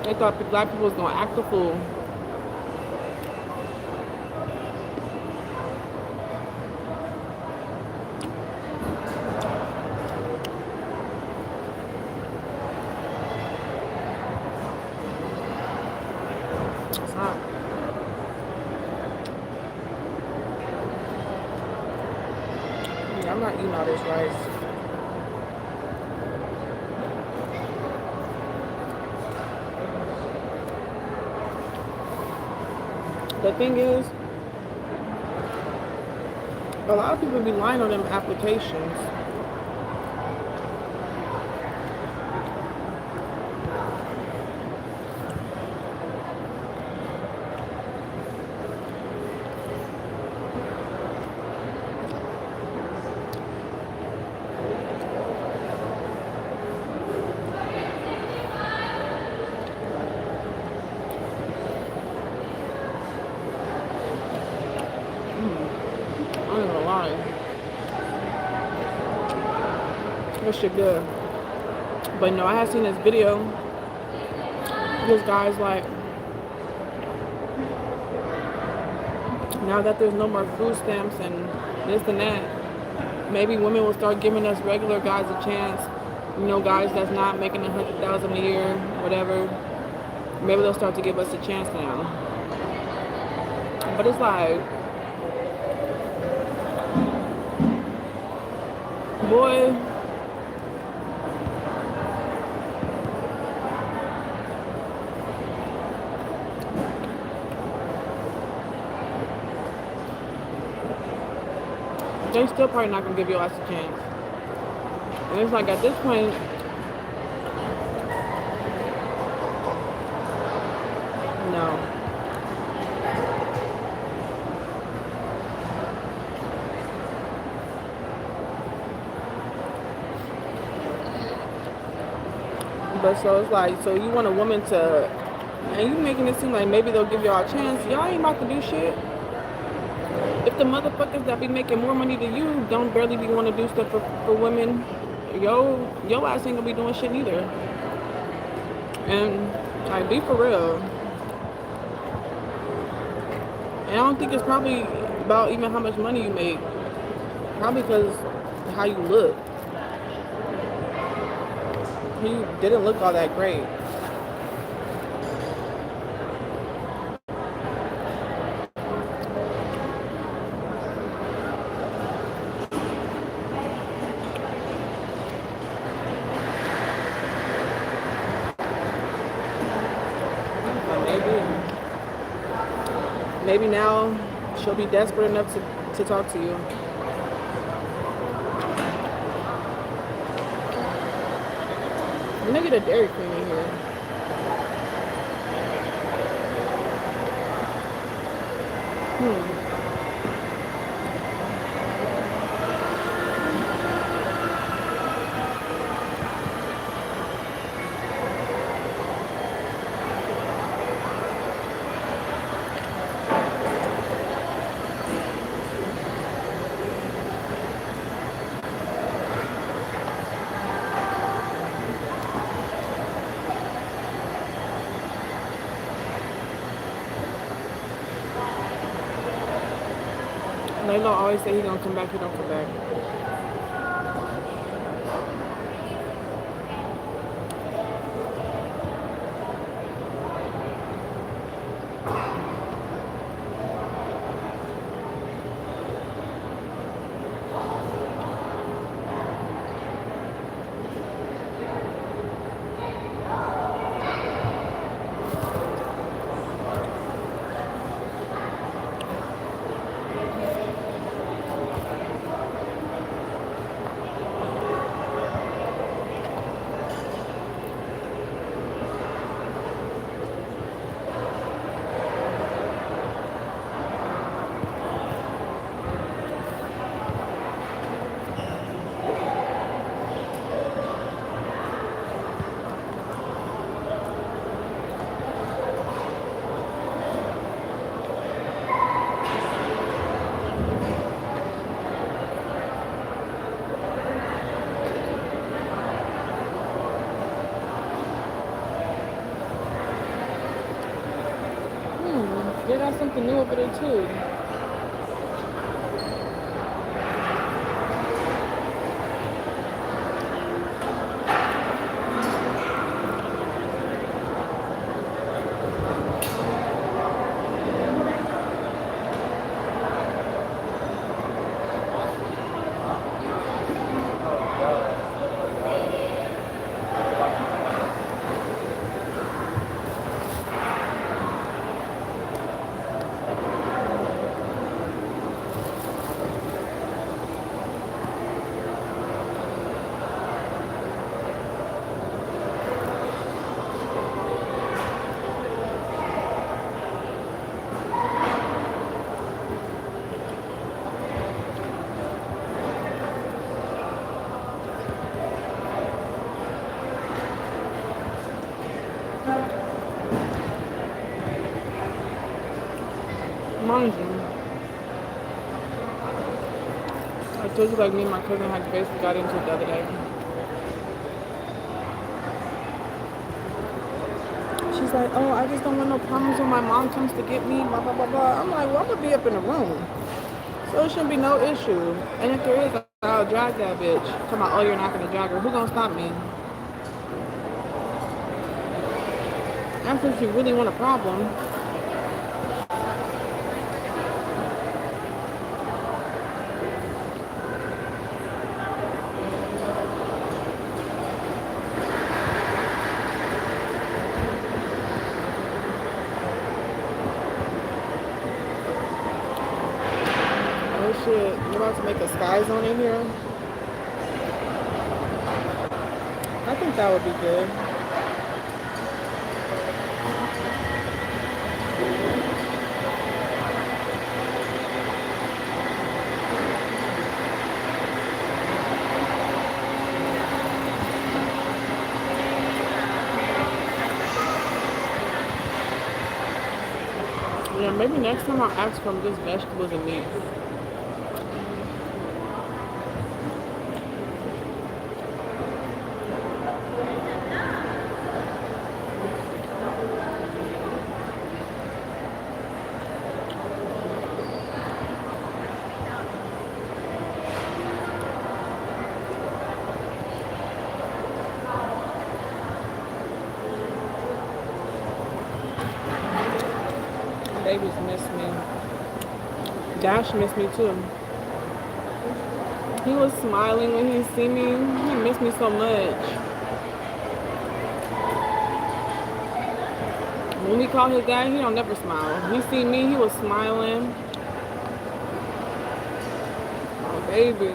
They thought the black people was gonna act a fool. It's hot. Yeah, I'm not eating all this rice. The thing is, a lot of people be lying on them applications. I ain't gonna lie. That shit good. But no, I had seen this video. This guy's like, now that there's no more food stamps and this and that, maybe women will start giving us regular guys a chance. You know, guys that's not making $100,000 a year, whatever. Maybe they'll start to give us a chance now. But it's like, boy, they still probably not gonna give your ass a chance. And it's like at this point, no. But so it's like, so you want a woman to, and you making it seem like maybe they'll give y'all a chance. Y'all ain't about to do shit. If the motherfuckers that be making more money than you don't barely be want to do stuff for women, your ass ain't gonna be doing shit neither. And like, be for real. And I don't think it's probably about even how much money you make. Probably because how you look. You didn't look all that great. Maybe now she'll be desperate enough to talk to you. I'm gonna get a Dairy Queen in here. Laylo always say he gonna come back, he don't come back. They got something new over there too. Mind you, I told you like me and my cousin had basically got into it the other day. She's like, oh, I just don't want no problems when my mom comes to get me, blah, blah, blah, blah. I'm like, well, I'm going to be up in the room. So it shouldn't be no issue. And if there is, I'll drag that bitch. Come on, oh, you're not going to drag her. Who's going to stop me? After if you really want a problem. Shit, you about to make a sky zone in here? I think that would be good. Yeah, maybe next time I'll ask for just vegetables and meat. Babies miss me. Dash missed me too. He was smiling when he see me. He missed me so much. When we call his dad, he don't never smile. He see me, he was smiling. Oh, baby.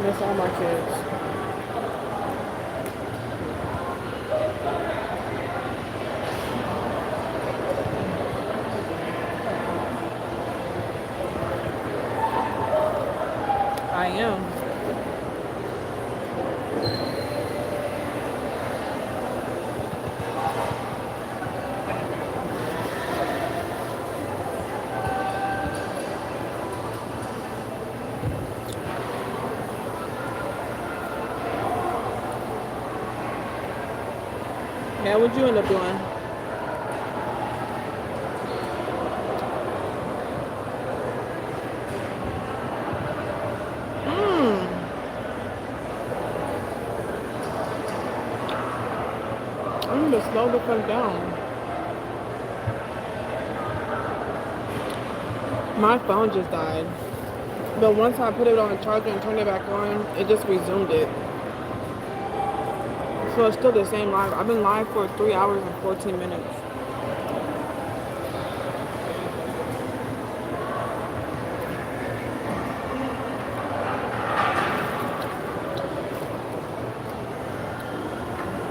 Miss all my kids. I am. Yeah, what'd you end up doing? I need to slow the fuck down. My phone just died. But once I put it on the charger and turned it back on, it just resumed it. So it's still the same live. I've been live for 3 hours and 14 minutes.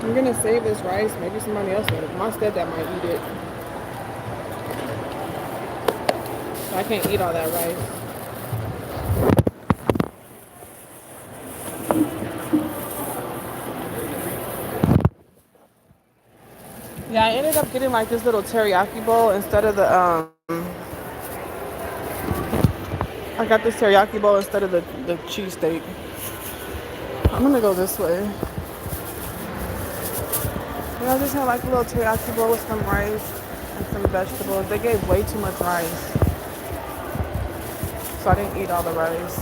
I'm gonna save this rice. Maybe somebody else will. My stepdad might eat it. I can't eat all that rice. Yeah, I ended up getting like this little teriyaki bowl instead of the I got this teriyaki bowl instead of the cheesesteak. I'm gonna go this way. Yeah, I just had like a little teriyaki bowl with some rice and some vegetables. They gave way too much rice, so I didn't eat all the rice.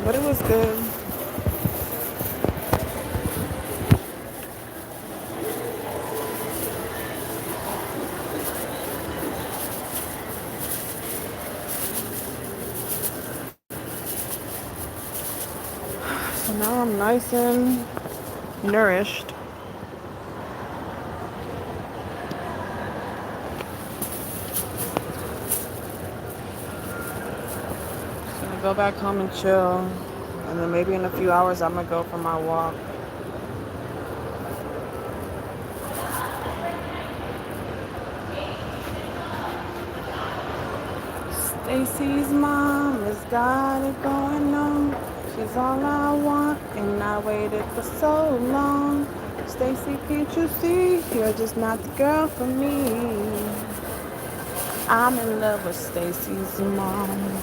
But it was good. So now I'm nice and nourished. Just gonna go back home and chill. And then maybe in a few hours I'm gonna go for my walk. Stacy's mom has got it going on. She's all I want, and I waited for so long. Stacy, can't you see? You're just not the girl for me. I'm in love with Stacy's mom.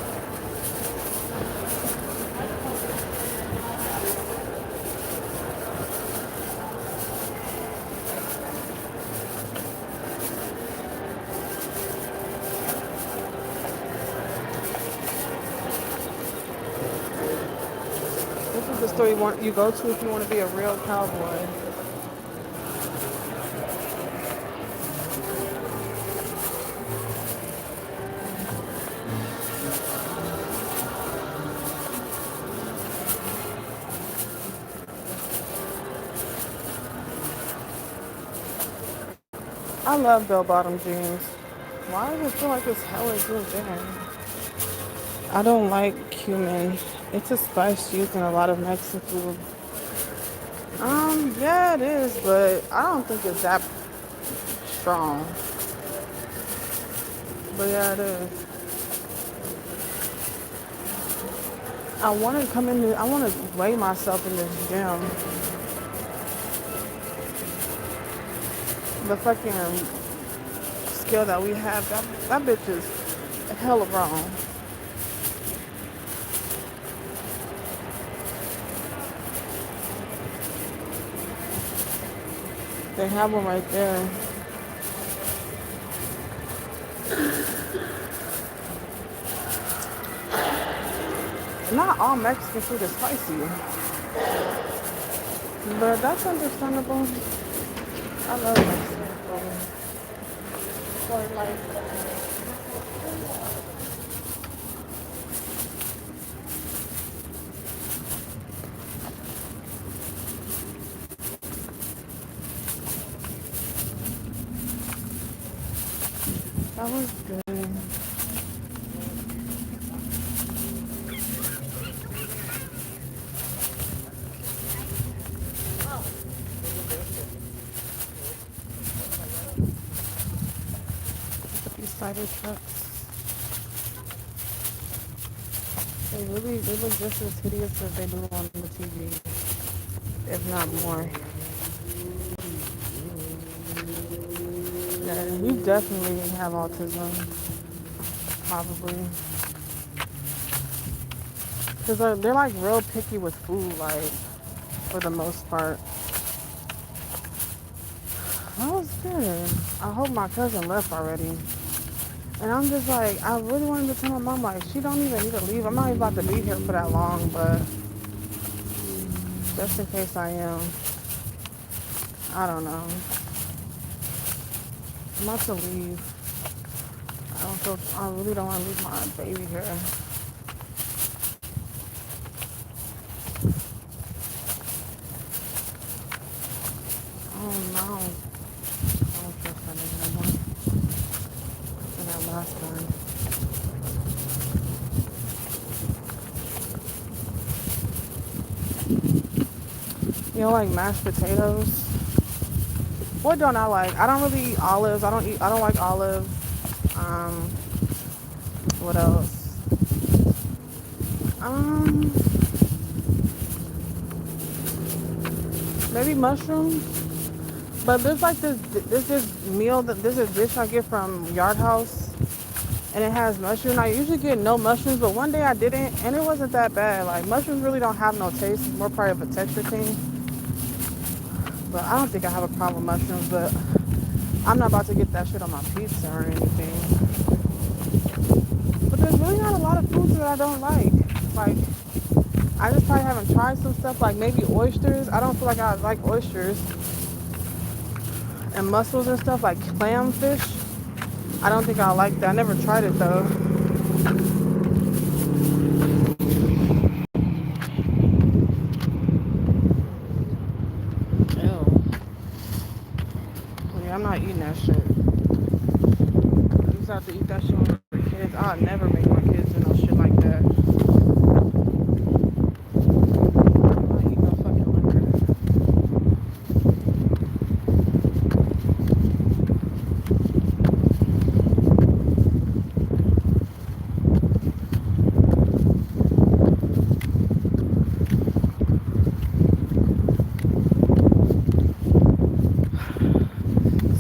This is the store you go to if you want to be a real cowboy. I love bell-bottom jeans. Why does it feel like it's hella good there? I don't like cumin. It's a spice used in a lot of Mexican food. Yeah, it is, but I don't think it's that strong. But yeah, it is. I want to come in. I want to weigh myself in this gym. The fucking scale that we have, that bitch is hella wrong. They have one right there. Not all Mexican food is spicy, but that's understandable. I love Mexican food. For like, that was good. Cider trucks. They look just as hideous as they do on the TV, if not more. Yeah, you definitely have autism, probably. Because they're like real picky with food, like for the most part. I was scared. I hope my cousin left already. And I'm just like, I really wanted to tell my mom, like, she don't even need to leave. I'm not even about to be here for that long, but just in case I am, I don't know. I'm about to leave. I really don't want to leave my baby here. Oh no. I don't trust that nigga no more. And that last one. You know, like mashed potatoes. What don't I like? I don't really eat olives. I don't like olives. What else? Maybe mushrooms. But there's like this dish I get from Yard House, and it has mushrooms. I usually get no mushrooms, but one day I didn't, and it wasn't that bad. Like, mushrooms really don't have no taste. It's more part of a texture thing. But I don't think I have a problem with mushrooms, but I'm not about to get that shit on my pizza or anything. But there's really not a lot of foods that I don't like. Like, I just probably haven't tried some stuff, like maybe oysters. I don't feel like I like oysters. And mussels and stuff, like clamfish. I don't think I like that. I never tried it though. Ew. Yeah, I'm not eating that shit. I used to have to eat that shit when we were kids. I'll never make my kids do no shit like that. I'm not eating no fucking liquor.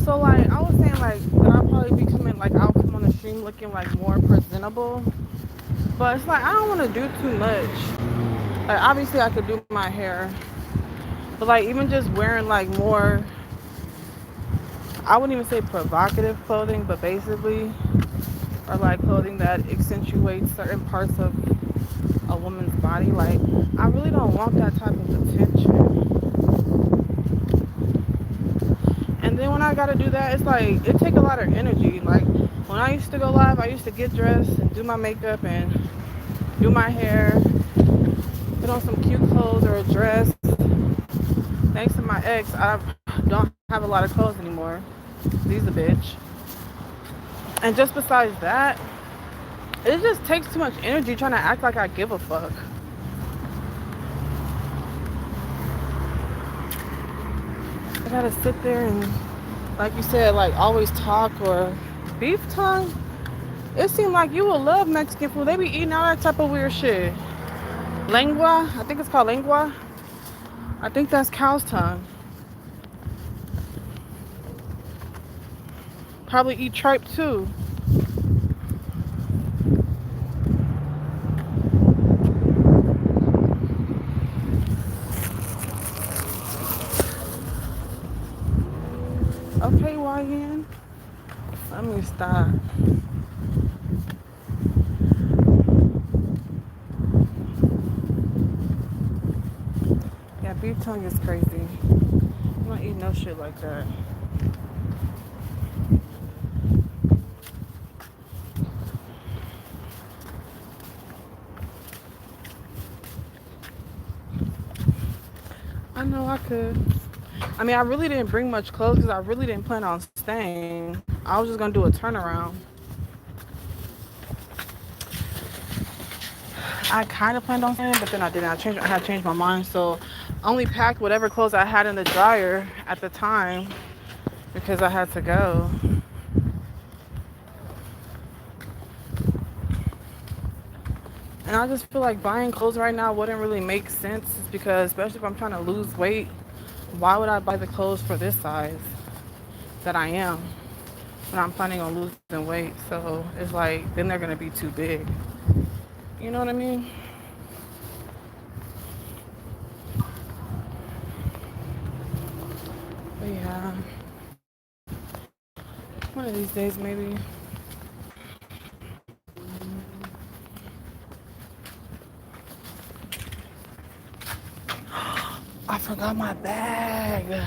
So like I was saying, like that I'll probably be coming, like I'll come on the stream looking like more presentable, but it's like I don't want to do too much. Like obviously I could do my hair, but like even just wearing like more, I wouldn't even say provocative clothing, but basically, or like clothing that accentuates certain parts of a woman's body. Like I really don't want that type of attention. And then when I gotta do that, it's like, it takes a lot of energy. Like, when I used to go live, I used to get dressed and do my makeup and do my hair, put on some cute clothes or a dress. Thanks to my ex, I don't have a lot of clothes anymore. He's a bitch. And just besides that, it just takes too much energy trying to act like I give a fuck. I gotta sit there and, like you said, like always talk. Or beef tongue. It seemed like you will love Mexican food. They be eating all that type of weird shit. Lengua, I think it's called lengua. I think that's cow's tongue. Probably eat tripe too. Okay, YN. Let me stop. Yeah, beef tongue is crazy. I'm not eating no shit like that. I know I could. I mean, I really didn't bring much clothes because I really didn't plan on staying. I was just gonna do a turnaround. I kind of planned on staying, but then I didn't. I had changed my mind, so I only packed whatever clothes I had in the dryer at the time because I had to go. And I just feel like buying clothes right now wouldn't really make sense, because especially if I'm trying to lose weight, why would I buy the clothes for this size that I am when I'm planning on losing weight? So it's like, then they're gonna be too big. You know what I mean? But yeah, one of these days maybe. I forgot my bag.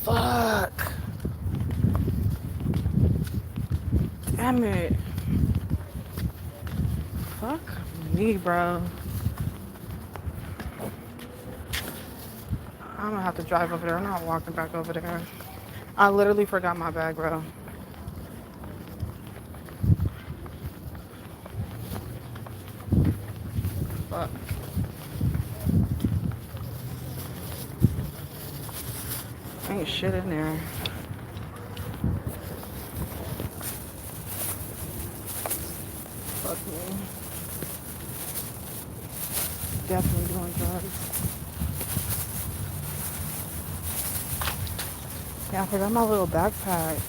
Fuck. Damn it. Fuck me, bro. I'm gonna have to drive over there. I'm not walking back over there. I literally forgot my bag, bro. Fuck. Ain't shit in there. Fuck me. Definitely doing drugs. Yeah, I forgot my little backpack.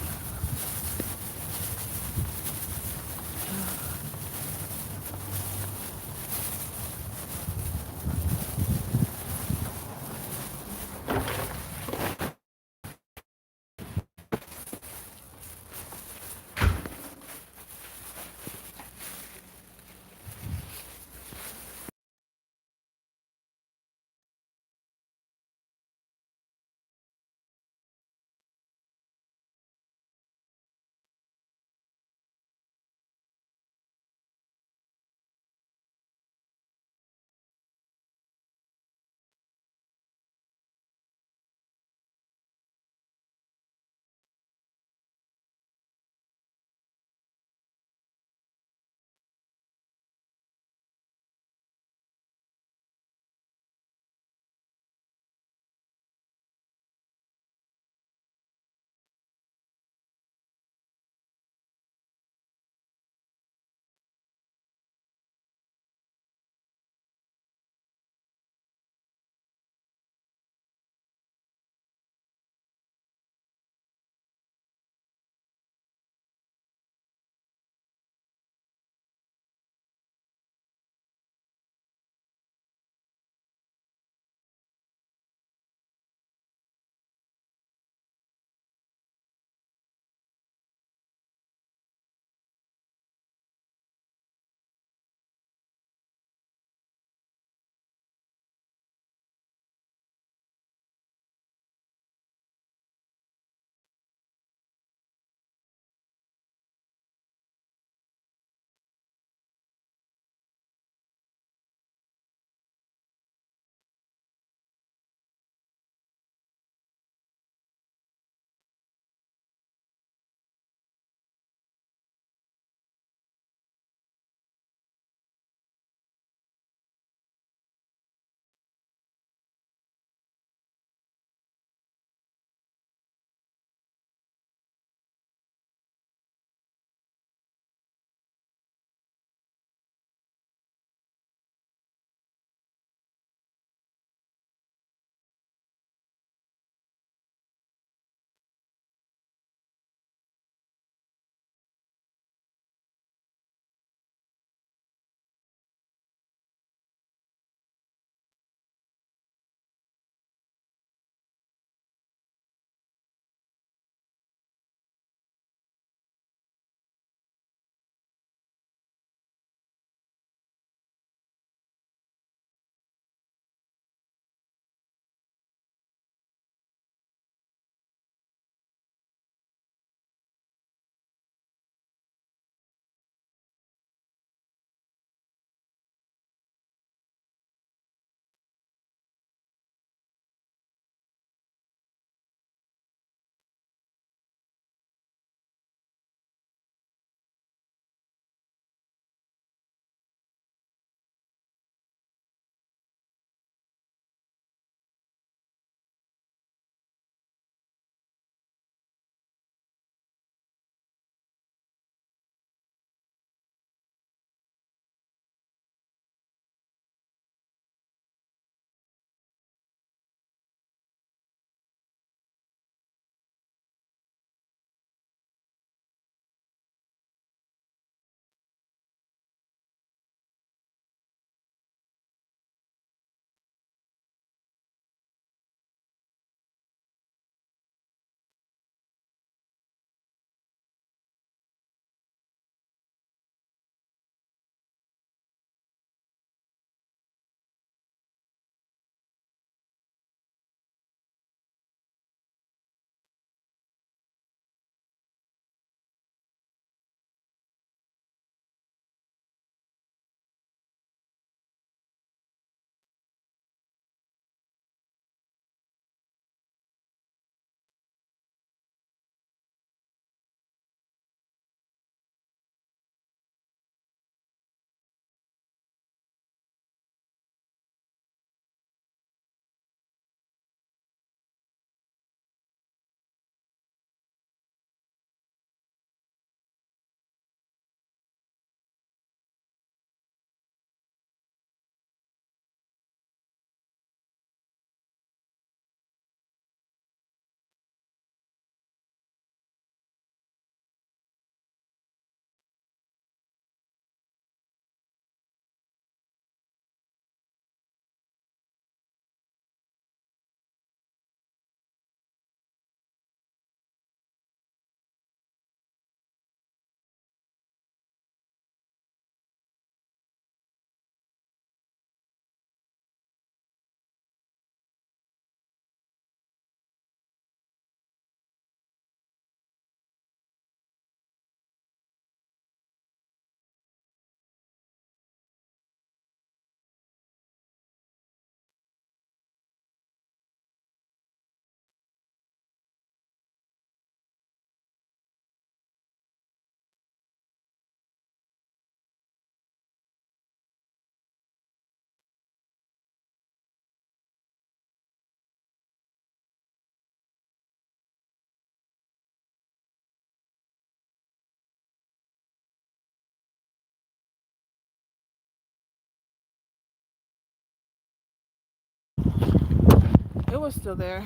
it was still there.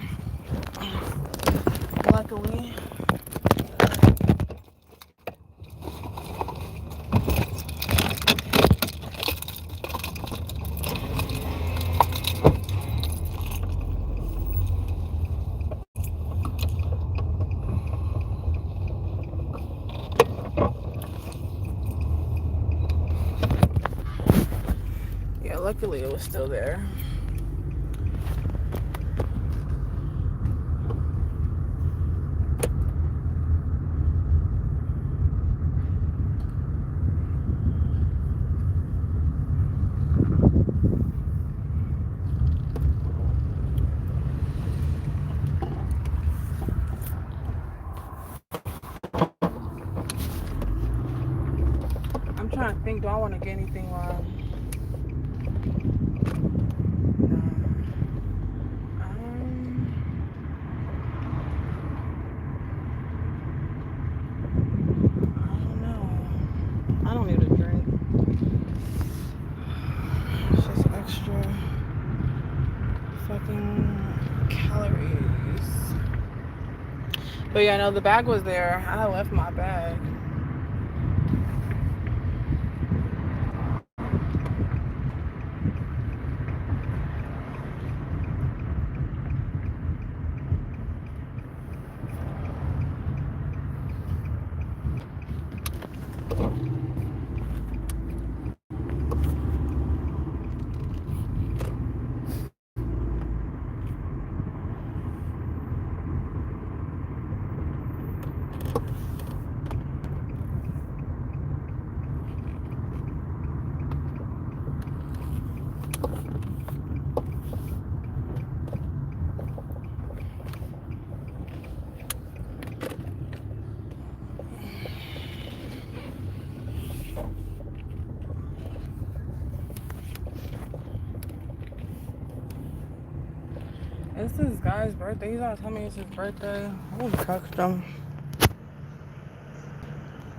Luckily. Yeah, luckily it was still there. I'm trying to think, do I want to get anything while I don't need a drink. It's just extra fucking calories. But yeah, no, the bag was there. I left my bag. It's this guy's birthday. He's always telling me it's his birthday. I'm gonna text him. I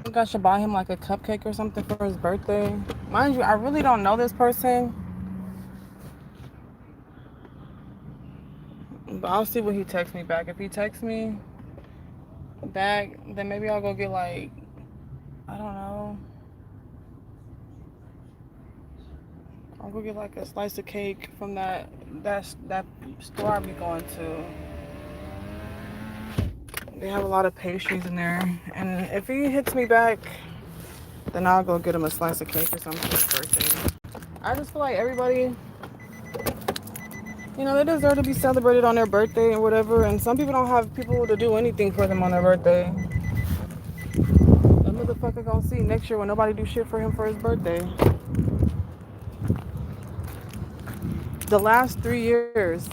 think I should buy him like a cupcake or something for his birthday. Mind you, I really don't know this person. But I'll see what he texts me back. If he texts me back, then maybe I'll go get like, I don't know. I'll go get like a slice of cake from that store I be going to. They have a lot of pastries in there. And if he hits me back, then I'll go get him a slice of cake or something for his birthday. I just feel like everybody, you know, they deserve to be celebrated on their birthday or whatever. And some people don't have people to do anything for them on their birthday. That motherfucker gonna see next year when nobody do shit for him for his birthday. The last 3 years,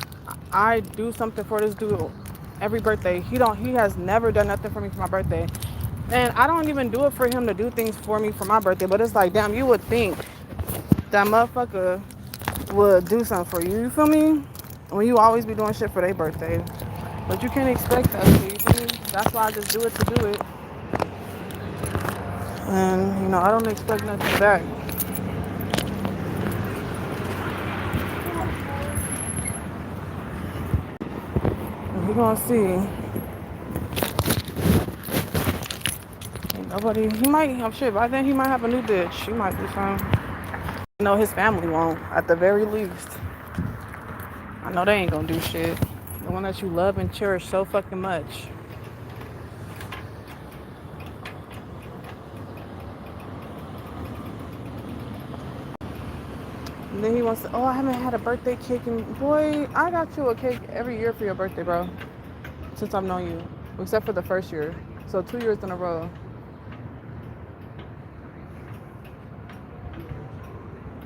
I do something for this dude every birthday. He has never done nothing for me for my birthday. And I don't even do it for him to do things for me for my birthday. But it's like, damn, you would think that motherfucker would do something for you. You feel me? When you always be doing shit for their birthday. But you can't expect that. You feel me? That's why I just do it to do it. And, you know, I don't expect nothing back. We're gonna see. Nobody, he might have shit. By then he might have a new bitch. He might do something. I know his family won't, at the very least. I know they ain't gonna do shit. The one that you love and cherish so fucking much. And then he wants to, oh, I haven't had a birthday cake. And boy, I got you a cake every year for your birthday, bro. Since I've known you. Except for the first year. So 2 years in a row.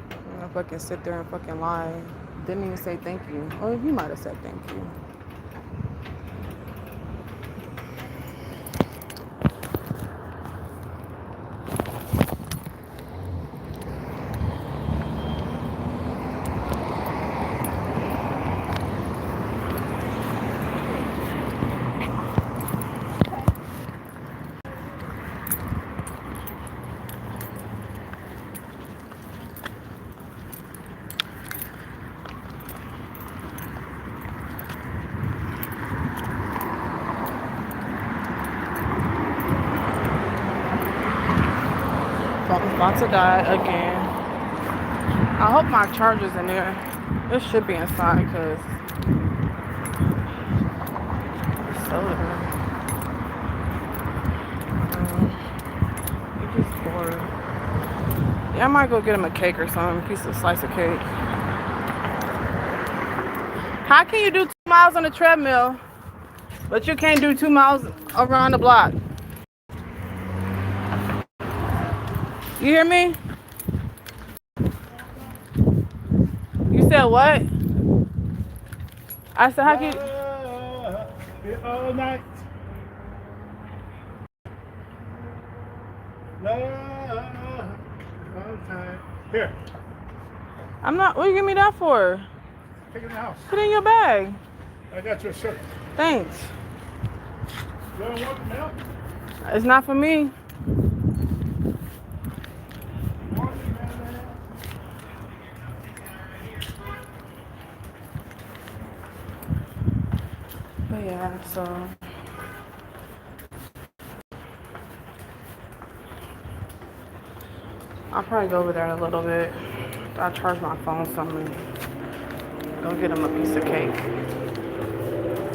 I'm gonna fucking sit there and fucking lie. Didn't even say thank you. Oh, you might have said thank you. About to die again. I hope my charger's in there. It should be inside because it's so good. You're just bored. Yeah, I might go get him a cake or something, a piece of slice of cake. How can you do 2 miles on a treadmill, but you can't do 2 miles around the block? You hear me? You said what? I said, how can you? All night. Here. I'm not. What you give me that for? Take it in the house. Put it in your bag. I got your shirt. Thanks. You don't want milk? It's not for me. But yeah, so I'll probably go over there in a little bit. I'll charge my phone something. Go get him a piece of cake.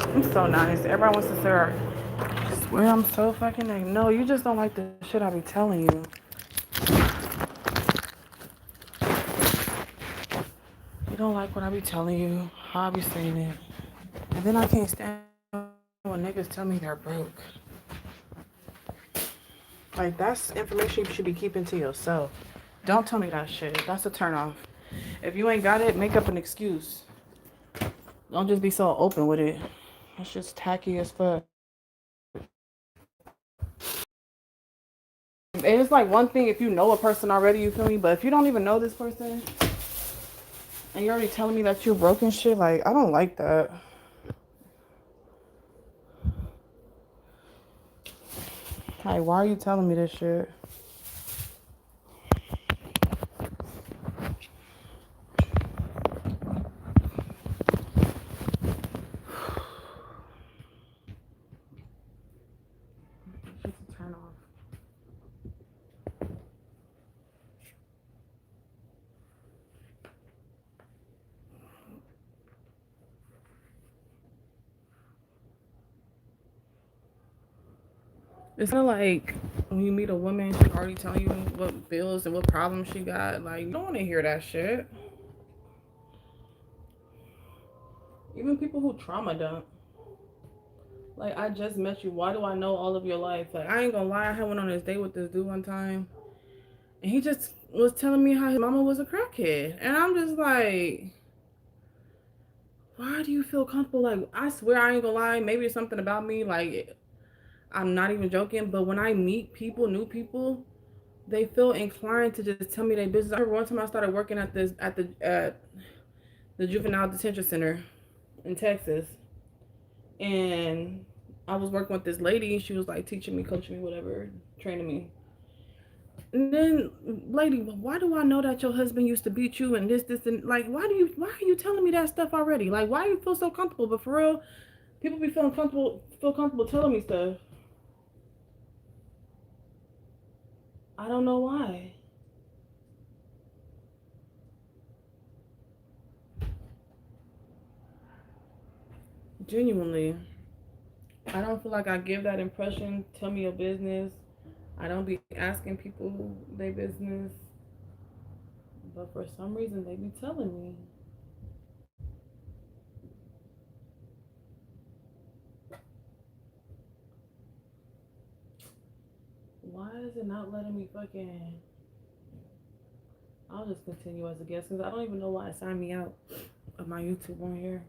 I'm so nice. Everybody wants to say, I swear I'm so fucking nice. No, you just don't like the shit I be telling you. You don't like what I be telling you, how I be saying it. And then I can't stand when niggas tell me they're broke. Like, that's information you should be keeping to yourself. Don't tell me that shit. That's a turn off. If you ain't got it, make up an excuse. Don't just be so open with it. That's just tacky as fuck. And it's like one thing if you know a person already, you feel me? But if you don't even know this person and you're already telling me that you're broken shit, like, I don't like that. Like, why are you telling me this shit? It's a turn off. It's not like when you meet a woman, she already telling you what bills and what problems she got. Like, you don't want to hear that shit. Even people who trauma dump. Like, I just met you. Why do I know all of your life? Like, I ain't gonna lie. I had went on this date with this dude one time. And he just was telling me how his mama was a crackhead. And I'm just like, why do you feel comfortable? Like, I swear I ain't gonna lie. Maybe it's something about me. Like, I'm not even joking. But when I meet people, new people, they feel inclined to just tell me their business. I remember one time I started working at the juvenile detention center in Texas. And I was working with this lady, and she was like teaching me, coaching me, whatever, training me. And then, lady, why do I know that your husband used to beat you and this, and like, why are you telling me that stuff already? Like, why do you feel so comfortable? But for real, people be feel comfortable telling me stuff. I don't know why. Genuinely. I don't feel like I give that impression. Tell me your business. I don't be asking people their business. But for some reason, they be telling me. Why is it not letting me fucking... I'll just continue as a guest because I don't even know why it signed me out of my YouTube on here.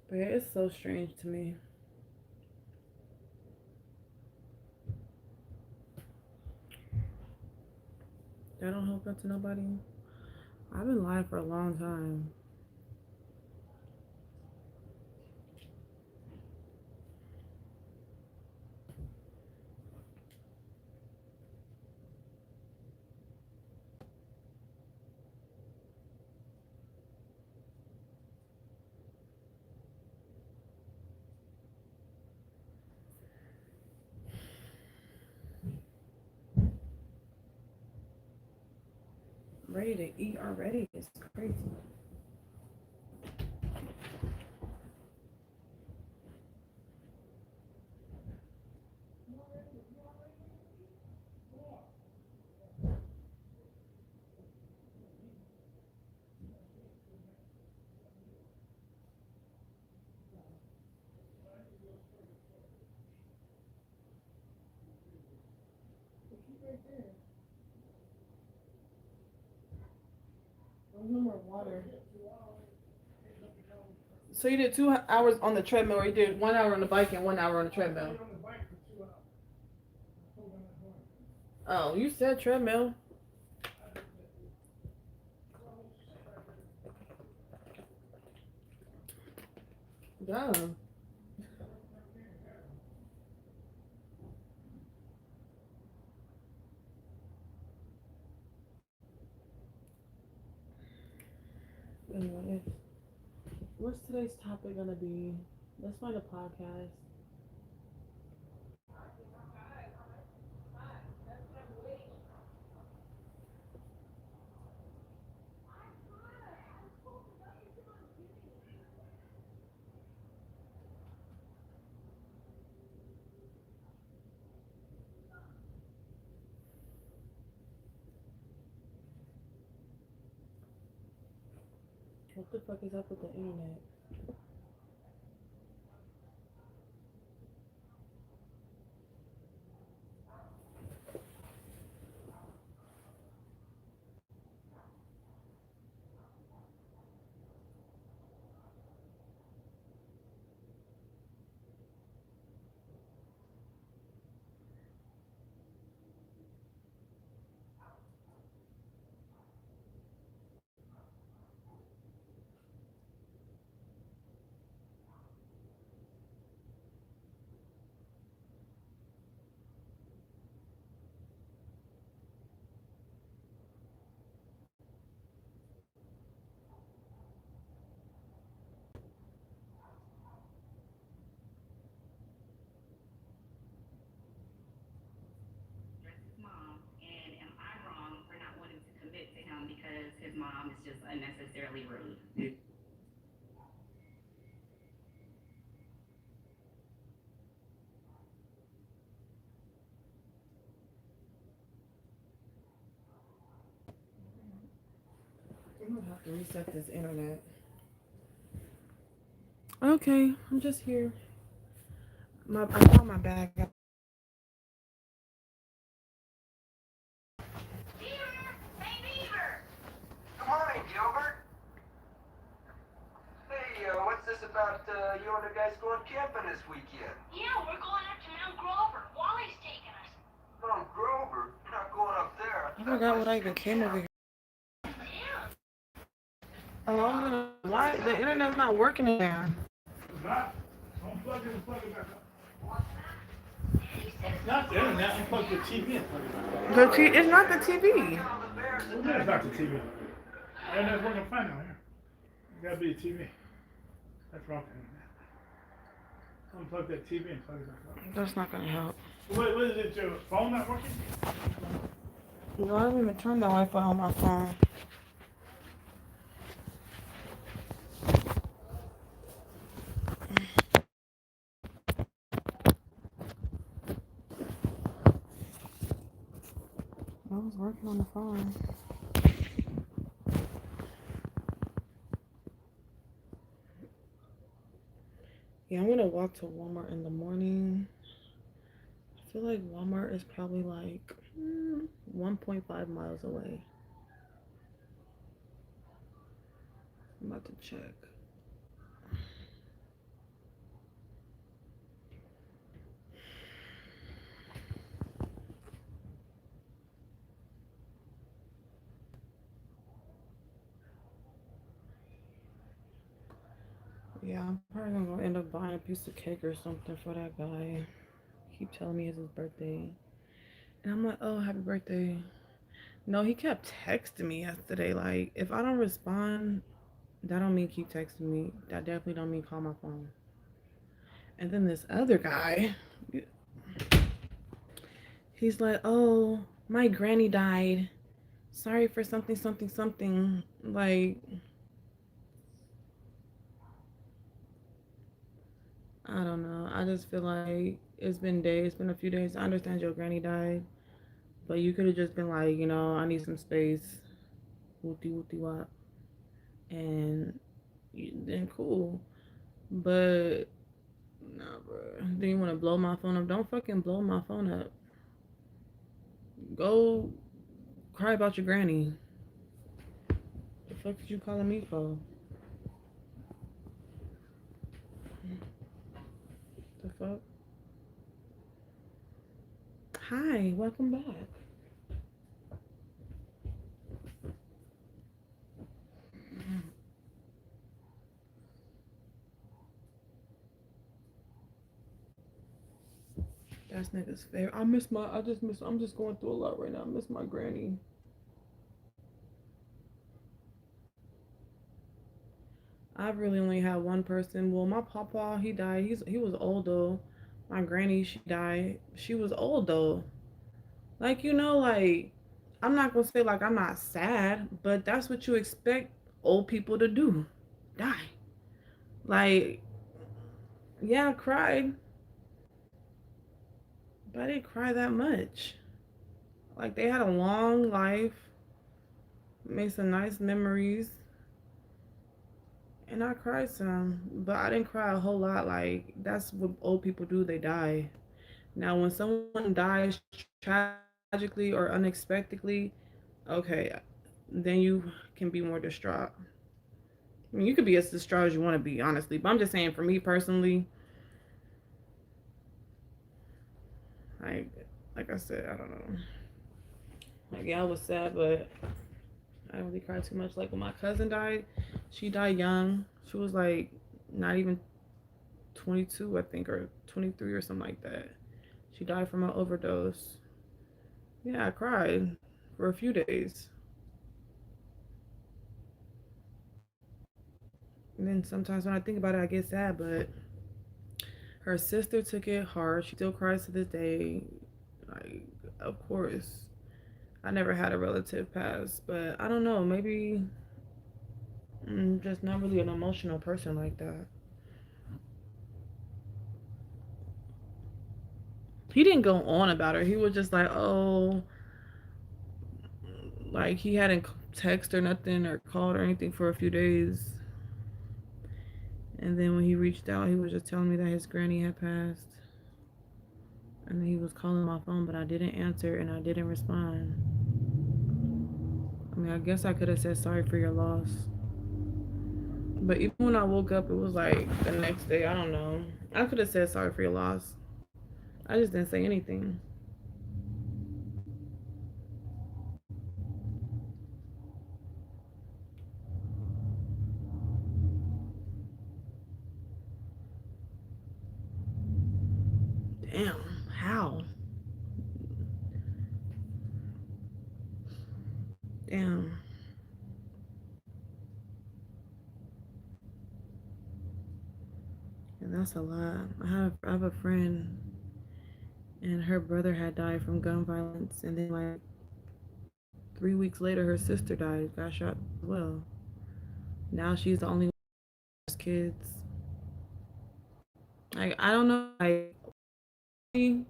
But yeah, it's so strange to me. That don't help that to nobody. I've been lying for a long time. ready to eat already. It's crazy. No more water. So you did 2 hours on the treadmill, or you did 1 hour on the bike and 1 hour on the treadmill? Oh, you said treadmill. Dumb. Anyway, what's today's topic gonna be? Let's find a podcast. What the fuck is up with the internet? Because his mom is just unnecessarily rude. I'm gonna have to reset this internet. Okay, I'm just here. I found my bag. What's this about you and the guys going camping this weekend? Yeah, we're going up to Mount Grover. Wally's taking us. Mount Grover? We're not going up there. I forgot what I even came over here. Oh, why the internet's not working in there? It's not. Unplug it and plug it back up. It's not the internet. Unplug your TV and plug it back up. It's not the TV. It's not the TV. The internet's working fine now here. It gotta be a TV. That's wrong with the internet. Unplug that TV and plug it back up. That's not gonna help. What is it? Your phone not working? No, I don't even turn the Wi-Fi on my phone. I was working on the phone. Yeah, I'm gonna walk to Walmart in the morning. I feel like Walmart is probably like 1.5 miles away. I'm about to check. Yeah, I'm probably gonna end up buying a piece of cake or something for that guy. Keep telling me it's his birthday. And I'm like, oh, happy birthday. No, he kept texting me yesterday. Like, if I don't respond, that don't mean keep texting me. That definitely don't mean call my phone. And then this other guy, he's like, oh, my granny died. sorry for something, something, something. Like, I don't know. I just feel like it's been days, it's been a few days. I understand your granny died, but you could have just been like, I need some space. Wooty wooty wop. And then cool. But nah, bro. Then you want to blow my phone up? Don't fucking blow my phone up. Go cry about your granny. The fuck is you calling me for? The fuck? Hi, welcome back. That's nigga's favorite. I'm just going through a lot right now. I miss my granny. I've really only had one person. Well, my papa, he died. He was old though. My granny, she died. She was old though. Like, like, I'm not gonna say like I'm not sad, but that's what you expect old people to do. Die. Like, yeah, I cried, but I didn't cry that much. Like, they had a long life, made some nice memories, and I cried some, but I didn't cry a whole lot. Like, that's what old people do, they die. Now, when someone dies tragically or unexpectedly, okay, then you can be more distraught. I mean, you could be as distraught as you want to be, honestly. But I'm just saying, for me personally, like, like I said, I don't know. Like, yeah, I was sad, but I didn't really cry too much. Like, when my cousin died, she died young. She was like not even 22, I think, or 23 or something like that. She died from an overdose. Yeah, I cried for a few days. And then sometimes when I think about it, I get sad, but her sister took it hard. She still cries to this day. Like, of course. I never had a relative pass, but I don't know. Maybe I'm just not really an emotional person like that. He didn't go on about her. He was just like, oh, like he hadn't texted or nothing or called or anything for a few days. And then when he reached out, he was just telling me that his granny had passed. And he was calling my phone, but I didn't answer and I didn't respond. I mean, I guess I could have said sorry for your loss. But even when I woke up, it was like the next day. I don't know. I could have said sorry for your loss. I just didn't say anything. Damn, how? Damn. And that's a lot. I have a friend, and her brother had died from gun violence, and then like 3 weeks later, her sister died, got shot as well. Now she's the only one who has kids. Like, I don't know. Like, we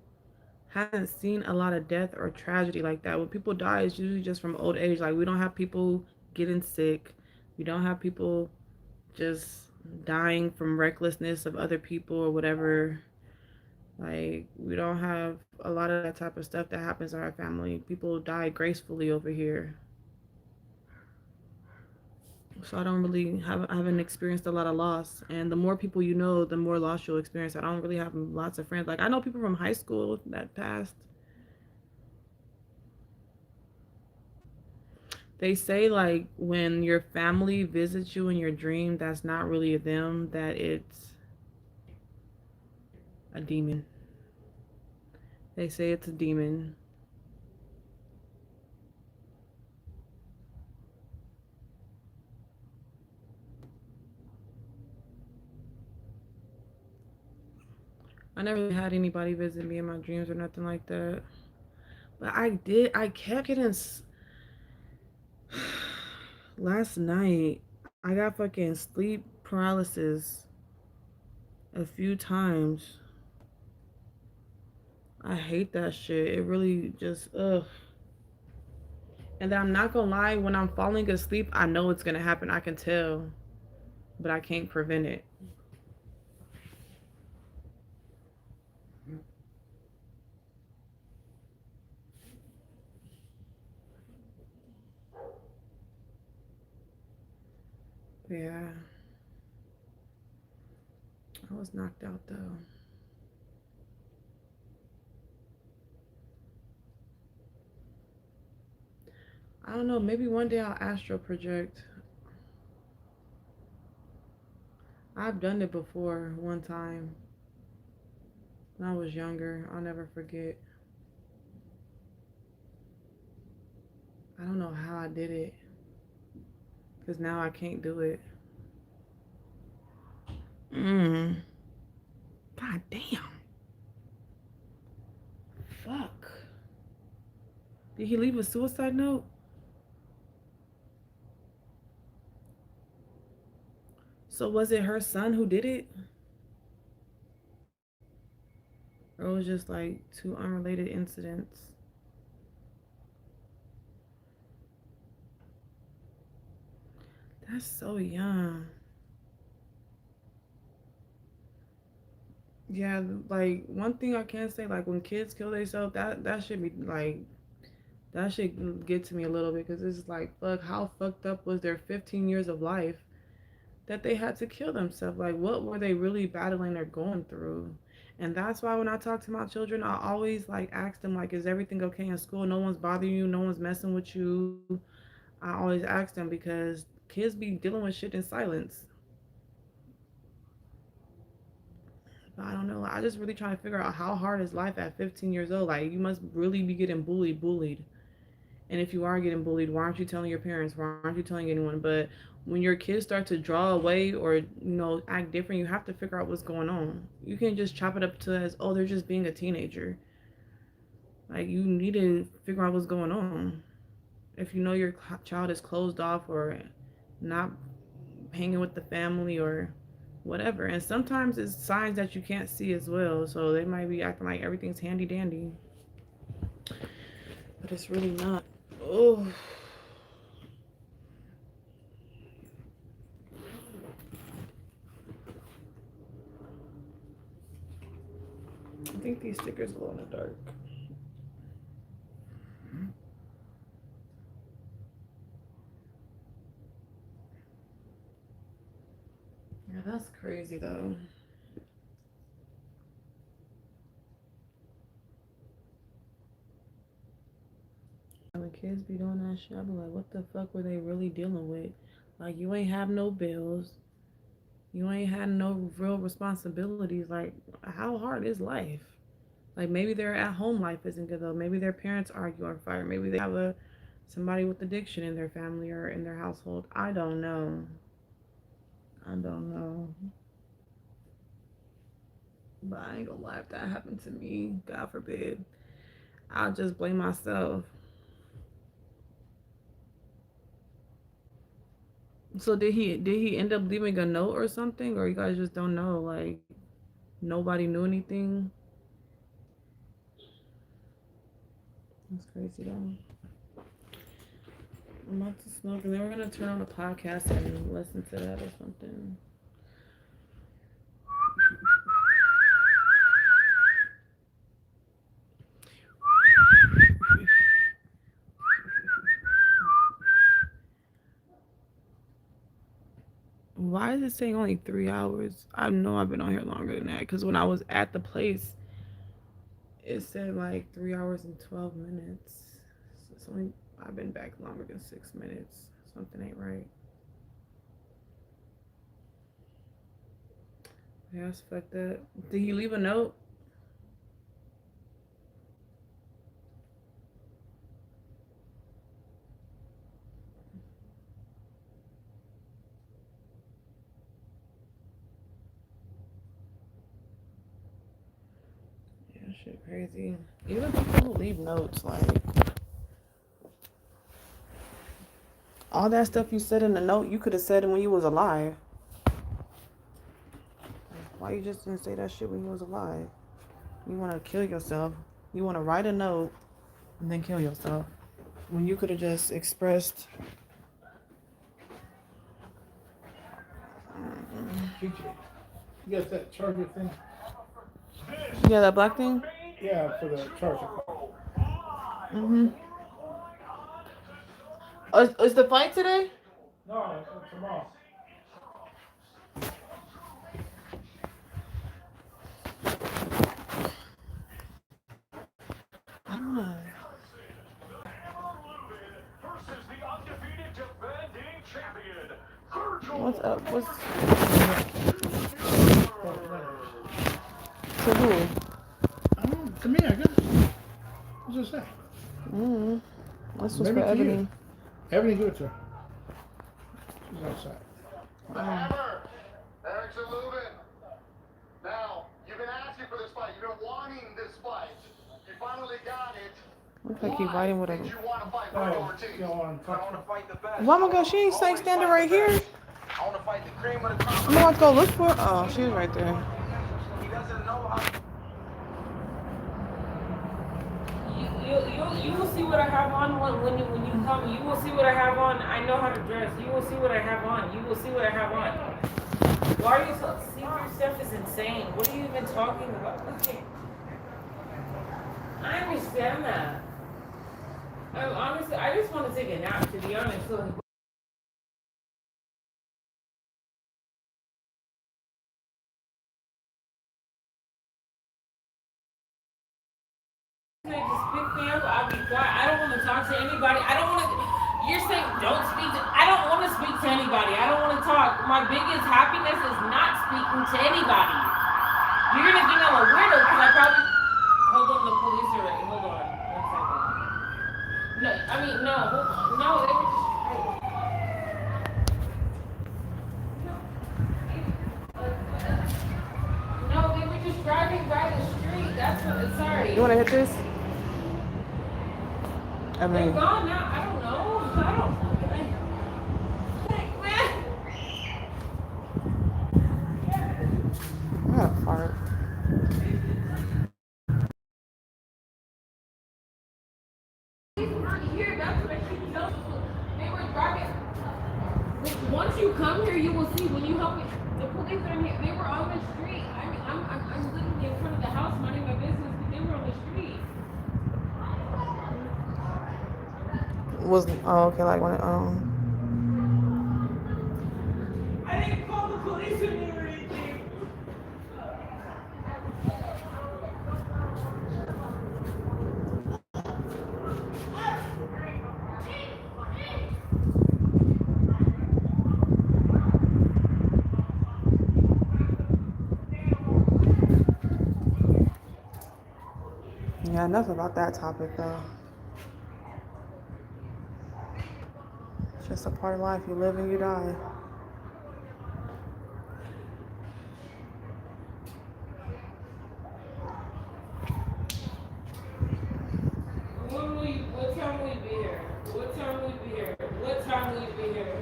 haven't seen a lot of death or tragedy like that. When people die, it's usually just from old age. Like, we don't have people getting sick. We don't have people just dying from recklessness of other people or whatever. Like, we don't have a lot of that type of stuff that happens in our family. People die gracefully over here. So I don't really I haven't experienced a lot of loss. And the more people you know, the more loss you'll experience. I don't really have lots of friends. Like, I know people from high school that passed. They say like when your family visits you in your dream, that's not really them, that it's a demon. They say it's a demon. I never really had anybody visit me in my dreams or nothing like that. But I kept getting Last night, I got fucking sleep paralysis a few times. I hate that shit. It really just, ugh. And then I'm not gonna lie, when I'm falling asleep, I know it's gonna happen. I can tell, but I can't prevent it. Yeah. I was knocked out though. I don't know, maybe one day I'll astral project. I've done it before one time when I was younger. I'll never forget. I don't know how I did it, because now I can't do it. God damn. Fuck. Did he leave a suicide note? So was it her son who did it? Or it was just like two unrelated incidents? That's so young. Yeah, like one thing I can say, like when kids kill themselves, that should be like, that should get to me a little bit, because it's like, fuck, how fucked up was their 15 years of life that they had to kill themselves? Like, what were they really battling or going through? And that's why when I talk to my children, I always like ask them, like, is everything okay in school? No one's bothering you, no one's messing with you. I always ask them, because kids be dealing with shit in silence. But I don't know. I just really trying to figure out, how hard is life at 15 years old? Like, you must really be getting bullied. And if you are getting bullied, why aren't you telling your parents? Why aren't you telling anyone? But when your kids start to draw away or, act different, you have to figure out what's going on. You can't just chop it up to as, oh, they're just being a teenager. Like, you need to figure out what's going on. If you know your child is closed off or not hanging with the family or whatever. And sometimes it's signs that you can't see as well. So they might be acting like everything's handy dandy, but it's really not. Oh. I think these stickers glow in the dark. Yeah, that's crazy though. When kids be doing that shit, I be like, what the fuck were they really dealing with? Like, you ain't have no bills. You ain't had no real responsibilities. Like, how hard is life? Like, maybe their at-home life isn't good though. Maybe their parents argue or fight. Maybe they have somebody with addiction in their family or in their household. I don't know. But I ain't gonna lie, if that happened to me, God forbid, I'll just blame myself. So did he end up leaving a note or something, or you guys just don't know? Like, nobody knew anything? That's crazy though. I'm about to smoke, and then we're gonna turn on the podcast and listen to that or something. Why is it saying only 3 hours? I know I've been on here longer than that, because when I was at the place, it said like 3 hours and 12 minutes. So it's only, I've been back longer than 6 minutes. Something ain't right. Yeah, that's fucked up. Did he leave a note? Yeah, shit crazy. Even people who leave notes, like, All that stuff you said in the note, you could have said it when you was alive. Why you just didn't say that shit when you was alive? You want to kill yourself. You want to write a note and then kill yourself. When you could have just expressed. PJ, you got that charger thing? Yeah, that black thing? Yeah, for the charger. Mm-hmm. Is the fight today? No, tomorrow. I don't know. What's up? What's to who? I don't know. To me, I guess. What's it say? This was Maybe for to you. Ebony. Ebony, give it to her. She's outside. The Hammer! Eric's a Lubin. Now, you've been asking for this fight. You've been wanting this fight. You finally got it. Looks like he's fighting with Did him. you want to fight Oh, Virgil Ortiz? you don't want to I touch want her. to fight the best. Why my God, she ain't Always standing fight right the here. best. I want to fight the cream of the crop. I'm about to go look for her. Oh, she's right there. He doesn't know how. You will see what I have on when you come. You will see what I have on. I know how to dress. You will see what I have on. You will see what I have on. Why are you so? See, your stuff is insane. What are you even talking about? Okay. I understand that. Honestly, I just want to take a nap, to be honest. So. Just pick me up, I'll be quiet. I don't want to talk to anybody. I don't want to. You're saying don't speak to. I don't want to speak to anybody. I don't want to talk. My biggest happiness is not speaking to anybody. You're gonna think I'm a weirdo because I probably. Hold on, the police are ready. Hold on, 1 second. No, I mean no. No, they were just. No, they were just driving by the street. That's what. Sorry. You want to hit this? I They're mean, gone now. I don't know. I don't. Man. I got a fart. These weren't here. That's what I keep telling you. They were driving. Once you come here, you will see. When you help me, the police are here. They were on the street. I mean, I'm literally in front of the house minding my business, but they were on the street. Was okay, like when I didn't call the police on you or anything. yeah, enough about that topic though. It's just a part of life. You live and you die. What time will you be here? What time will you be here? What time will you be here?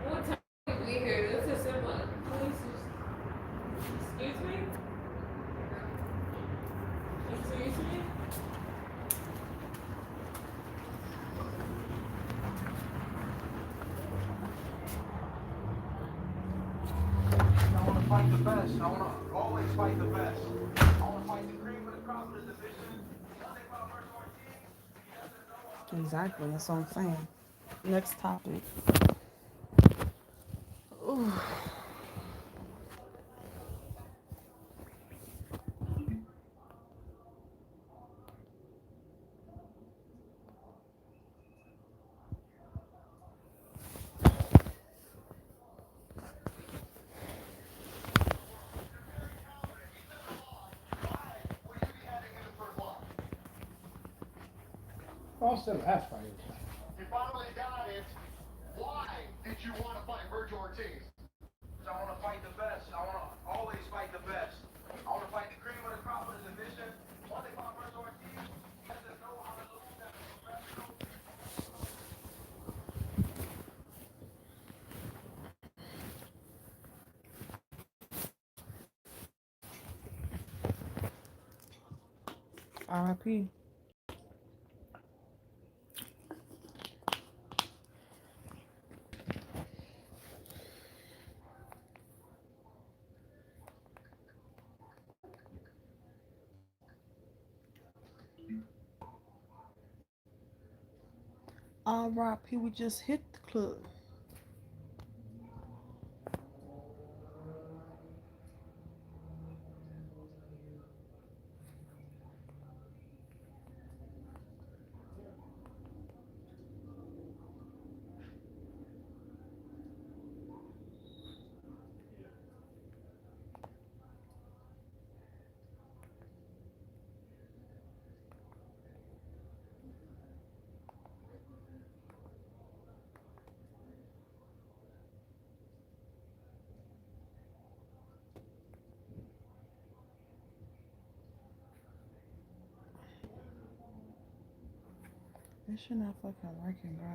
What time will you be here? This is simple. Please, excuse me? Excuse me? I want to fight the best. I want to always fight the best. I want to fight the cream of the crop of the division. Nothing about Virgil Ortiz. He doesn't know how. Exactly. That's what I'm saying. Next topic. Ooh. Austin last fight. You finally got it. Why did you want to fight Virgil Ortiz? I want to fight the best. I want to always fight the best. I want to fight R.I.P. R.I.P. We just hit the club. This shit not fucking working, bro.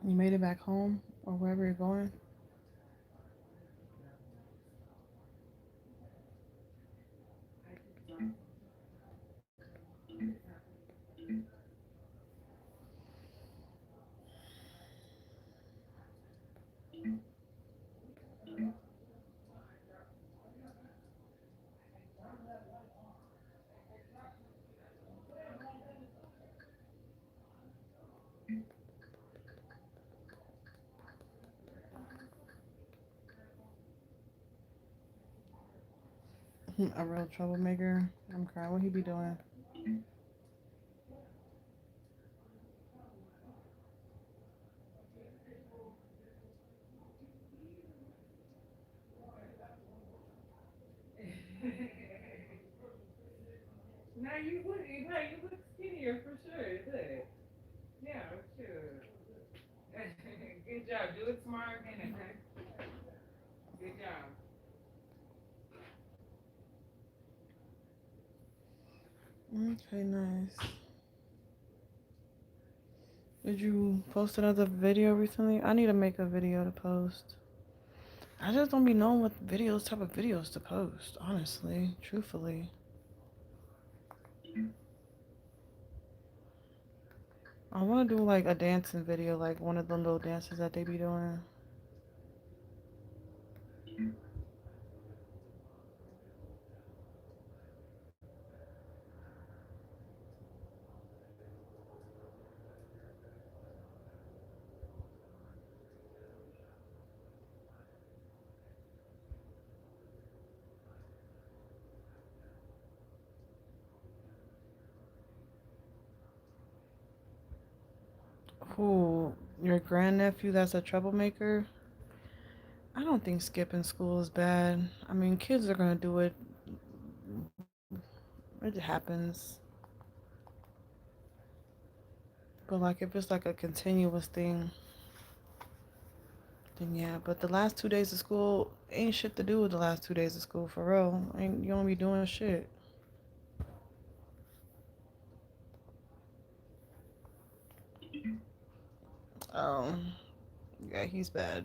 You made it back home or wherever you're going? A real troublemaker. I'm crying. What he be doing? Now you look skinnier for sure. Look. Yeah, sure. Good job. Do it tomorrow again, okay? Good job. Okay, nice. Did you post another video recently? I need to make a video to post. I just don't be knowing what type of videos to post, honestly, truthfully. I want to do like a dancing video, like one of the little dances that they be doing. Who, your grandnephew that's a troublemaker? I don't think skipping school is bad. I mean, kids are gonna do it. It happens. But like if it's like a continuous thing, then yeah. But the last 2 days of school ain't shit to do with the last 2 days of school for real. Ain't you don't be doing shit. Yeah, he's bad.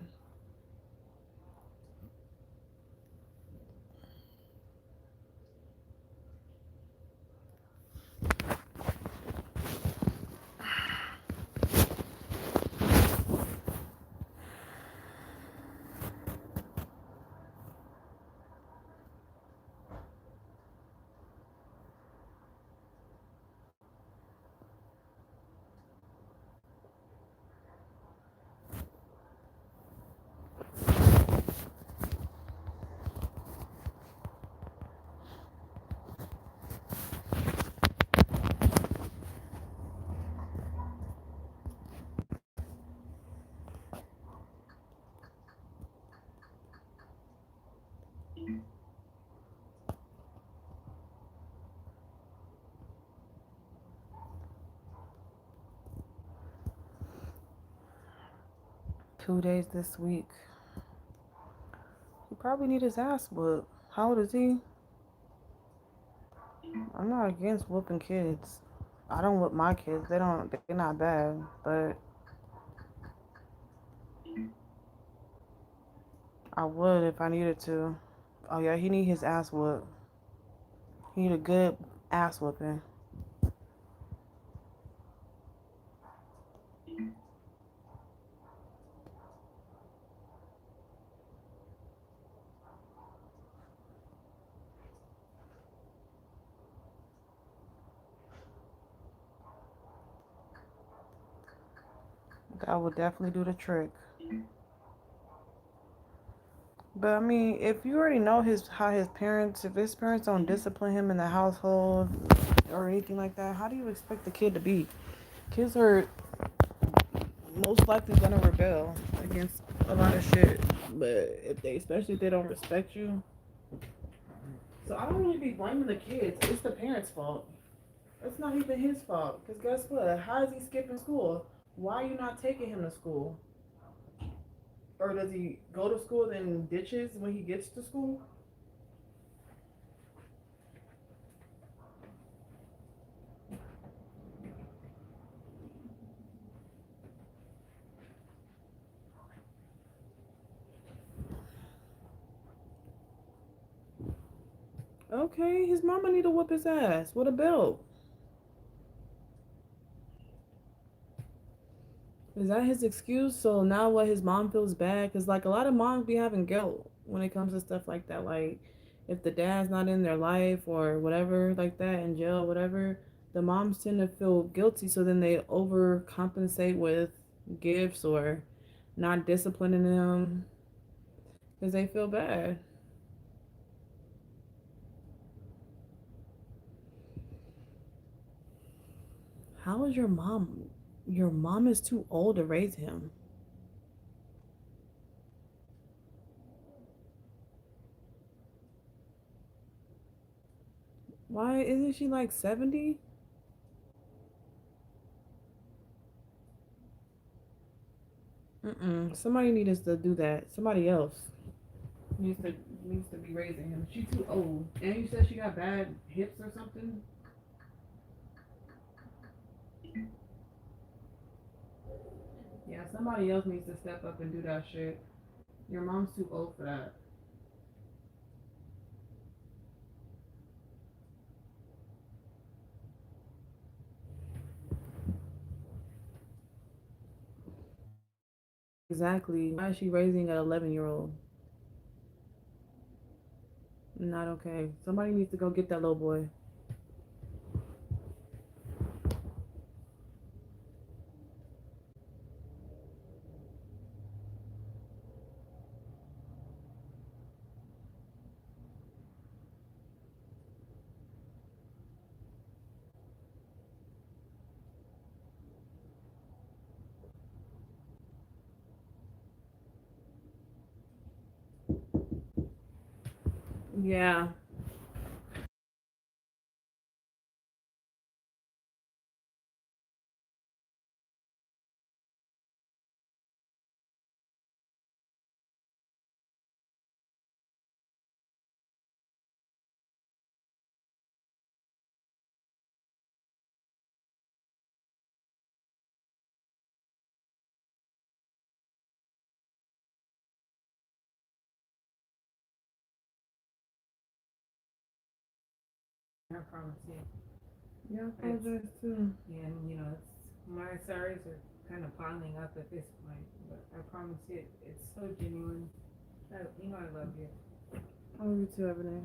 2 days this week. He probably need his ass whooped. How old is he? I'm not against whooping kids. I don't whoop my kids. They're not bad, but I would if I needed to. Oh yeah, he need his ass whooped. He need a good ass whooping. That would definitely do the trick. But I mean, if you already know if his parents don't discipline him in the household or anything like that, how do you expect the kid to be? Kids are most likely gonna rebel against a lot of shit. But especially if they don't respect you. So I don't really be blaming the kids. It's the parents' fault. It's not even his fault. Because guess what? How is he skipping school? Why are you not taking him to school? Or does he go to school then ditches when he gets to school? Okay, his mama need to whoop his ass with a belt. Is that his excuse? So now what, his mom feels bad? Because, like, a lot of moms be having guilt when it comes to stuff like that. Like, if the dad's not in their life or whatever like that, in jail, whatever, the moms tend to feel guilty. So then they overcompensate with gifts or not disciplining them because they feel bad. How is your mom? Your mom is too old to raise him. Why isn't she like 70? Somebody needs to do that. Somebody else needs to needs to be raising him. She's too old. And you said she got bad hips or something? Yeah, somebody else needs to step up and do that shit. Your mom's too old for that. Exactly. Why is she raising an 11-year-old? Not okay. Somebody needs to go get that little boy. Yeah. I promise you. Yeah, I apologize too. Yeah, and it's my sorries are kind of piling up at this point, but I promise you, it's so genuine. I love you. I love you too, Ebony.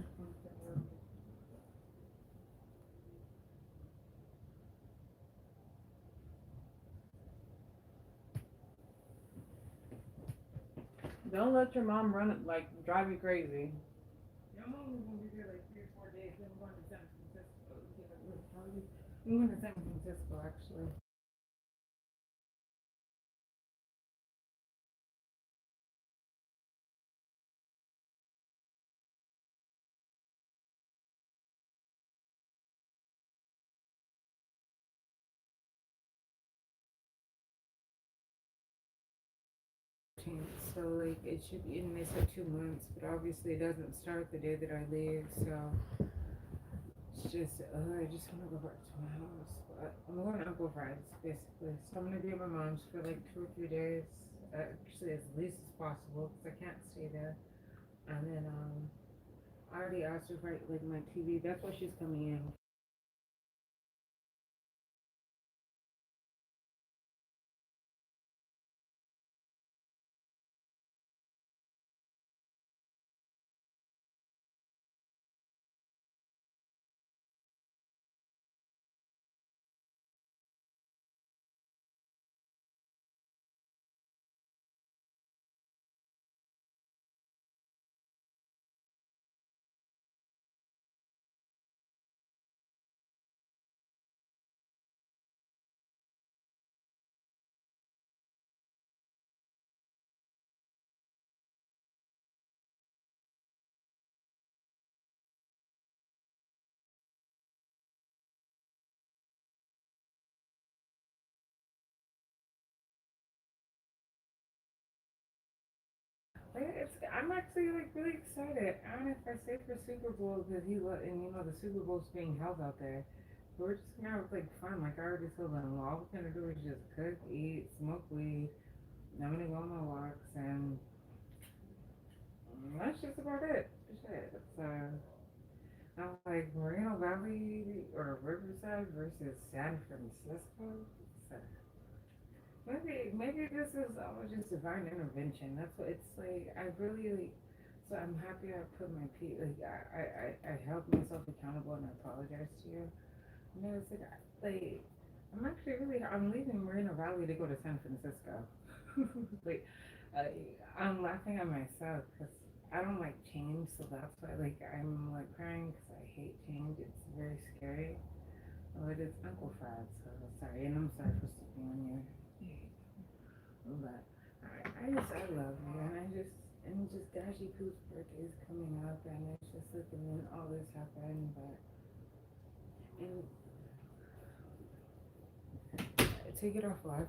Don't let your mom run it, like, drive you crazy. Your mom was gonna be here like 3 or 4 days. Then we're going to San Francisco. We're going to San Francisco, actually. 14th, so like it should be, and they said 2 months, but obviously it doesn't start the day that I leave, so it's just, I just want to go back to my house. But I'm going to Uncle Fred's, basically. So I'm going to be at my mom's for like 2 or 3 days, actually as least as possible, because I can't stay there. And then, I already asked her for like my TV, that's why she's coming in. I'm actually like really excited. I don't know if I say for Super Bowl because and the Super Bowl's being held out there. But we're just gonna have like fun. Like I already told them, all we're gonna do is just cook, eat, smoke weed. I'm gonna go on my walks, and that's just about it. Shit. I'm like Moreno Valley or Riverside versus San Francisco. So maybe this is all just divine intervention. That's what it's like. I really like. So I'm happy I put my like I held myself accountable and I apologize to you. You know, it's like I'm actually I'm leaving Moreno Valley to go to San Francisco. like I'm laughing at myself because I don't like change, so that's why like I'm like crying because I hate change. It's very scary. Oh, it is Uncle Fred, so sorry, and I'm sorry for stepping on your. But I love you, and just Dashi Poo's birthday is coming up, and it's just like, and then all this happened, but, and take it off live.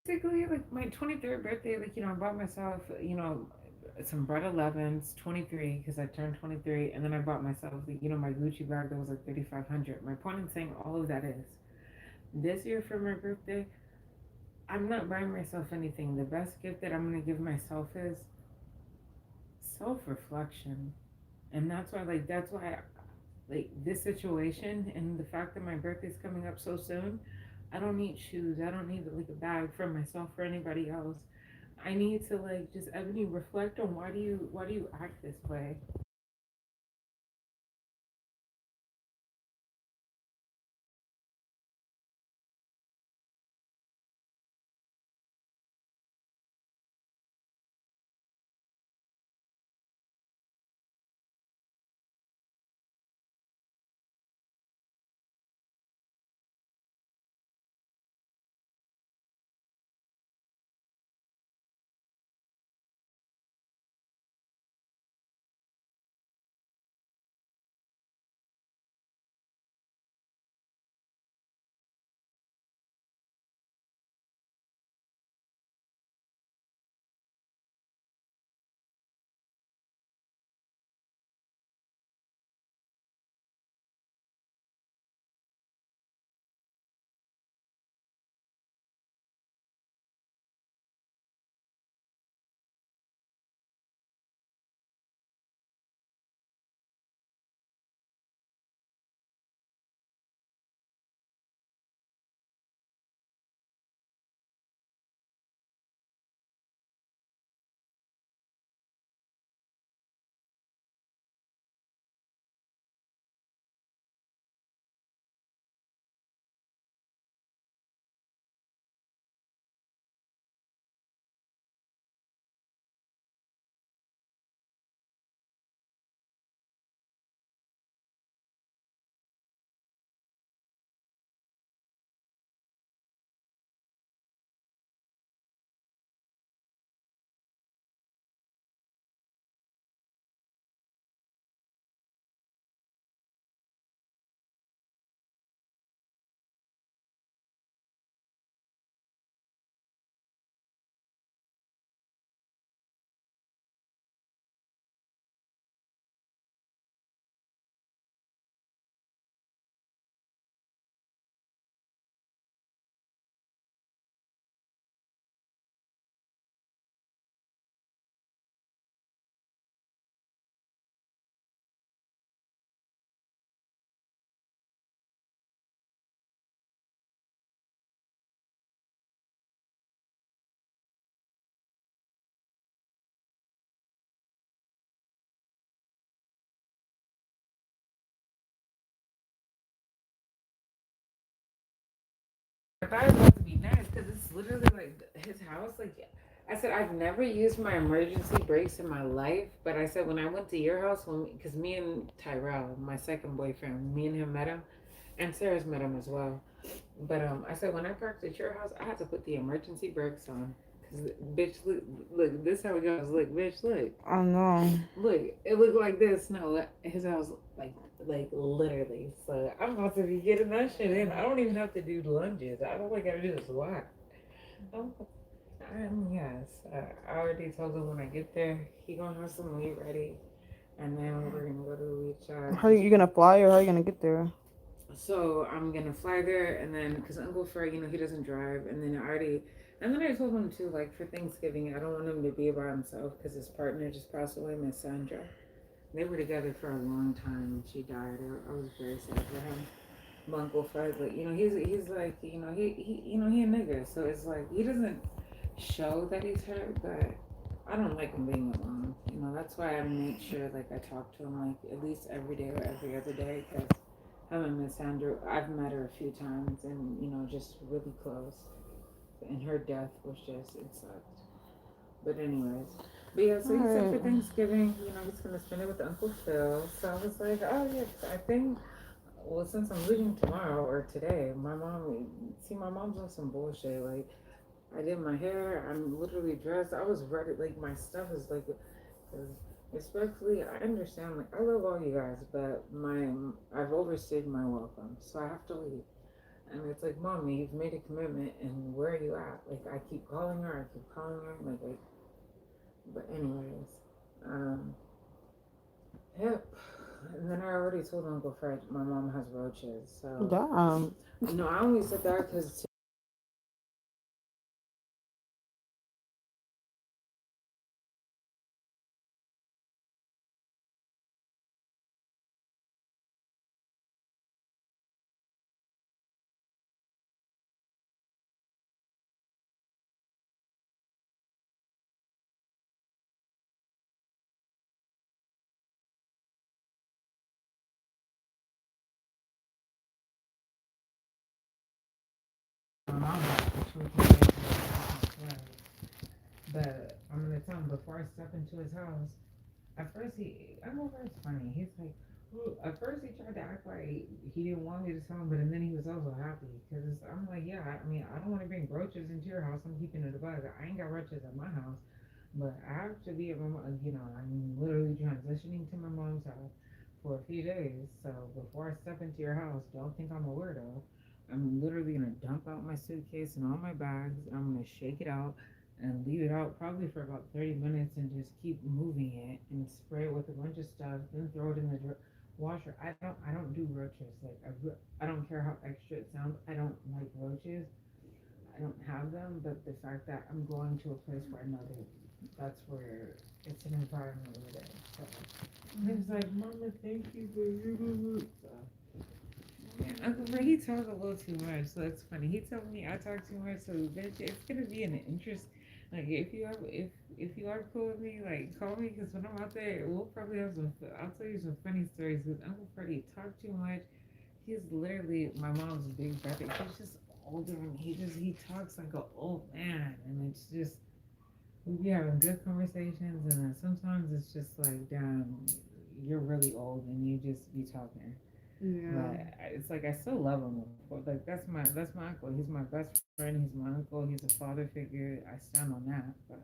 basically like my 23rd birthday, like, I bought myself, some Bread 11s, 23, because I turned 23, and then I bought myself, like, my Gucci bag that was like 3,500. My point in saying all of that is, this year for my birthday, I'm not buying myself anything. The best gift that I'm gonna give myself is self-reflection. And that's why this situation and the fact that my birthday's coming up so soon, I don't need shoes. I don't need like a bag for myself or anybody else. I need to like just Ebony reflect on why do you act this way? I thought it was about to be nice because it's literally like his house. Like I said, I've never used my emergency brakes in my life, but I said when I went to your house, because me and Tyrell, my second boyfriend, me and him met him, and Sarah's met him as well. But I said when I parked at your house, I had to put the emergency brakes on. Cause bitch, look, this how it goes. Look, bitch, look, I know. look. It looked like this. No, his house, like literally. So I'm about to be getting that shit in. I don't even have to do lunges. All I gotta do is walk. Oh, yes. I already told him when I get there, he gonna have some weed ready, and then we're gonna go to the weed shop. How are you gonna fly or how are you gonna get there? So I'm gonna fly there, and then because Uncle Fred, he doesn't drive, and then I told him too, like for Thanksgiving, I don't want him to be by himself because his partner just passed away, Miss Sandra. They were together for a long time, and she died. I was very sad for him. My Uncle Fred, like he's like he a nigga, so it's like he doesn't show that he's hurt, but I don't like him being alone. That's why I make sure like I talk to him like at least every day or every other day because him and Miss Sandra, I've met her a few times and just really close. And her death was just it sucked. But anyways, but yeah, so he said for Thanksgiving, he's gonna spend it with Uncle Phil. So I was like, oh yeah, I think. Well, since I'm leaving tomorrow or today, my mom's on some bullshit. Like, I did my hair, I'm literally dressed. I was ready, like, my stuff is like, cause respectfully, I understand, like, I love all you guys, but I've overstayed my welcome, so I have to leave. And it's like, mommy, you've made a commitment, and where are you at? Like, I keep calling her, but anyways, um, yep. And then I already told Uncle Fred my mom has roaches, so. Damn. No, I only said that because my mom had but I'm gonna tell him before I step into his house. At first, Uncle Fred's funny. He's like, "Ooh," at first he tried to act like he didn't want me to tell him, but and then he was also happy because I'm like, yeah, I mean, I don't want to bring roaches into your house. I'm keeping it a bug. I ain't got roaches at my house, but I have to be at my mom. I'm literally transitioning to my mom's house for a few days. So before I step into your house, don't think I'm a weirdo. I'm literally gonna dump out my suitcase and all my bags. And I'm gonna shake it out and leave it out probably for about 30 minutes and just keep moving it and spray it with a bunch of stuff, then throw it in the washer. I don't do roaches. Like I don't care how extra it sounds. I don't like roaches. I don't have them, but the fact that I'm going to a place where I know that's where it's an environment over there. So he was like, Mama, thank you for you. So, yeah, Uncle Ray, he talks a little too much, so it's funny. He told me I talk too much, so bitch, it's gonna be an interest. Like if you are cool with me, like call me, because when I'm out there, we'll probably have some. I'll tell you some funny stories. With Uncle Freddie, talk too much. He's literally my mom's big brother. He's just older, and he talks like an old man, and it's just we be having good conversations, and then sometimes it's just like, damn, you're really old, and you just be talking. Yeah. But it's like I still love him. But like that's my uncle. He's my best friend. He's my uncle. He's a father figure. I stand on that. But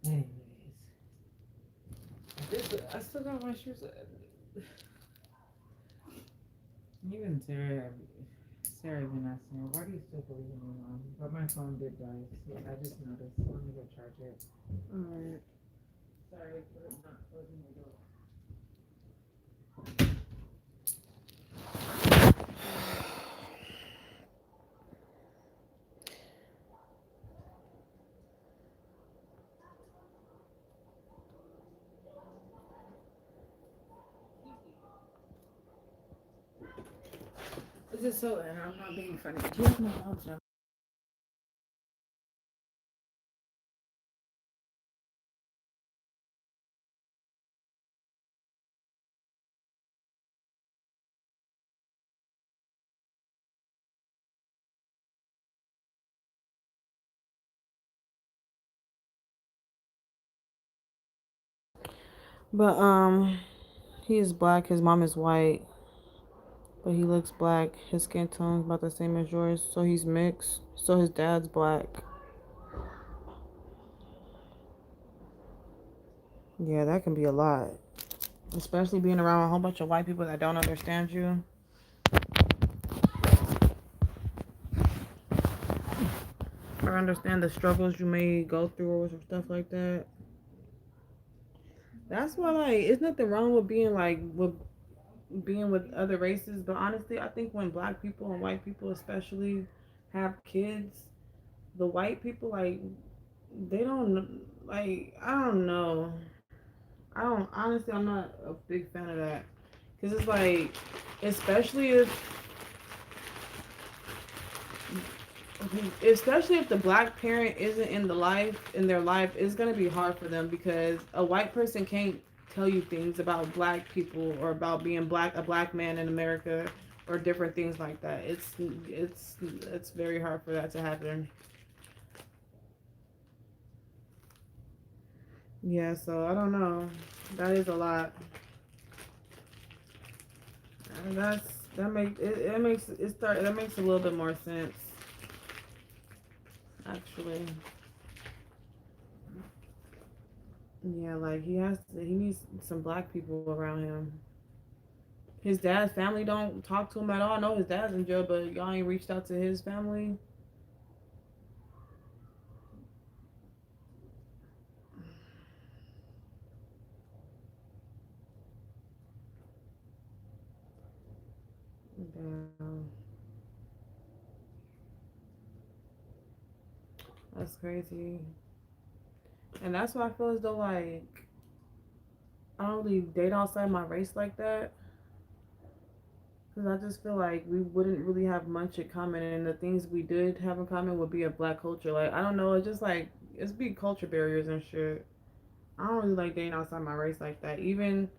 anyways, I still got my shoes. Even Sarah even asked me, why do you still believe in me, mom? But my phone did die, so I just noticed. Let me go charge it. Alright. Sorry for not closing the door. This is so, and I'm not being funny. Do you have my mom's number? But he is black. His mom is white, but he looks black. His skin tone is about the same as yours, so he's mixed. So his dad's black. Yeah, that can be a lot, especially being around a whole bunch of white people that don't understand you. Or understand the struggles you may go through or stuff like that. That's why, like, it's nothing wrong with being with other races, but honestly, I think when black people and white people especially have kids, the white people, like, they don't, like, I don't know. I don't, honestly, I'm not a big fan of that. Because it's like, especially if the black parent isn't in their life, it's going to be hard for them because a white person can't tell you things about black people or about being a black man in America or different things like that. It's very hard for that to happen. Yeah, so I don't know. That is a lot. And that makes a little bit more sense, actually. Yeah, like he needs some black people around him. His dad's family don't talk to him at all. I know his dad's in jail, but y'all ain't reached out to his family. Damn. That's crazy. And that's why I feel as though, like, I don't really date outside my race like that. Because I just feel like we wouldn't really have much in common. And the things we did have in common would be a black culture. Like, I don't know. It's just like, it's big culture barriers and shit. I don't really like dating outside my race like that. Even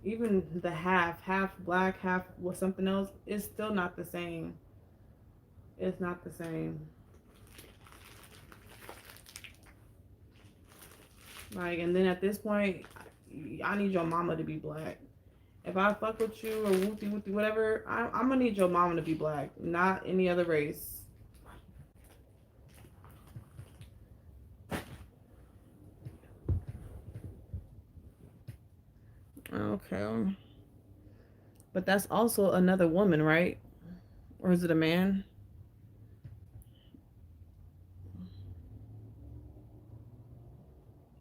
the half black, half with something else, it's still not the same. It's not the same. Like, and then at this point, I need your mama to be black. If I fuck with you or whoopty whoopty whatever, I'm gonna need your mama to be black, not any other race. Okay. But that's also another woman, right? Or is it a man?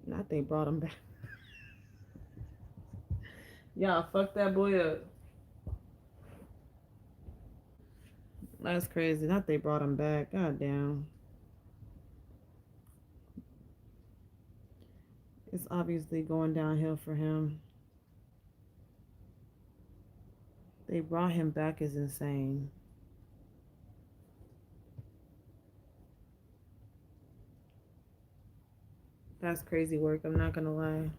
Not they brought him back. Y'all fuck that boy up. That's crazy. Not they brought him back. God damn. It's obviously going downhill for him. They brought him back is insane. That's crazy work. I'm not gonna lie.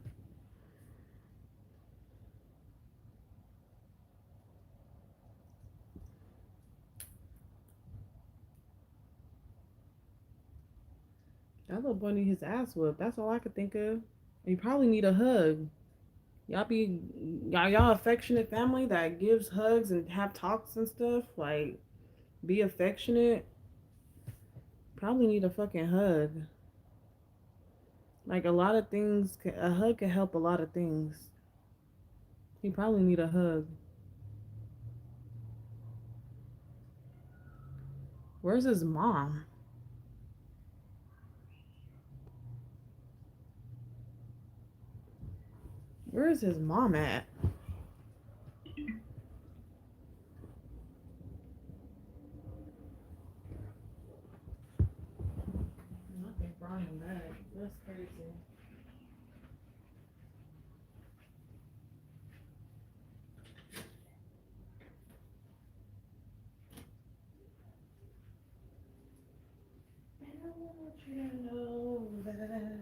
That little boy need his ass whooped. That's all I could think of. You probably need a hug. Y'all affectionate family that gives hugs and have talks and stuff. Like, be affectionate. Probably need a fucking hug. Like, a lot of things, a hug can help a lot of things. He probably need a hug. Where's his mom? Where is his mom at? Nothing brought him back. That's crazy. I want you to know that.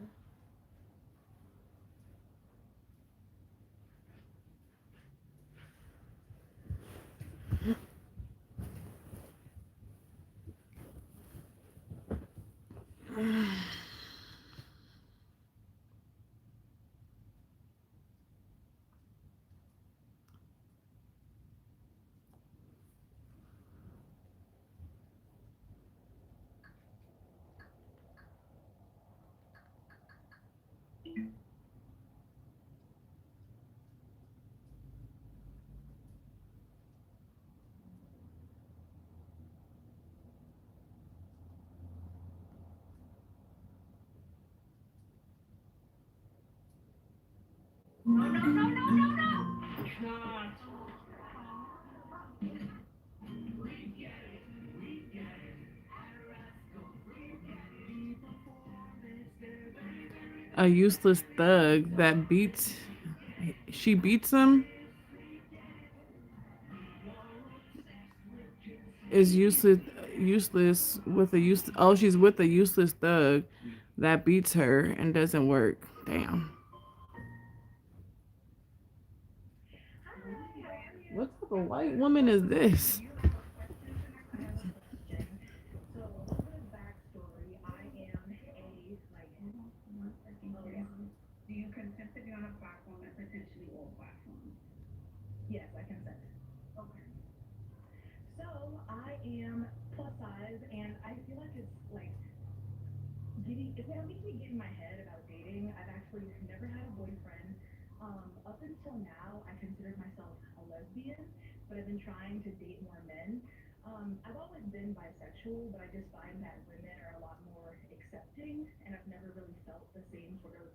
A useless thug that she beats him is useless with a she's with a useless thug that beats her and doesn't work. Damn. What type of white woman is this? Do you consent to be on a platform and potentially all platforms? Yes, I consent. Okay. So I am plus size, and I feel like it's like getting. It's not me getting in my head about dating. I've actually never had a boyfriend. Up until now, I considered myself a lesbian, but I've been trying to date more men. I've always been bisexual, but I just find that women are a lot more accepting, and I've never really felt the same sort of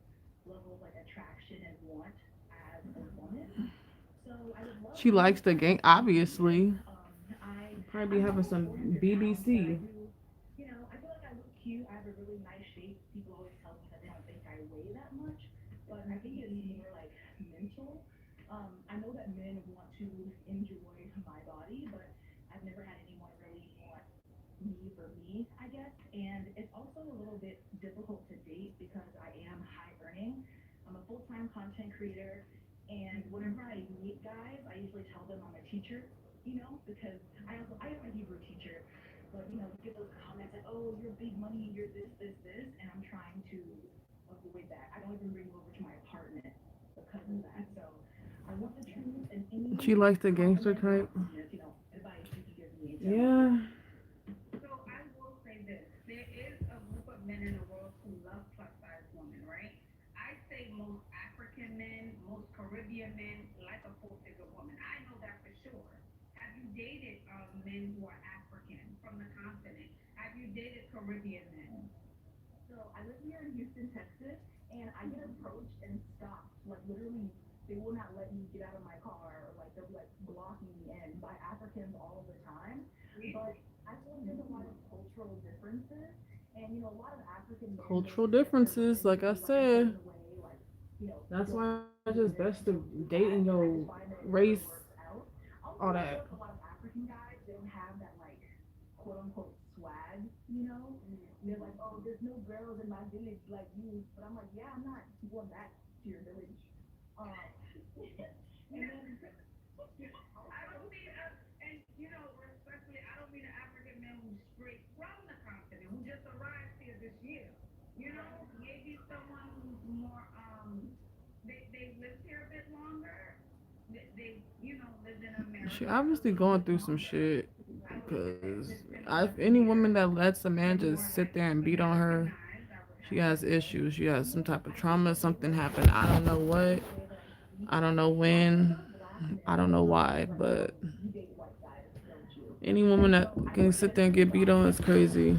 level of like attraction and want as a woman. So I would love She to likes the game, obviously. I Probably I'm having not some fully into gowns, but I BBC. do, I feel like I look cute. I have a really nice shape. People always tell me that they don't think I weigh that much, but I think it's more like mental. I know that men want to enjoy my body, but I've never had anyone really want me for me, I guess. And it's also a little bit difficult to date because I am high earning. I'm a full-time content creator, and whenever I meet guys, I usually tell them I'm a teacher, because I am a Hebrew teacher, but you get those comments like, oh, you're big money, you're this, and I'm trying to avoid that. I don't even bring them over to my apartment because of that. So I want the truth and any She likes the gangster type. advice you can give me. Yeah. So I will say this. There is a group of men in the world who love plus size women, right? I say most African men, most Caribbean men like a full figure woman. I know that for sure. Have you dated men who are African from the continent? Have you dated Caribbean men? So I live here in Houston, Texas, and I get approached and stopped. Like literally, they will not let me get out of my car, or like they'll be like blocking me in by Africans all the time. But I feel like there's a lot of cultural differences, and a lot of African men Cultural they accept their differences, women like to I be like a certain said. way, like That's feel why it's just confident best to to do date that, in and I your just find that it never race, works out. Also, all I feel that. like a lot of African guys they don't have that like quote unquote swag, They're like, oh, there's no girls in my village like you, but I'm like, yeah, I'm not going back to your village. And then I don't mean, and respectfully, I don't mean an African man who's straight from the continent, who just arrived here this year. Maybe someone who's more, they lived here a bit longer. They lived in She America a obviously little going bit through some longer. shit. I would say Cause within if a any year, woman that lets a man they're just more sit there and beat on her, Americanized, I would she have to has say. issues. She has some type of trauma. Something happened. I don't know what. I don't know when. I don't know why. But any woman that can sit there and get beat on is crazy.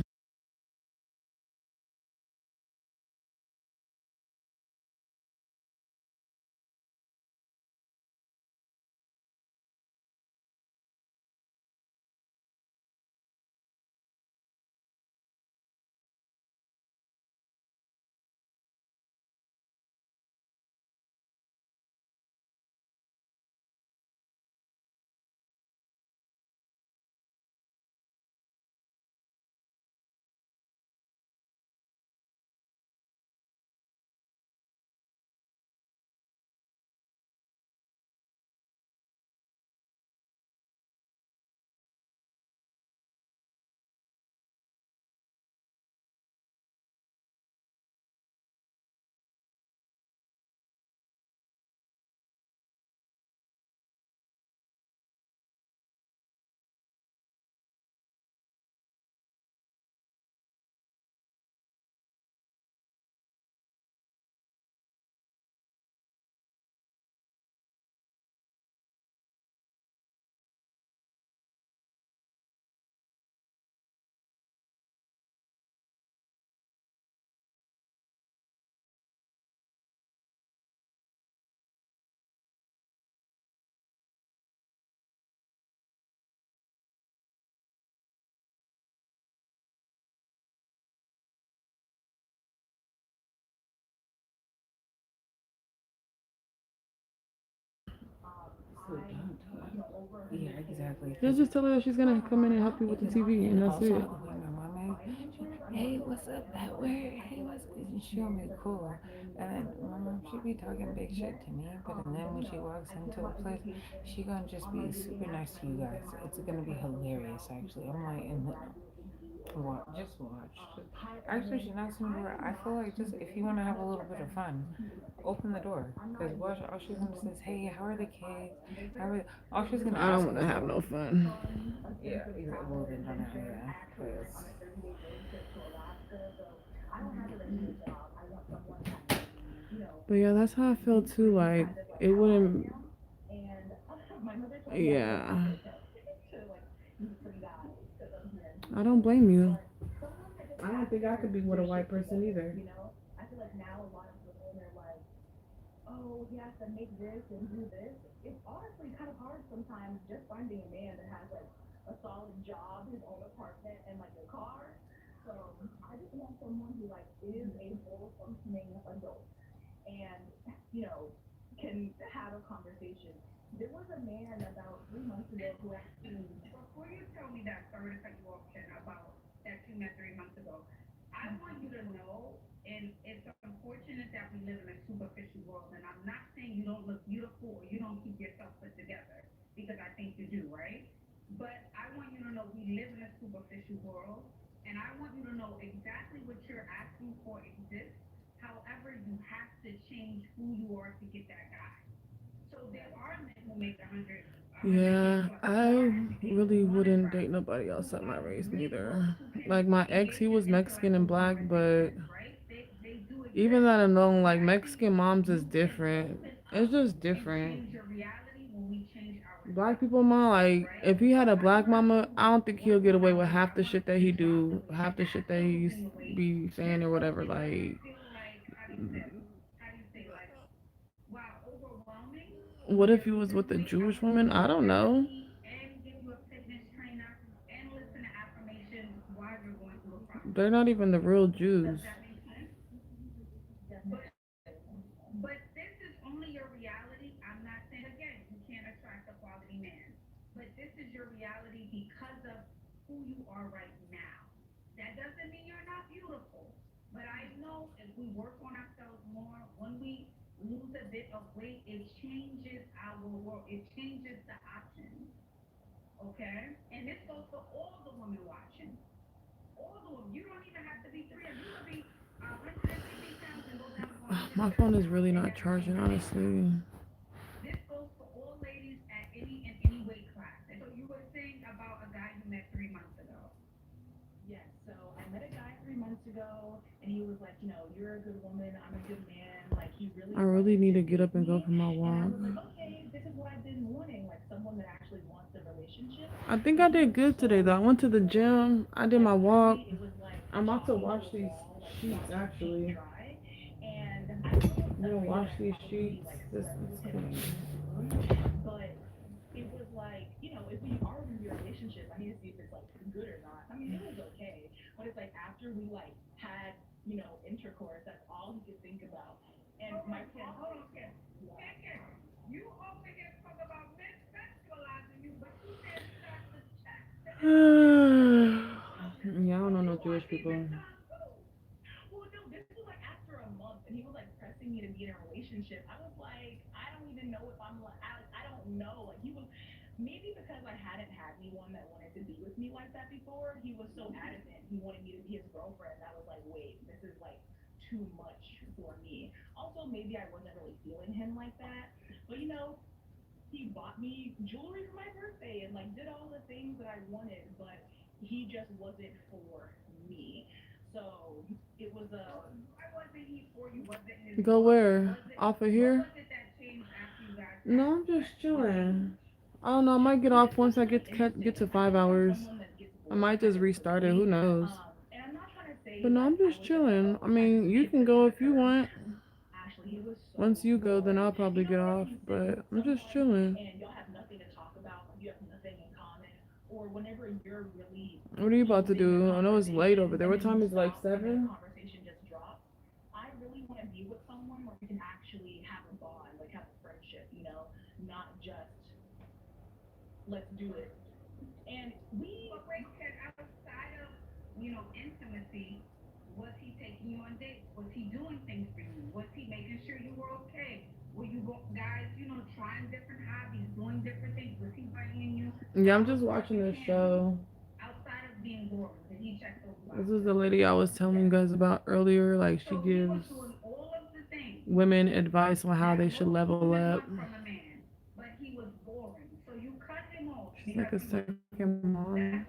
So don't yeah, exactly. Just tell her that she's gonna come in and help you with the TV, and And that's also, it. when my mom hey, what's up, that where? Hey, what's good? And she gonna be cool. And then my mom, she be talking big shit to me, but then when she walks into a place, she gonna just be super nice to you guys. It's gonna be hilarious, actually. I'm like, just watch. Actually, she knocks on the door. I feel like just if you want to have a little bit of fun, open the door. Cause watch, all she's gonna say is, "Hey, how are the kids? How are?" All she's gonna I ask don't want is, to have no fun. yeah, exactly. Well, then don't have that. Cause I don't have a regular job. I want someone that, But yeah, that's how I feel too. Like it wouldn't. Yeah, I don't blame you. I don't think I could be with a white person either. I feel like now a lot of women are like, oh, he has to make this and do this. It's honestly kind of hard sometimes just finding a man that has like a solid job, his own apartment, and like a car. So I just want someone who like is a full functioning adult and can have a conversation. There was a man about 3 months ago who actually. Before you tell me that, sorry to cut you off, Ken, about that you met 3 months ago, I want you to know, and it's unfortunate that we live in a superficial world, and I'm not saying you don't look beautiful or you don't keep yourself put together, because I think you do, right? But I want you to know we live in a superficial world, and I want you to know exactly what you're asking for exists. However, you have to change who you are to get that guy. So there are men who make 100. Yeah, I really wouldn't date nobody else at my race neither. Like my ex, he was Mexican and black, but even that alone, like Mexican moms is different. It's just different. Black people mom, like if he had a black mama, I don't think he'll get away with half the shit that he do, half the shit that he be saying or whatever. Like, what if he was with a Jewish woman? I don't know. They're not even the real Jews. Because of who you are right now. That doesn't mean you're not beautiful. But I know if we work on ourselves more, when we lose a bit of weight, it changes our world. It changes the options. Okay? And this goes for all the women watching. All the women. You don't even have to be 3. You could be 150 pounds and go down to 100. My phone is really not charging, honestly. This goes for all ladies at any weight class. And so you were saying about a guy you met 3 months ago. Yes, so I met a guy 3 months ago, and he was like, you're a good woman, I'm a good man. Like he really. I really need to get up and go for my And I walk. was like, okay, this is what I've been wanting, like someone that actually wants a relationship. I think I did good today though. I went to the gym. I did my walk. I'm about to wash these sheets actually. I'm gonna wash these sheets. This is clean. But it was like, if we are in a relationship, I need to see if it's like good or not. I mean, it was okay, but it's like after we like had, intercourse, that's all he could think about. And my kid, hold on, Ken. Ken, you over here talk about men sexualizing you, but you said you got the check. Yeah, I don't know no Jewish people. Well, no, this was like after a month, and he was like pressing me to be in a relationship. I was like, I don't even know if I'm like, I don't know. Like he was, maybe because I hadn't had anyone that wanted to be with me like that before, he was so adamant. He wanted me to be his girlfriend. I was like, wait, this is like too much for me. Also, maybe I wasn't really feeling him like that. But he bought me jewelry for my birthday and like did all the things that I wanted, but he just wasn't for me. So it was a. Why wasn't he for you? Wasn't his Go where? Off of here? What was it that changed after you guys? No, I'm just chilling. I don't know. I might get off once I get to 5 hours. I might just restart it. Who knows? But no, I'm just chilling. I mean, you can go if you want. Once you go, then I'll probably get off. But I'm just chilling. And y'all have nothing to talk about. You have nothing in common. Or whenever you're really. What are you about to do? I know it's late over there. What time is it, like 7? Conversation just drops. I really want to be with someone where we can actually have a bond, like have a friendship, not just let's do it. And we. But wait, Ken, outside of intimacy, was he taking you on dates? Was he doing things for you? Was he making sure you were okay? Were you guys, trying different hobbies, doing different things? Was he bringing you? Yeah, I'm just watching this show. Outside of being boring, did he check those This is the lady I was telling you guys about earlier. Like, she gives women advice on how they should level up. But he was boring, so you cut him off. She's like a second mom.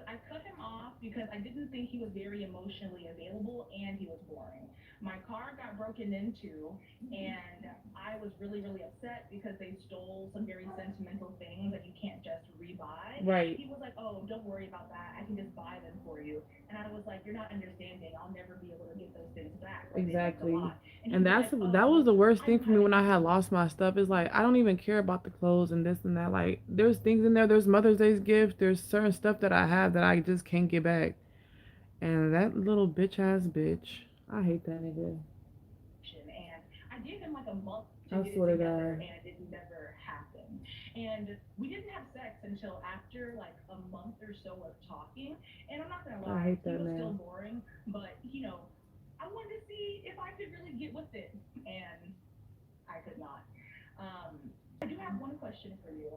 I cut him off because I didn't think he was very emotionally available and he was boring. My car got broken into, and I was really, really upset because they stole some very sentimental things that you can't just rebuy. Right. He was like, "Oh, don't worry about that. I can just buy them for you." And I was like, "You're not understanding. I'll never be able to get those things back." Like, they meant a Exactly. lot. And he And was like, that was "Oh, the worst I thing know for how me to when I had handle it." lost my stuff. It's like I don't even care about the clothes and this and that. Like there's things in there. There's Mother's Day's gifts. There's certain stuff that I have that I just can't get back. And that little bitch ass bitch. I hate that nigga. And I gave him like a month to I get it swear to together, God. and it never happened. And we didn't have sex until after like a month or so of talking. And I'm not gonna I lie, hate he that was still man. boring, but I wanted to see if I could really get with it, and I could not. I do have one question for you.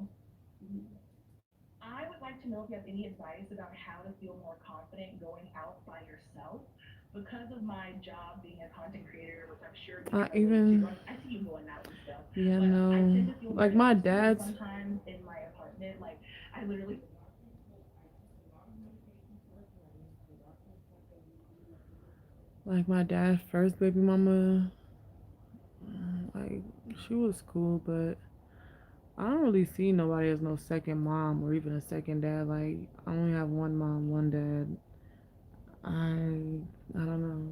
I would like to know if you have any advice about how to feel more confident going out by yourself. Because of my job being a content creator, which I'm sure you can relate to. I see you going out and stuff. Yeah, But I no. tend to feel Like very my isolated dad's sometimes in my apartment. Like I literally like my dad's first baby mama. Like she was cool, but I don't really see nobody as no second mom or even a second dad. Like I only have one mom, one dad. I don't know.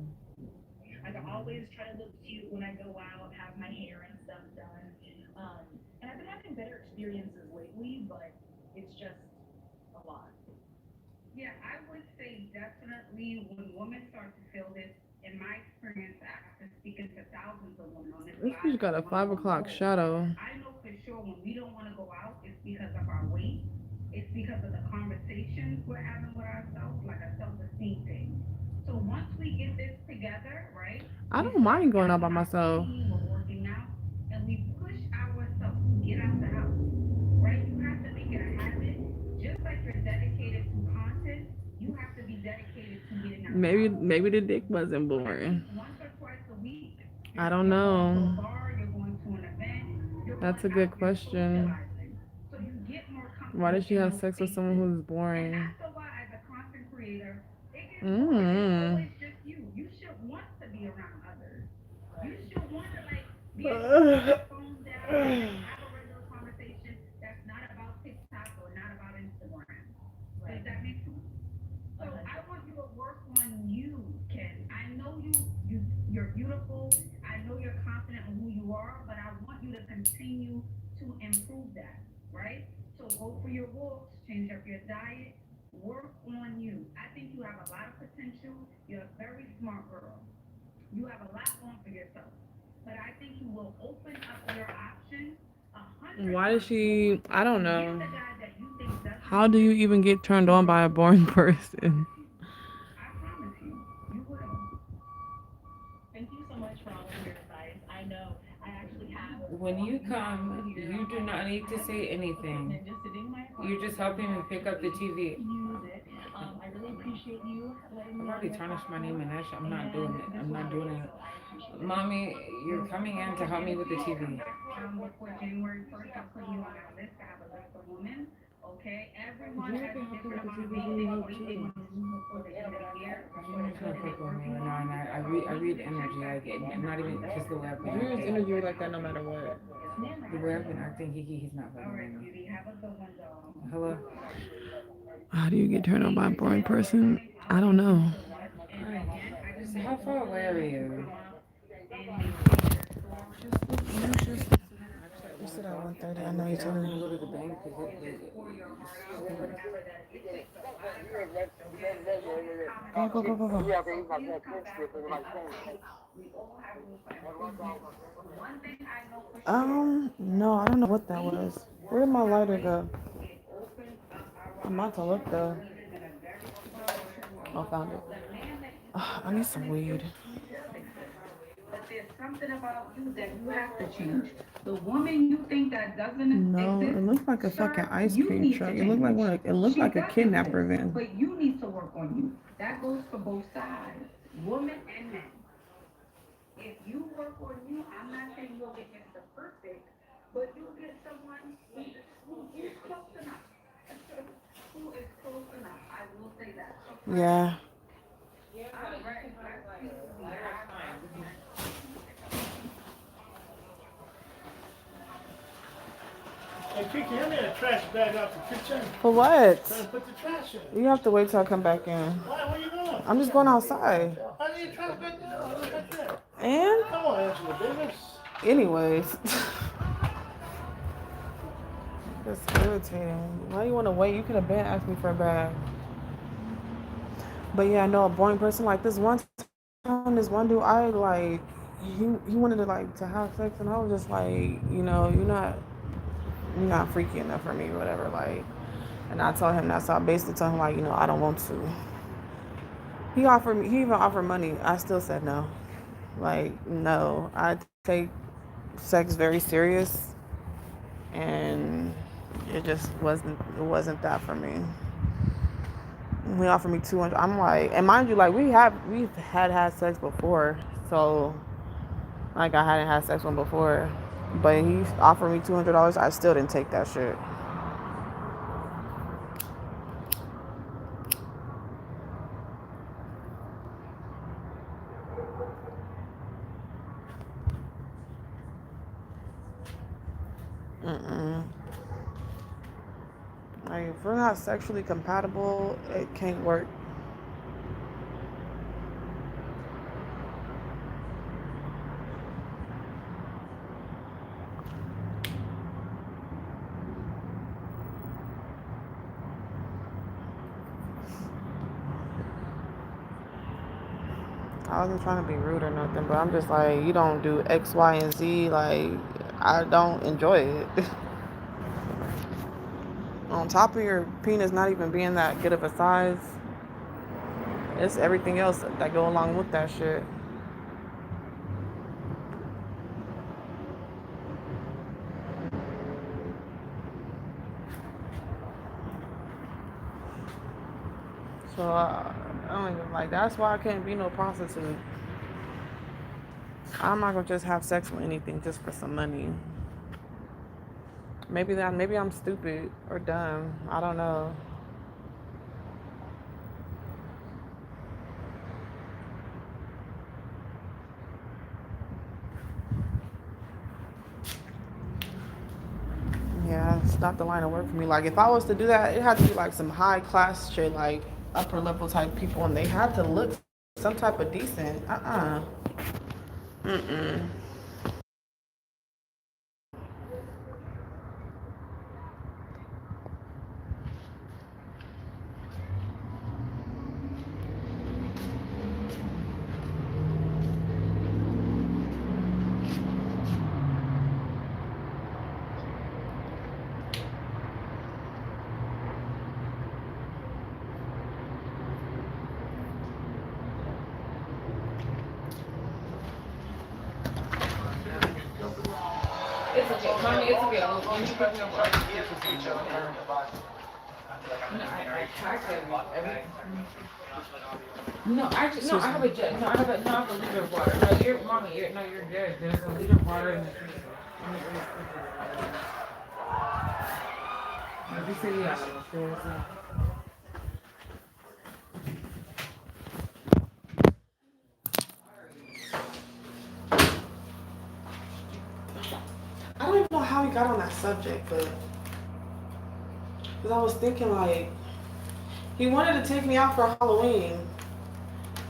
like I always try to look cute when I go out, have my hair and stuff done. And I've been having better experiences lately, but it's just a lot. Yeah, I would say definitely when women start to feel this, in my experience, after speaking to thousands of women on this This live, bitch got a 5 o'clock shadow. I know for sure when we don't want to go out, it's because of our weight. It's because of the conversations we're having with ourselves, like a self-esteem thing. So once we get this together, right? I don't mind going out by myself. We're working out, and we push ourselves to get out the house, right? You have to make it a habit. Just like you're dedicated to content, you have to be dedicated to getting out. Maybe the dick wasn't born. Once or twice a week. I don't know. You're going to a bar, you're going to an event. That's a good question. So you get more comfortable. Why did she have sex with someone who's boring? That's why, as a content creator, it is always just you. You should want to be around others. You should want to be able to put your phone down and have a regular conversation that's not about TikTok or not about Instagram. Does that make sense? So I want you to work on you, Ken. I know you're beautiful. I know you're confident in who you are, but I want you to continue to improve that, right? So go for your walks, change up your diet, work on you. I think you have a lot of potential. You're a very smart girl. You have a lot going for yourself. But I think you will open up your options 100%. Why does she? I don't know. How do you even get turned on by a boring person? I promise you, you will. Thank you so much for all of your advice. I know I actually have. When you come, you do not need to say anything. You're just helping me pick up the TV. I really appreciate you letting me. I've already tarnished my name in that shit. I'm not doing it. I'm not doing it. Mommy, you're coming in to help me with the TV. Before January 1st, I'll put you on our list. I have a list of women. Okay, everyone has a different amount of things they want to do before the end of the year. I read energy. I'm not even just the way I've been You use acting. energy like that no matter what. The way I've been acting, he's not All fucking right, with me. beauty, have a good one, though. Hello? How do you get turned on by a boring person? I don't know. So how far away are you? You said at 1:30. I know you told me. Go to the bank. Go. No, I don't know what that was. Where did my lighter go? I'm about to look though. I found it. I need some weed. But there's something about you that you have to change. The woman you think that doesn't No, exist, it looks like a fucking ice you cream need truck. to It looked like change. it looked She like a does kidnapper exist, van. But you need to work on you. That goes for both sides, women and men. If you work on you, I'm not saying you'll get Mr. Perfect, but you'll get someone who is close enough. Who is close enough. I will say that. Yeah. Yeah, but you can have like more time. Hey, Kiki, hand me a trash bag out the kitchen. For what? Trying to put the trash in. You have to wait till I come back in. Why? Where you going? I'm just going outside. I need trash bag now. Look at that. And Come on, Angela Davis. anyways. That's irritating. Why do you want to wait? You could have been asking me for a bag. But yeah, I know a boring person like this one time, this one dude, I like, he wanted to like to have sex, and I was just like, you're not freaky enough for me, whatever. Like, and I told him that, so I basically told him like, I don't want to. He even offered money. I still said no. Like, no, I take sex very serious, and it wasn't that for me. He offered me 200. I'm like, and mind you, like we've had sex before, so like I hadn't had sex one before, but he offered me $200. I still didn't take that shit. Mm-mm. Like if we're not sexually compatible, it can't work. I wasn't trying to be rude or nothing, but I'm just like, you don't do X, Y, and Z. Like, I don't enjoy it. On top of your penis not even being that good of a size, it's everything else that go along with that shit. So I don't even like. That's why I can't be no prostitute. I'm not gonna just have sex with anything just for some money. Maybe I'm stupid or dumb. I don't know. Yeah, it's not the line of work for me. Like if I was to do that, it had to be like some high class shit, like upper level type people, and they had to look some type of decent. Mm-mm. It's okay, mommy. It's okay. When you pick me up, no, I packed every. No, actually, no. I have a jet. No, I have a liter of water. No, you're good. There's a liter of water in the freezer. In the refrigerator. No, dice diálogo, I don't even know how we got on that subject, but because I was thinking like he wanted to take me out for Halloween,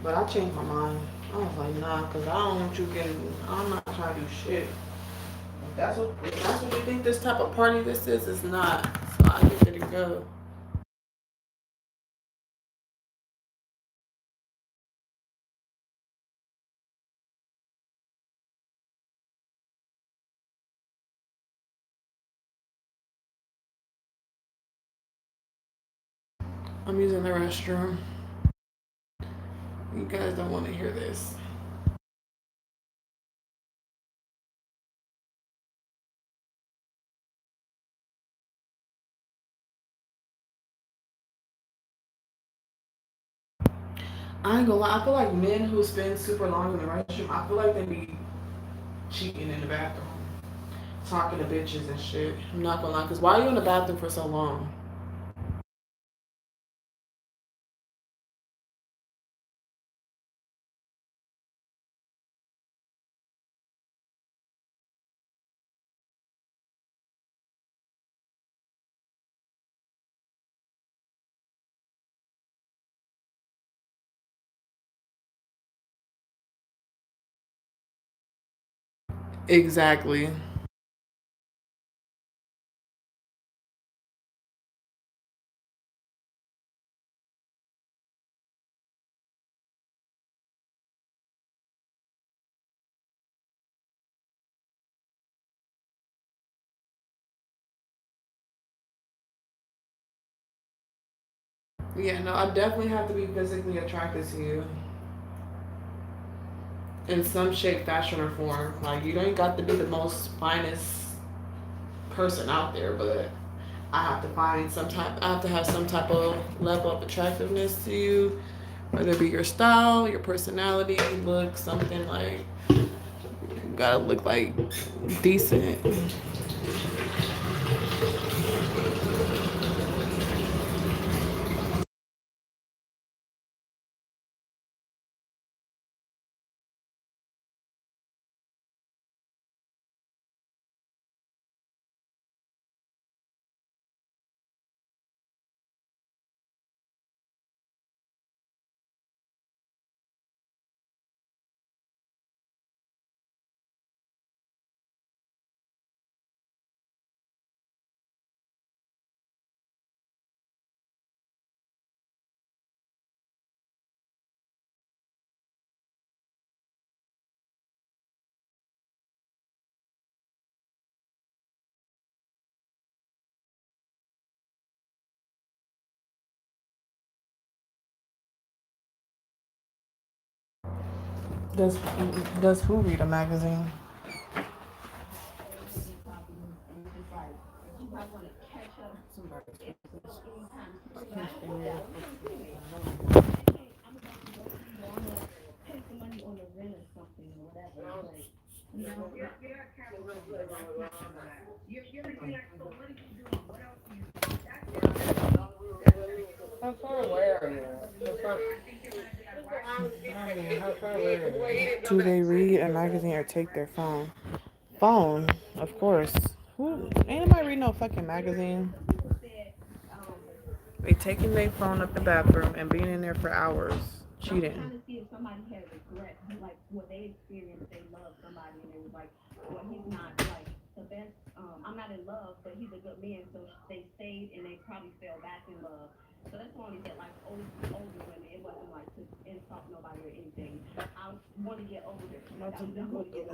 but I changed my mind. I was like, nah, because I don't want you getting. I'm not trying to do shit. If that's what you think this type of party this is, it's not. So I just didn't go. I'm using the restroom. You guys don't want to hear this. I ain't gonna lie. I feel like men who spend super long in the restroom, I feel like they be cheating in the bathroom, talking to bitches and shit. I'm not gonna lie. Because why are you in the bathroom for so long? Exactly. Yeah, no, I definitely have to be physically attracted to you in some shape, fashion, or form. Like, you don't got to be the most finest person out there, but I have to find some type. I have to have some type of level of attractiveness to you, whether it be your style, your personality, look, something like. You gotta look like decent. Does does who read a magazine? How far away are you? How far away are you? Do they read a magazine or take their phone? Phone, of course. Who ain't nobody reading no fucking magazine? They taking their phone up the bathroom and being in there for hours, cheating. Trying to see if somebody had regret, like what they experienced, they loved somebody and it was like, well, he's not like the best. I'm not in love, but he's a good man, so they stayed and they probably fell back in love. So that's why only get like older women. It wasn't like to insult nobody or anything. I want to get over it. I want to get over it. I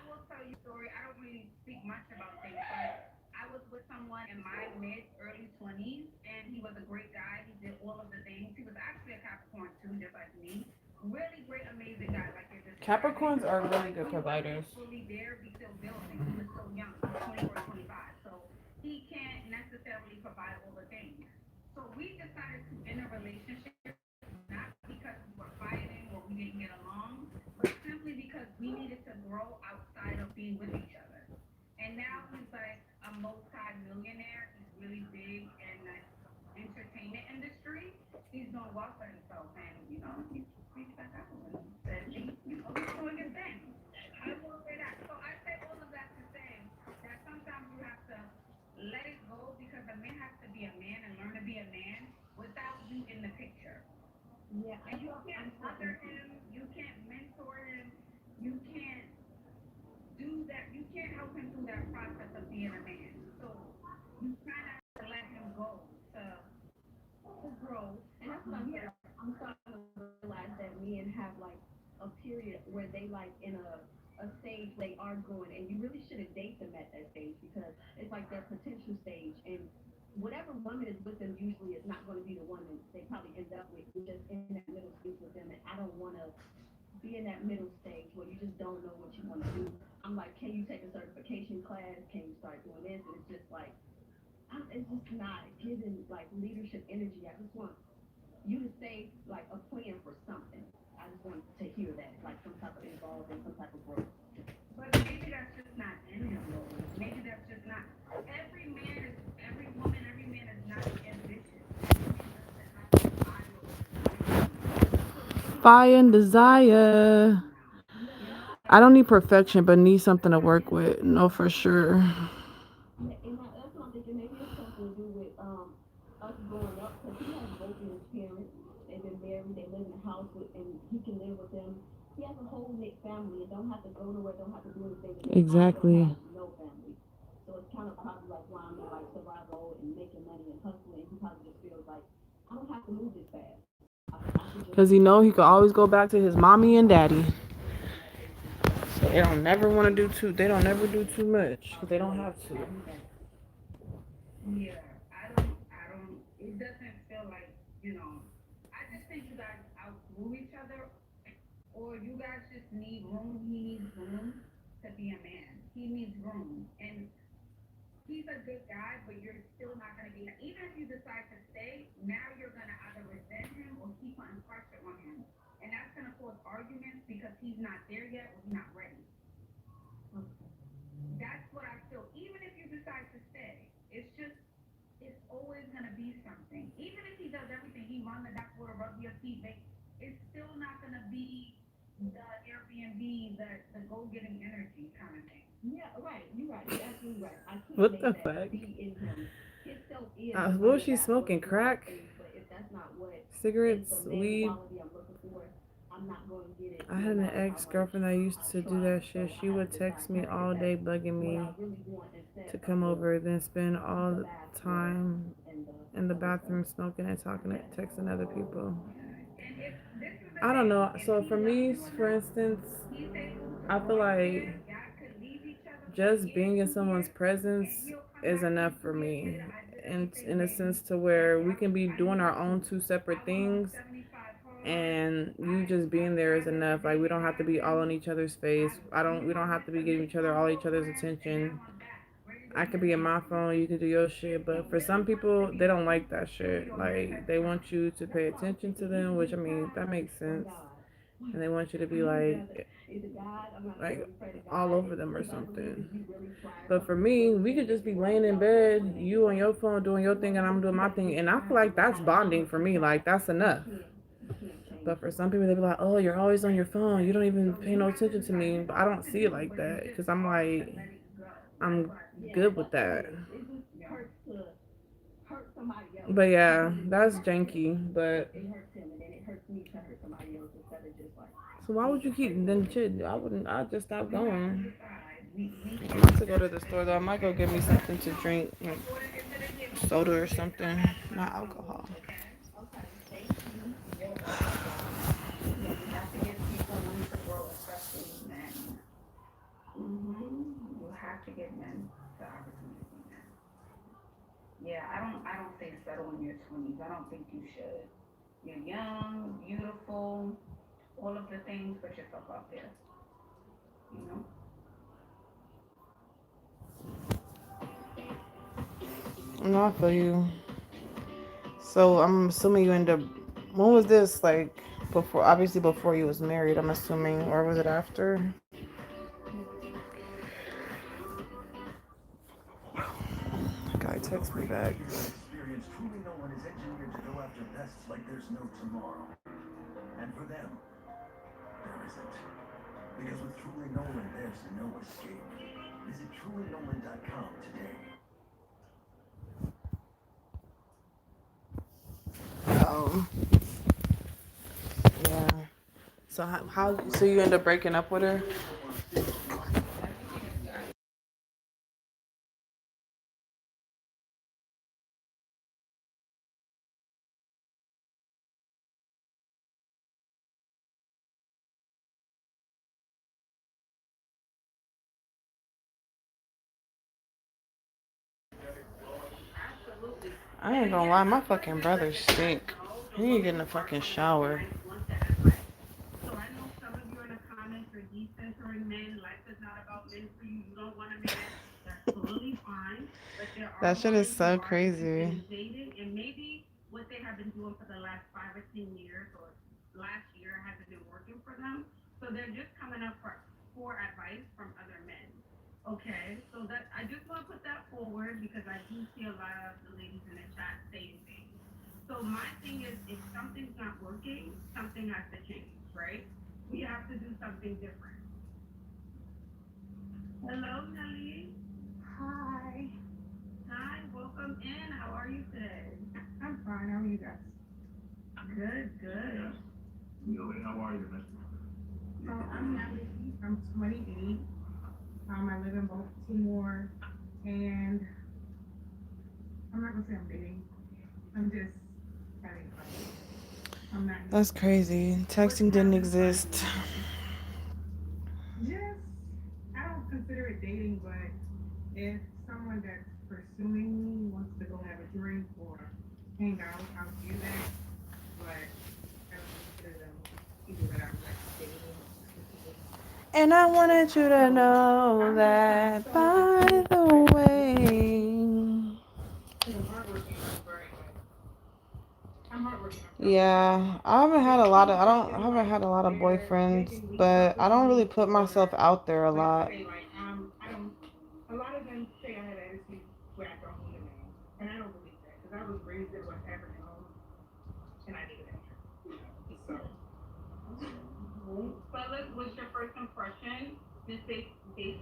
will tell you a story. I don't really speak much about things, but I was with someone in my early 20s, and he was a great guy. He did all of the things. He was actually a Capricorn too, just like me. Really great, amazing guy, like you're just Capricorns are really good providers. fully there, we still building. He was so young, 24, 25. So he can't necessarily provide all the things. So we decided to end a relationship, not because we were fighting or we didn't get along, but simply because we needed to grow outside of being with each other. And now he's like a multi-millionaire. He's really big in the entertainment industry. He's doing well for himself, and he's reached back out and said, he's doing his thing. I will say that. So I say all of that to say that sometimes you have to let it go because a man has to be a man and learn to be a man without you in the picture. Yeah, And you can't mother him, you can't mentor him, you can't do that. You can't help him through that process of being a man. So you kind of have to let him go to grow. And that's what I'm starting to realize that men have like a period where they like in a stage they are growing, and you really shouldn't date them at that stage because it's like their potential stage, and whatever woman is with them usually is not going to be the one that they probably end up with. You're just in that middle space with them, and I don't want to be in that middle stage where you just don't know what you want to do. I'm like, can you take a certification class? Can you start doing this? And it's just like, it's just not giving like leadership energy. I just want you to say like a plan for something. I just want to hear that, like some type of involvement, some type of growth. But maybe that's just not in him, though. Maybe that's just not. Every woman, every man is not ambitious. Fire and desire. I don't need perfection, but need something to work with. No, for sure. Yeah, and that's what I'm thinking. Maybe it's something to do with us growing up because he has both of his parents. They've been married. They live in a house with, and he can live with them. He has a whole knit family and don't have to go nowhere, don't have to do anything. And Exactly. I have no family. So it's kind of probably like why I'm in like survival and making money and hustling. He probably just feels like I don't have to move this fast. Because he know he could always go back to his mommy and daddy. So they don't never want to do too. They don't never do too much because they don't have to. Yeah, I don't, it doesn't feel like, I just think you guys outgrew each other, or you guys just need room. He needs room to be a man. He needs room. And he's a good guy, but you're still not going to be, even if you decide to stay, now you're going to either resent him or keep putting pressure on him. And that's going to cause arguments because he's not there yet or he's not ready. That's what I feel. Even if you decide to stay, it's always going to be something. Even if he does everything, he run the duck water, rub your feet, it's still not going to be the Airbnb, the go-getting energy kind of thing. Yeah, right. You're right. You're absolutely right. I can't What make the that fuck? be in him. His self is. What was she smoking? Crack? But if that's not what Cigarettes? is the main Weed? quality I'm looking for, I'm not going to get it. I had an ex-girlfriend that used to do that shit. She would text me all day bugging me to come over, then spend all the time in the bathroom smoking and texting other people. I don't know. So for me, for instance, I feel like just being in someone's presence is enough for me. And in a sense to where we can be doing our own two separate things and you just being there is enough. Like we don't have to be all on each other's face. We don't have to be giving each other's attention. I could be in my phone, you could do your shit, but for some people they don't like that shit. Like they want you to pay attention to them, which I mean that makes sense. And they want you to be like all over them or something. But for me, we could just be laying in bed, you on your phone doing your thing and I'm doing my thing, and I feel like that's bonding for me. Like that's enough. But for some people, they be like, "Oh, you're always on your phone. You don't even pay no attention to me." But I don't see it like that because I'm like, I'm good with that. But yeah, that's janky. But so why would you keep then shit? I'd just stop going. I'm about to go to the store though. I might go get me something to drink, like soda or something, not alcohol. You have to give men the opportunity. Yeah, I don't say settle in your 20s. I don't think you should. You're young, beautiful, all of the things, put yourself out there. No, I feel you. So I'm assuming you end up. When was this? Like before? Obviously before you was married. I'm assuming, or was it after? Guy text me back. Experience Truly Nolan is engineered to go after pests like there's no tomorrow. And for them, there isn't. Because with Truly Nolan, there's no escape. Visit TrulyNolan.com today. Yeah. So how? So you end up breaking up with her? I ain't gonna lie, my fucking brother stink. He ain't getting a fucking shower. So I know some of you in the comments are decentering men. Life is not about men for you. You don't want a man. That's totally fine. But there are That shit is so women who are crazy. dating, and maybe what they have been doing for the last 5 or 10 years or last year hasn't been working for them. So they're just coming up for advice from other men. Okay, so that I just want to put that forward because I do see a lot of the ladies in the chat saying things. So my thing is, if something's not working, something has to change, right? We have to do something different. Hello, Nelly. Hi. Hi, welcome in. How are you today? I'm fine. How are you guys? Good, good. Yo, how are you, man? So I'm Natalie. I'm 28. I live in Baltimore, and I'm not gonna say I'm dating. I'm just having fun. I'm not. That's crazy. Texting didn't exist. Just, I don't consider it dating, but if someone that's pursuing me wants to go have a drink or hang out, I'll do that. But I don't consider them people that I'm like dating. And I wanted you to know that, by the way. Yeah, I haven't had a lot of, I haven't had a lot of boyfriends, but I don't really put myself out there a lot. A lot of them say I have attitude where I don't need a man, and I don't believe that because I was raised in West African home, and I needed that. So. Phyllis, what's your first impression just based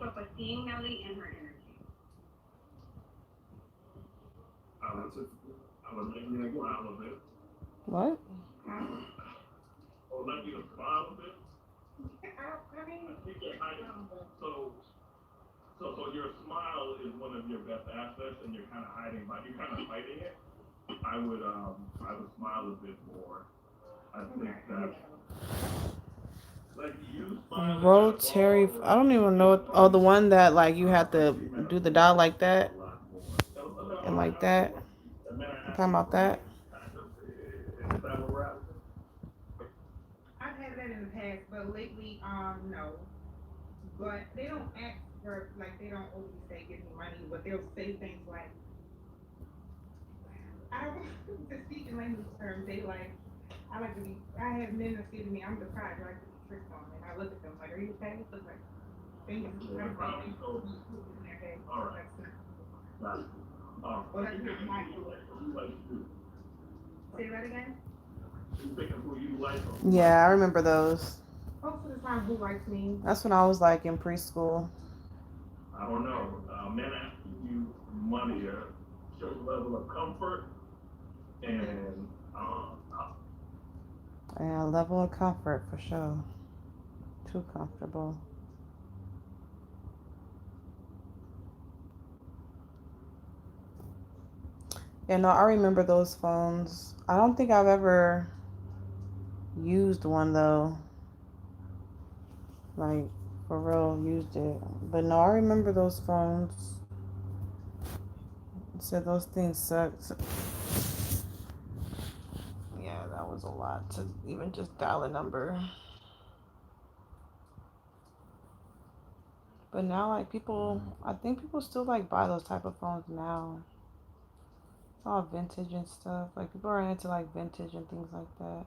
off of seeing Nelly and her energy? I would make me smile a bit. What? Or make you smile a bit. I think you're hiding. So your smile is one of your best assets, and you're kind of hiding it. I would smile a bit more. I think that. Like you Rotary, I don't even know. Oh, the one that like you had to do the dial like that and like that. I'm talking about that. I've had that in the past, but lately, no. But they don't ask for, like, they don't always say give me money, but they'll say things like, I don't to speak in language terms, they like, I have men that say to me, I'm deprived, I like to be tricked on, and I look at them like, are you okay? Look like, thank you. I'm fine. Okay. All right. Well, that's not my Say that again? Yeah, I remember those. Most of the time, who likes me? That's when I was like in preschool. I don't know. Men asking you money shows a level of comfort and Yeah, level of comfort for sure. Too comfortable. Yeah, no, I remember those phones. I don't think I've ever used one though. Like, for real, used it. But no, I remember those phones. Said those things sucked. Yeah, that was a lot to even just dial a number. But now, like, I think people still like buy those type of phones now. It's all vintage and stuff. Like, people are into like vintage and things like that.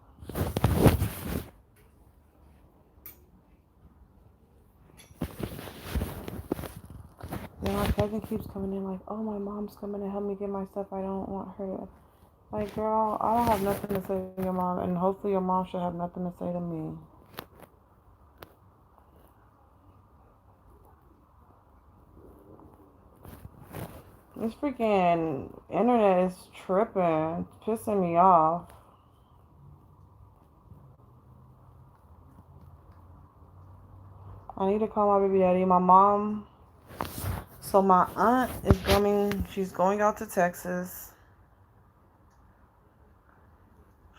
Yeah, my cousin keeps coming in like, oh, my mom's coming to help me get my stuff. I don't want her to. Like, girl, I don't have nothing to say to your mom, and hopefully your mom should have nothing to say to me. This freaking internet is tripping. It's pissing me off. I need to call my baby daddy. My mom. So my aunt is she's going out to Texas.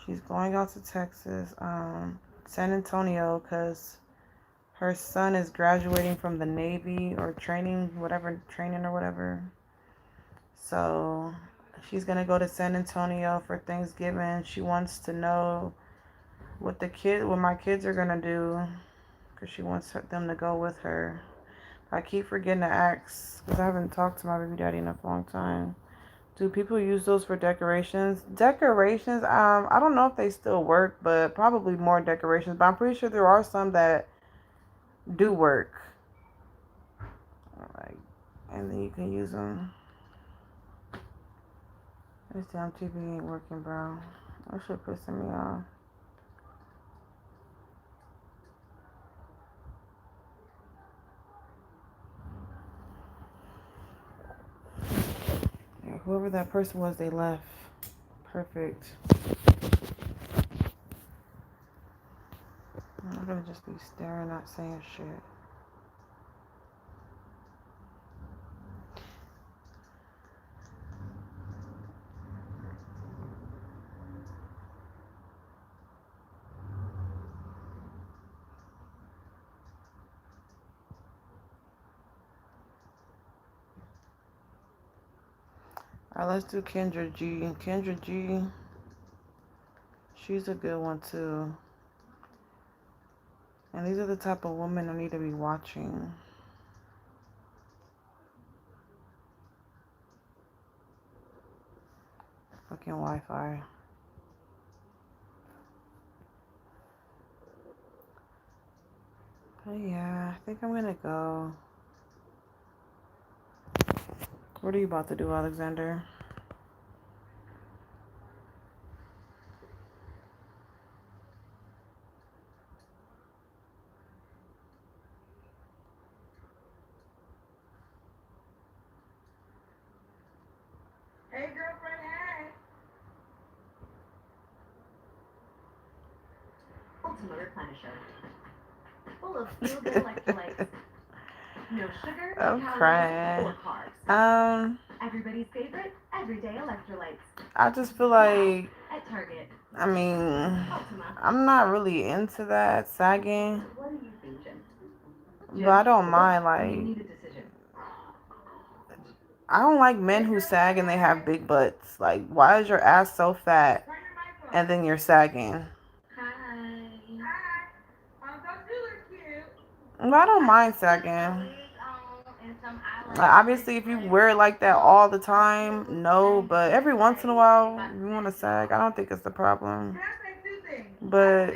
She's going out to Texas, San Antonio, because her son is graduating from the Navy or training or whatever. So she's going to go to San Antonio for Thanksgiving. She wants to know what my kids are going to do, because she wants them to go with her. I keep forgetting to ask, because I haven't talked to my baby daddy in a long time. Do people use those for decorations? Decorations, I don't know if they still work, but probably more decorations. But I'm pretty sure there are some that do work. Like, and then you can use them. This damn TV ain't working, bro. That shit pissing me off. Whoever that person was, they left. Perfect. I'm not gonna just be staring, not saying shit. Alright, let's do Kendra G. Kendra G, she's a good one too. And these are the type of women I need to be watching. Fucking Wi-Fi. But yeah, I think I'm gonna go. What are you about to do, Alexander? Hey, girlfriend, hey. Ultimate Replenisher. Full of feel-good electrolytes. No sugar, I'm calories, crying. or carbs. Um, Everybody's favorite everyday electrolytes. I just feel like, At Target. I mean, Ultima. I'm not really into that sagging, What are you thinking? but I don't mind, You like, need a decision. I don't like men who sag and they have big butts. Like, why is your ass so fat and then you're sagging? Hi. Don't you look cute? But I don't mind sagging. Like, obviously, if you wear it like that all the time, no. But every once in a while, you want to sag. I don't think it's the problem. But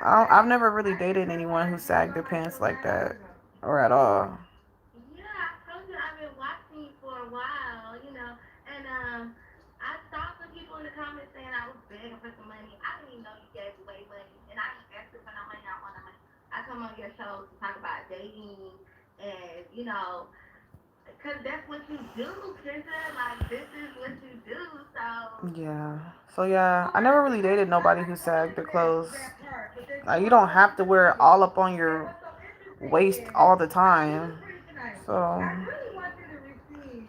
I've never really dated anyone who sagged their pants like that, or at all. Yeah, I told you I've been watching you for a while, you know, and I saw some people in the comments saying I was begging for some money. I didn't even know you gave away money, and I didn't ask you for no money. I want no money. I come on your show to talk about dating, and you know, because that's what you do, Kendra. Like this is what you do. So Yeah. So yeah, I never really dated nobody who sagged their clothes. Like, you don't have to wear it all up on your waist all the time. So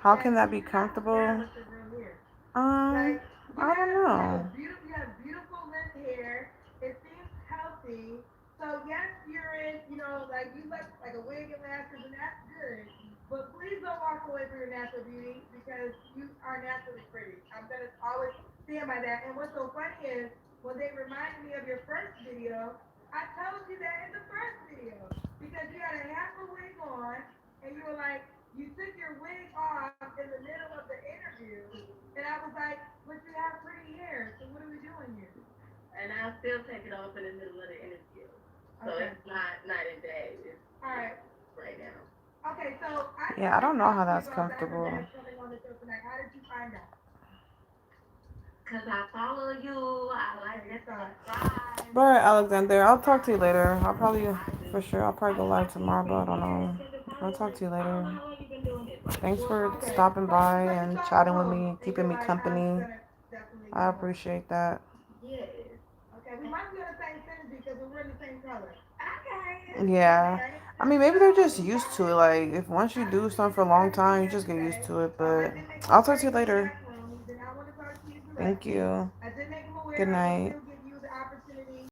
how can that be comfortable? I don't know. You have beautiful length hair. It seems healthy. So yes, you're in, you know, like you look like a wig and lashes, and that's good. But please don't walk away from your natural beauty because you are naturally pretty. I'm gonna always stand by that. And what's so funny is when they reminded me of your first video, I told you that in the first video because you had a half a wig on, and you were like, you took your wig off in the middle of the interview, and I was like, but you have pretty hair, so what are we doing here? and I'll still take it off in the middle of the interview. So Okay. it's not night and day. It's All right. right now. Okay, so Yeah, I don't know how that's comfortable. coming on the show tonight. How did you find out? Cause I follow you. I like your stuff. Alright, Alexander, I'll talk to you later. I'll probably go live tomorrow, but I don't know. I'll talk to you later. Thanks for stopping by and chatting with me, keeping me company. I appreciate that. Yes. Okay, we might be on the same synergy because we're in the same color. Okay. Yeah. I mean, maybe they're just used to it. Like, if once you do something for a long time, you just get used to it. But I'll talk to you later. Thank you. Good night.